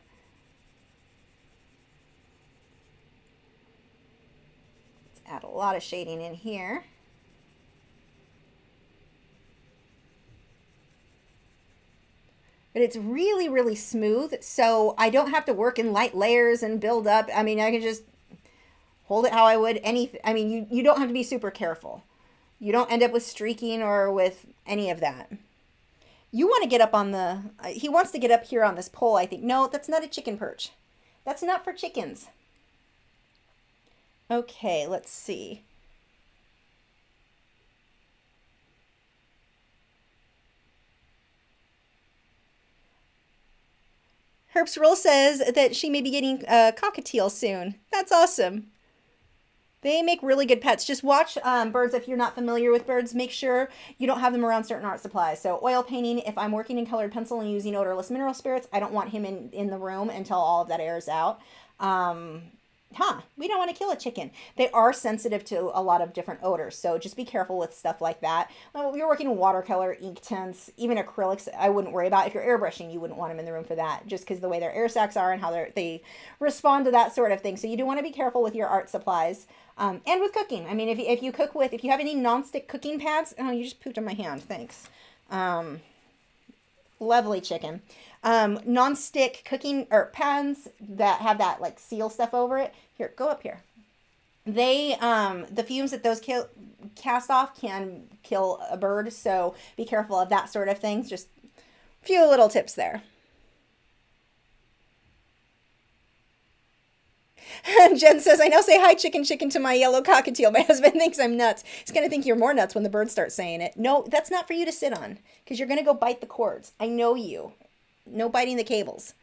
Speaker 1: Let's add a lot of shading in here. But it's really, really smooth, so I don't have to work in light layers and build up. I mean, I can just hold it how I would anything. I mean, you don't have to be super careful. You don't end up with streaking or with any of that. You want to get up on the, he wants to get up here on this pole, I think. No, that's not a chicken perch. That's not for chickens. Okay, let's see. Herbs Roll says that she may be getting a cockatiel soon. That's awesome. They make really good pets. Just watch birds if you're not familiar with birds. Make sure you don't have them around certain art supplies. So oil painting, if I'm working in colored pencil and using odorless mineral spirits, I don't want him in the room until all of that airs out. We don't want to kill a chicken. They are sensitive to a lot of different odors, so just be careful with stuff like that. If you're working in watercolor, Inktense, even acrylics, I wouldn't worry about. If you're airbrushing, you wouldn't want them in the room for that, just because the way their air sacs are and how they respond to that sort of thing. So you do want to be careful with your art supplies. And with cooking. I mean, if you cook with, if you have any non-stick cooking pads, oh, you just pooped on my hand, thanks. Lovely chicken. Non-stick cooking or pans that have that like seal stuff over it. Here, go up here. They, the fumes that those cast off can kill a bird, so be careful of that sort of things. Just a few little tips there. Jen says, I now say hi, chicken, chicken to my yellow cockatiel. My husband thinks I'm nuts. He's going to think you're more nuts when the birds start saying it. No, that's not for you to sit on because you're going to go bite the cords. I know you. No biting the cables.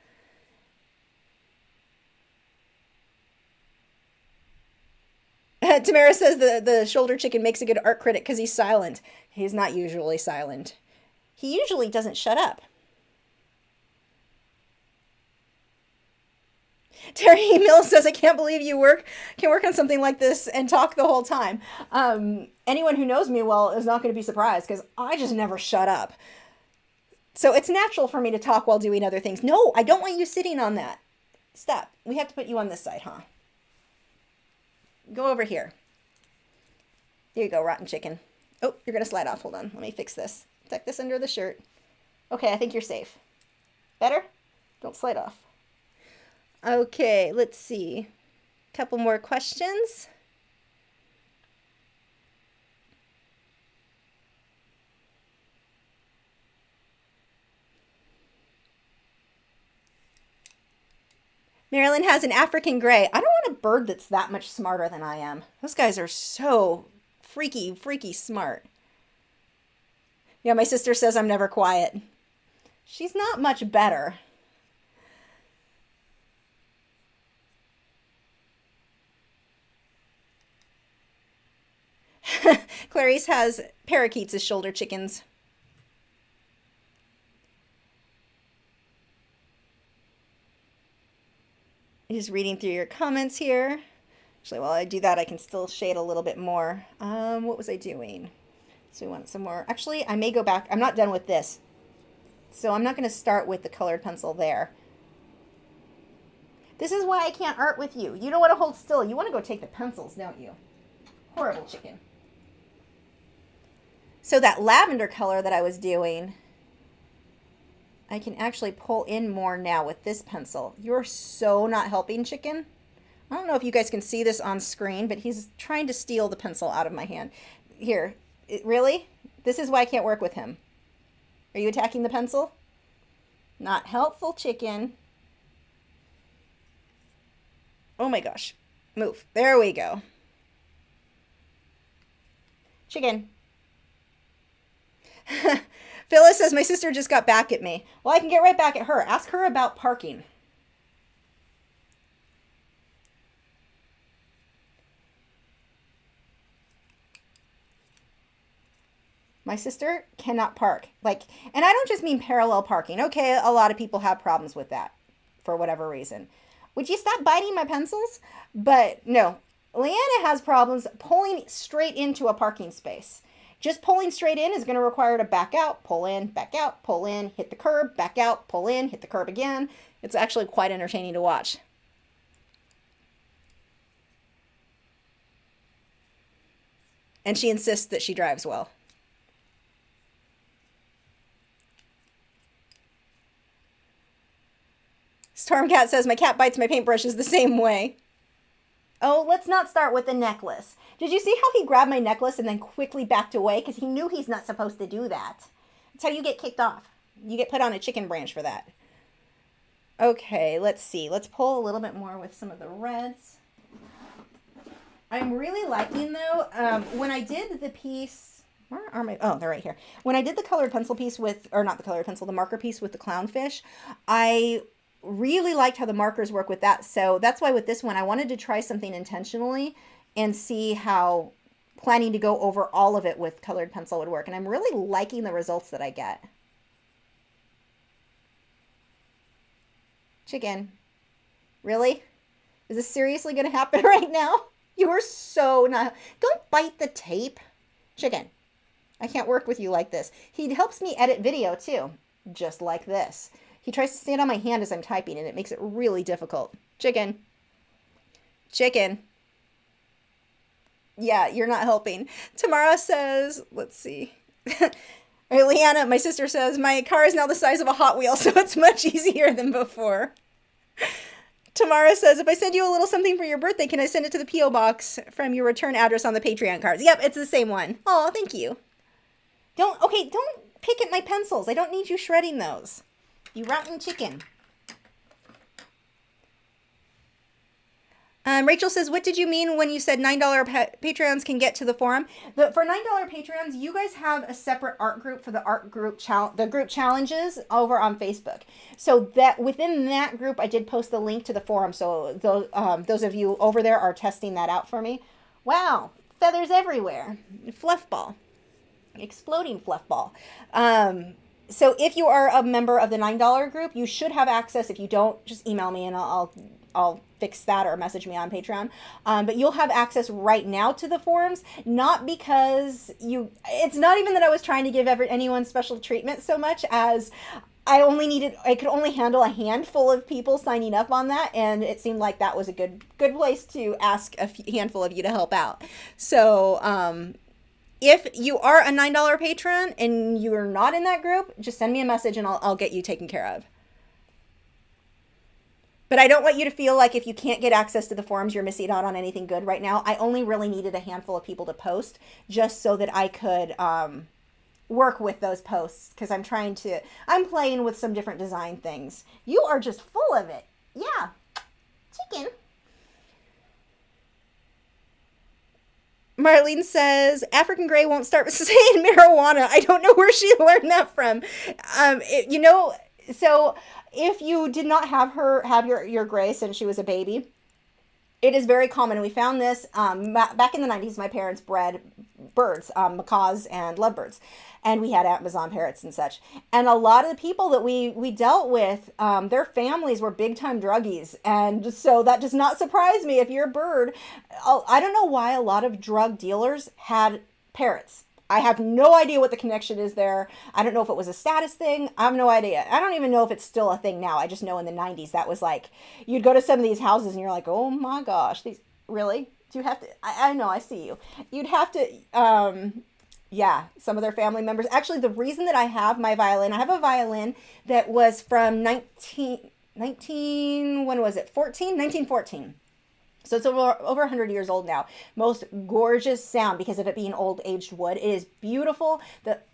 Speaker 1: Tamara says the shoulder chicken makes a good art critic because he's silent. He's not usually silent. He usually doesn't shut up. Terry Mills says, I can't believe you can work on something like this and talk the whole time. Anyone who knows me well is not going to be surprised because I just never shut up. So it's natural for me to talk while doing other things. No, I don't want you sitting on that. Stop. We have to put you on this side, huh? Go over here. There you go, rotten chicken. Oh, you're going to slide off. Hold on. Let me fix this. Tuck this under the shirt. Okay, I think you're safe. Better? Don't slide off. Okay, let's see. A couple more questions. Marilyn has an African gray. I don't want a bird that's that much smarter than I am. Those guys are so freaky, freaky smart. Yeah, my sister says I'm never quiet. She's not much better. Clarice has parakeets as shoulder chickens. Just reading through your comments here. Actually, while I do that, I can still shade a little bit more. What was I doing? So we want some more. Actually, I may go back. I'm not done with this. So I'm not going to start with the colored pencil there. This is why I can't art with you. You don't want to hold still. You want to go take the pencils, don't you? Horrible chicken. So that lavender color that I was doing, I can actually pull in more now with this pencil. You're so not helping, chicken. I don't know if you guys can see this on screen, but he's trying to steal the pencil out of my hand. Here, really? This is why I can't work with him. Are you attacking the pencil? Not helpful, chicken. Oh my gosh. Move. There we go. Chicken. Phyllis says, my sister just got back at me. Well, I can get right back at her. Ask her about parking. My sister cannot park. And I don't just mean parallel parking. Okay, a lot of people have problems with that for whatever reason. Would you stop biting my pencils? But no, Leanna has problems pulling straight into a parking space. Just pulling straight in is going to require her to back out, pull in, hit the curb, back out, pull in, hit the curb again. It's actually quite entertaining to watch. And she insists that she drives well. Stormcat says, my cat bites my paintbrushes the same way. Oh, let's not start with the necklace. Did you see how he grabbed my necklace and then quickly backed away? Because he knew he's not supposed to do that. That's how you get kicked off. You get put on a chicken branch for that. Okay, let's see. Let's pull a little bit more with some of the reds. I'm really liking, though, when I did the piece... Where are my... Oh, they're right here. When I did the colored pencil piece with... Or not the colored pencil, the marker piece with the clownfish, I really liked how the markers work with that. So that's why with this one, I wanted to try something intentionally and see how planning to go over all of it with colored pencil would work. And I'm really liking the results that I get. Chicken. Really? Is this seriously going to happen right now? You are so not... Don't bite the tape. Chicken. I can't work with you like this. He helps me edit video too. Just like this. He tries to stand on my hand as I'm typing and it makes it really difficult. Chicken. Chicken. Yeah, you're not helping. Tamara says, let's see. Leanna, my sister says, my car is now the size of a Hot Wheel, so it's much easier than before. Tamara says, if I send you a little something for your birthday, can I send it to the P.O. box from your return address on the Patreon cards? Yep, it's the same one. Oh, thank you. Don't pick at my pencils. I don't need you shredding those. You rotten chicken. Rachel says, what did you mean when you said $9 Patreons can get to the forum? For $9 Patreons, you guys have a separate art group for the group challenges over on Facebook. So that within that group, I did post the link to the forum. So those of you over there are testing that out for me. Wow, feathers everywhere. Fluff ball. Exploding fluff ball. So if you are a member of the $9 group, you should have access. If you don't, just email me and I'll fix that or message me on Patreon. But you'll have access right now to the forums, not because it's not even that I was trying to give anyone special treatment so much as I could only handle a handful of people signing up on that. And it seemed like that was a good place to ask a handful of you to help out. So, if you are a $9 patron and you're not in that group, just send me a message and I'll get you taken care of. But I don't want you to feel like if you can't get access to the forums, you're missing out on anything good right now. I only really needed a handful of people to post just so that I could work with those posts because I'm playing with some different design things. You are just full of it. Yeah. Chicken. Marlene says, African Gray won't start saying marijuana. I don't know where she learned that from. So if you did not have her have your Gray since she was a baby, it is very common. We found this back in the 90s. My parents bred birds, macaws and lovebirds. And we had Amazon parrots and such. And a lot of the people that we dealt with, their families were big-time druggies. And so that does not surprise me if your bird... I don't know why a lot of drug dealers had parrots. I have no idea what the connection is there. I don't know if it was a status thing. I have no idea. I don't even know if it's still a thing now. I just know in the 90s that was like, you'd go to some of these houses and you're like, oh my gosh, these really? Do you have to? I know, I see you. You'd have to, yeah, some of their family members. Actually, the reason that I have my violin, I have a violin that was from 19, when was it? 1914. So it's over 100 years old now. Most gorgeous sound because of it being old aged wood. It is beautiful.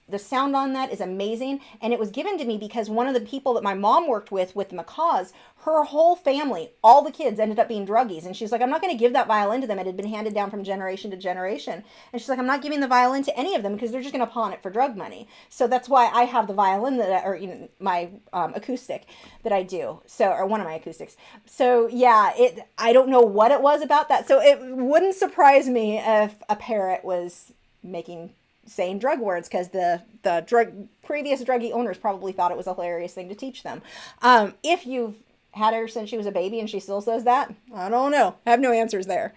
Speaker 1: The sound on that is amazing. And it was given to me because one of the people that my mom worked with the macaws, her whole family, all the kids ended up being druggies. And she's like, I'm not going to give that violin to them. It had been handed down from generation to generation. And she's like, I'm not giving the violin to any of them because they're just going to pawn it for drug money. So that's why I have the violin or my acoustic that I do. So, or one of my acoustics. So yeah, I don't know what it was about that. So it wouldn't surprise me if a parrot was saying drug words, because the previous druggie owners probably thought it was a hilarious thing to teach them. If you've had her since she was a baby and she still says that, I don't know. I have no answers there.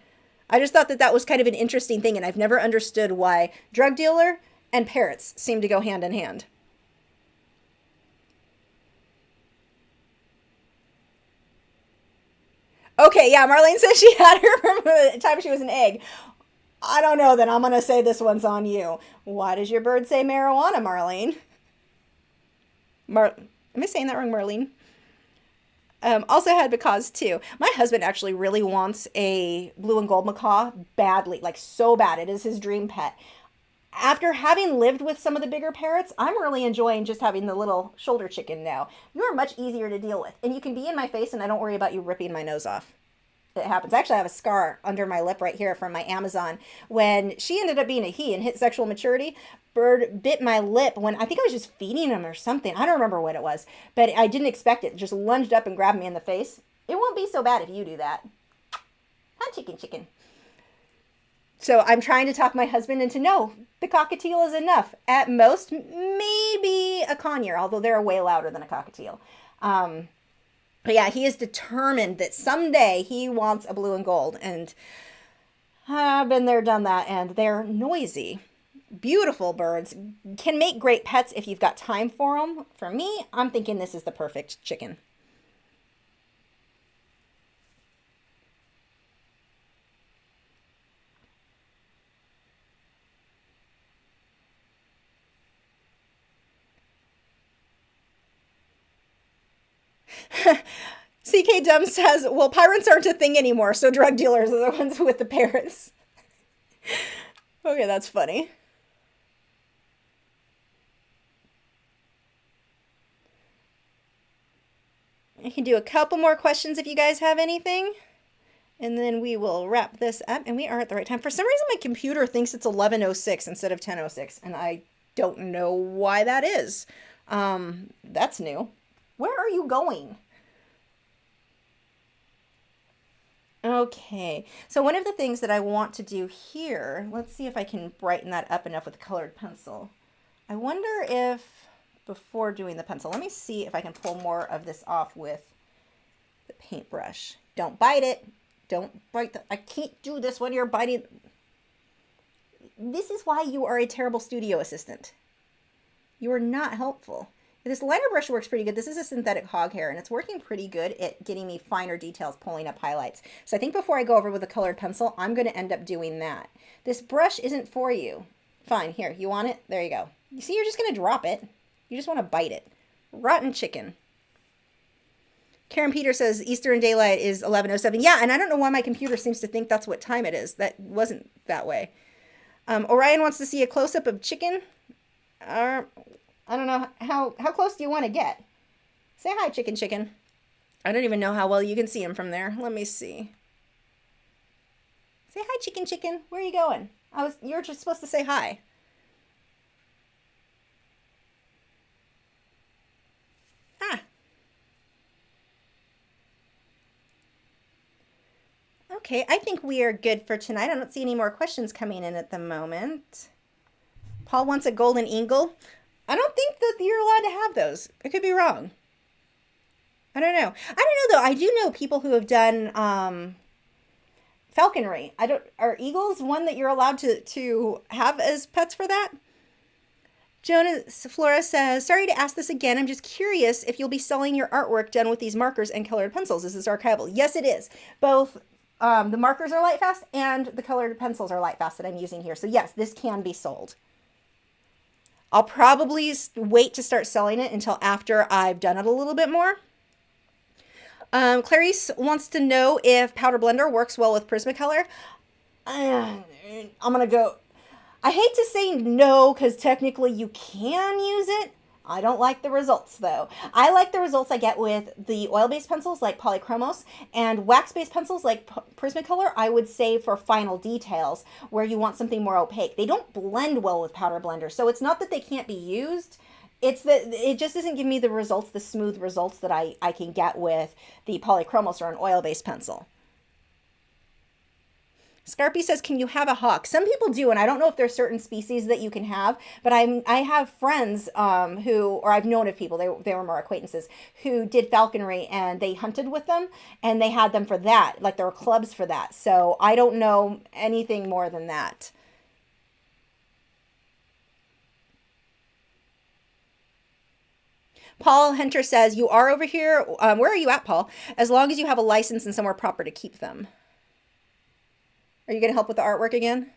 Speaker 1: I just thought that was kind of an interesting thing, and I've never understood why drug dealer and parrots seem to go hand in hand. Okay, yeah, Marlene says she had her from the time she was an egg. I don't know, then I'm going to say this one's on you. Why does your bird say marijuana, Marlene? Am I saying that wrong, Marlene? Also had macaws too. My husband actually really wants a blue and gold macaw badly, like so bad. It is his dream pet. After having lived with some of the bigger parrots, I'm really enjoying just having the little shoulder chicken now. You're much easier to deal with. And you can be in my face and I don't worry about you ripping my nose off. It happens. Actually, I have a scar under my lip right here from my Amazon. When she ended up being a he and hit sexual maturity, bird bit my lip when I think I was just feeding him or something. I don't remember what it was, but I didn't expect it. Just lunged up and grabbed me in the face. It won't be so bad if you do that. Hi, chicken. So I'm trying to talk my husband into no, the cockatiel is enough. At most, maybe a conure, although they're way louder than a cockatiel. But yeah, he is determined that someday he wants a blue and gold. And I've been there, done that, and they're noisy. Beautiful birds. Can make great pets if you've got time for them. For me, I'm thinking this is the perfect chicken. CK Dumb says, well, pirates aren't a thing anymore, so drug dealers are the ones with the parrots. Okay, that's funny. I can do a couple more questions if you guys have anything. And then we will wrap this up. And we are at the right time. For some reason, my computer thinks it's 11:06 instead of 10:06. And I don't know why that is. That's new. Where are you going? Okay, so one of the things that I want to do here, let's see if I can brighten that up enough with a colored pencil. I wonder if, before doing the pencil, let me see if I can pull more of this off with the paintbrush. Don't bite it. Don't bite I can't do this when you're biting. This is why you are a terrible studio assistant. You are not helpful. This liner brush works pretty good. This is a synthetic hog hair, and it's working pretty good at getting me finer details, pulling up highlights. So I think before I go over with a colored pencil, I'm going to end up doing that. This brush isn't for you. Fine, here, you want it? There you go. You see, you're just going to drop it. You just want to bite it. Rotten chicken. Karen Peter says Eastern Daylight is 11:07. Yeah, and I don't know why my computer seems to think that's what time it is. That wasn't that way. Orion wants to see a close-up of chicken. I don't know, how close do you want to get? Say hi, chicken. I don't even know how well you can see him from there. Let me see. Say hi, chicken. Where are you going? You're just supposed to say hi. Ah. Okay, I think we are good for tonight. I don't see any more questions coming in at the moment. Paul wants a golden eagle. I don't think that you're allowed to have those. I could be wrong. I don't know. Though. I do know people who have done falconry. Are eagles one that you're allowed to have as pets for that? Jonas Flores says, sorry to ask this again. I'm just curious if you'll be selling your artwork done with these markers and colored pencils. Is this archival? Yes, it is. Both the markers are light fast and the colored pencils are light fast that I'm using here. So yes, this can be sold. I'll probably wait to start selling it until after I've done it a little bit more. Clarice wants to know if Powder Blender works well with Prismacolor. I'm going to go... I hate to say no, because technically you can use it. I don't like the results, though. I like the results I get with the oil-based pencils like Polychromos, and wax-based pencils like Prismacolor, I would say for final details, where you want something more opaque. They don't blend well with Powder Blender, so it's not that they can't be used. It's that it just doesn't give me the results, the smooth results that I can get with the Polychromos or an oil-based pencil. Scarpy says, can you have a hawk? Some people do, and I don't know if there's certain species that you can have, but I have friends or I've known of people, they were more acquaintances, who did falconry, and they hunted with them, and they had them for that. Like, there were clubs for that. So I don't know anything more than that. Paul Hunter says, you are over here. Where are you at, Paul? As long as you have a license and somewhere proper to keep them. Are you going to help with the artwork again?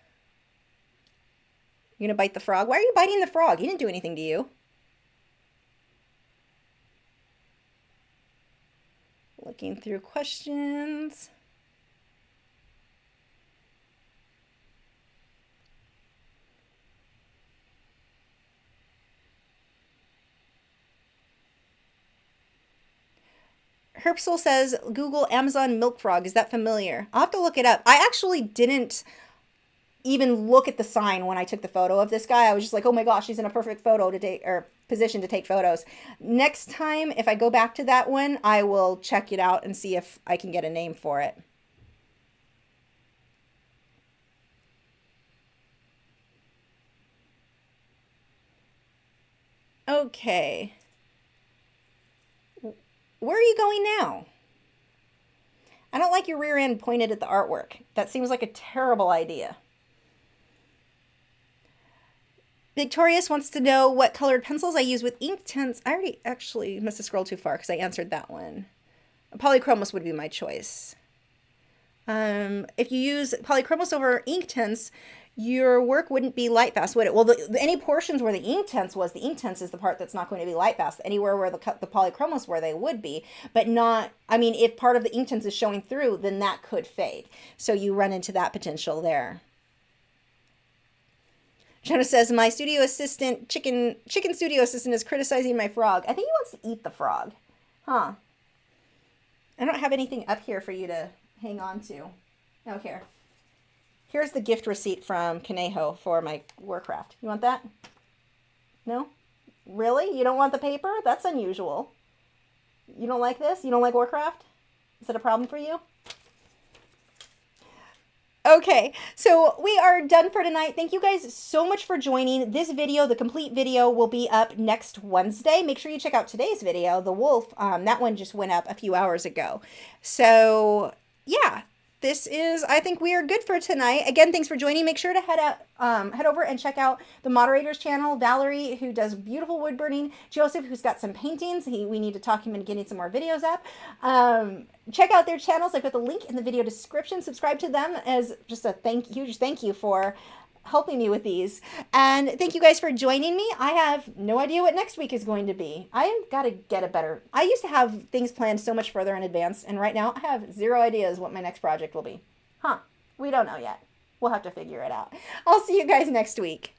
Speaker 1: You going to bite the frog? Why are you biting the frog? He didn't do anything to you. Looking through questions. Herbsel says, Google Amazon milk frog. Is that familiar? I'll have to look it up. I actually didn't even look at the sign when I took the photo of this guy. I was just like, oh my gosh, he's in a perfect photo to take, or position to take photos. Next time, if I go back to that one, I will check it out and see if I can get a name for it. Okay. Where are you going now? I don't like your rear end pointed at the artwork. That seems like a terrible idea. Victorious wants to know what colored pencils I use with Inktense. I already actually must have scrolled too far because I answered that one. Polychromos would be my choice. If you use Polychromos over Inktense, your work wouldn't be light fast, would it? Well, any portions where the Inktense is the part that's not going to be light fast. Anywhere where the Polychromos where they would be, but not, I mean, if part of the Inktense is showing through, then that could fade. So you run into that potential there. Jenna says, my studio assistant, chicken studio assistant is criticizing my frog. I think he wants to eat the frog. Huh. I don't have anything up here for you to hang on to. Oh, here. Here's the gift receipt from Conejo for my Warcraft. You want that? No? Really? You don't want the paper? That's unusual. You don't like this? You don't like Warcraft? Is it a problem for you? Okay, so we are done for tonight. Thank you guys so much for joining. This video, the complete video, will be up next Wednesday. Make sure you check out today's video, the wolf. That one just went up a few hours ago. So, yeah. This is, I think we are good for tonight. Again, thanks for joining. Make sure to head over and check out the moderators channel. Valerie, who does beautiful wood burning. Joseph, who's got some paintings. We need to talk him into getting some more videos up. Check out their channels. I put the link in the video description. Subscribe to them as just a huge thank you for helping me with these. And thank you guys for joining me. I have no idea what next week is going to be. I've got to get a better... I used to have things planned so much further in advance, and right now I have zero ideas what my next project will be. Huh. We don't know yet. We'll have to figure it out. I'll see you guys next week.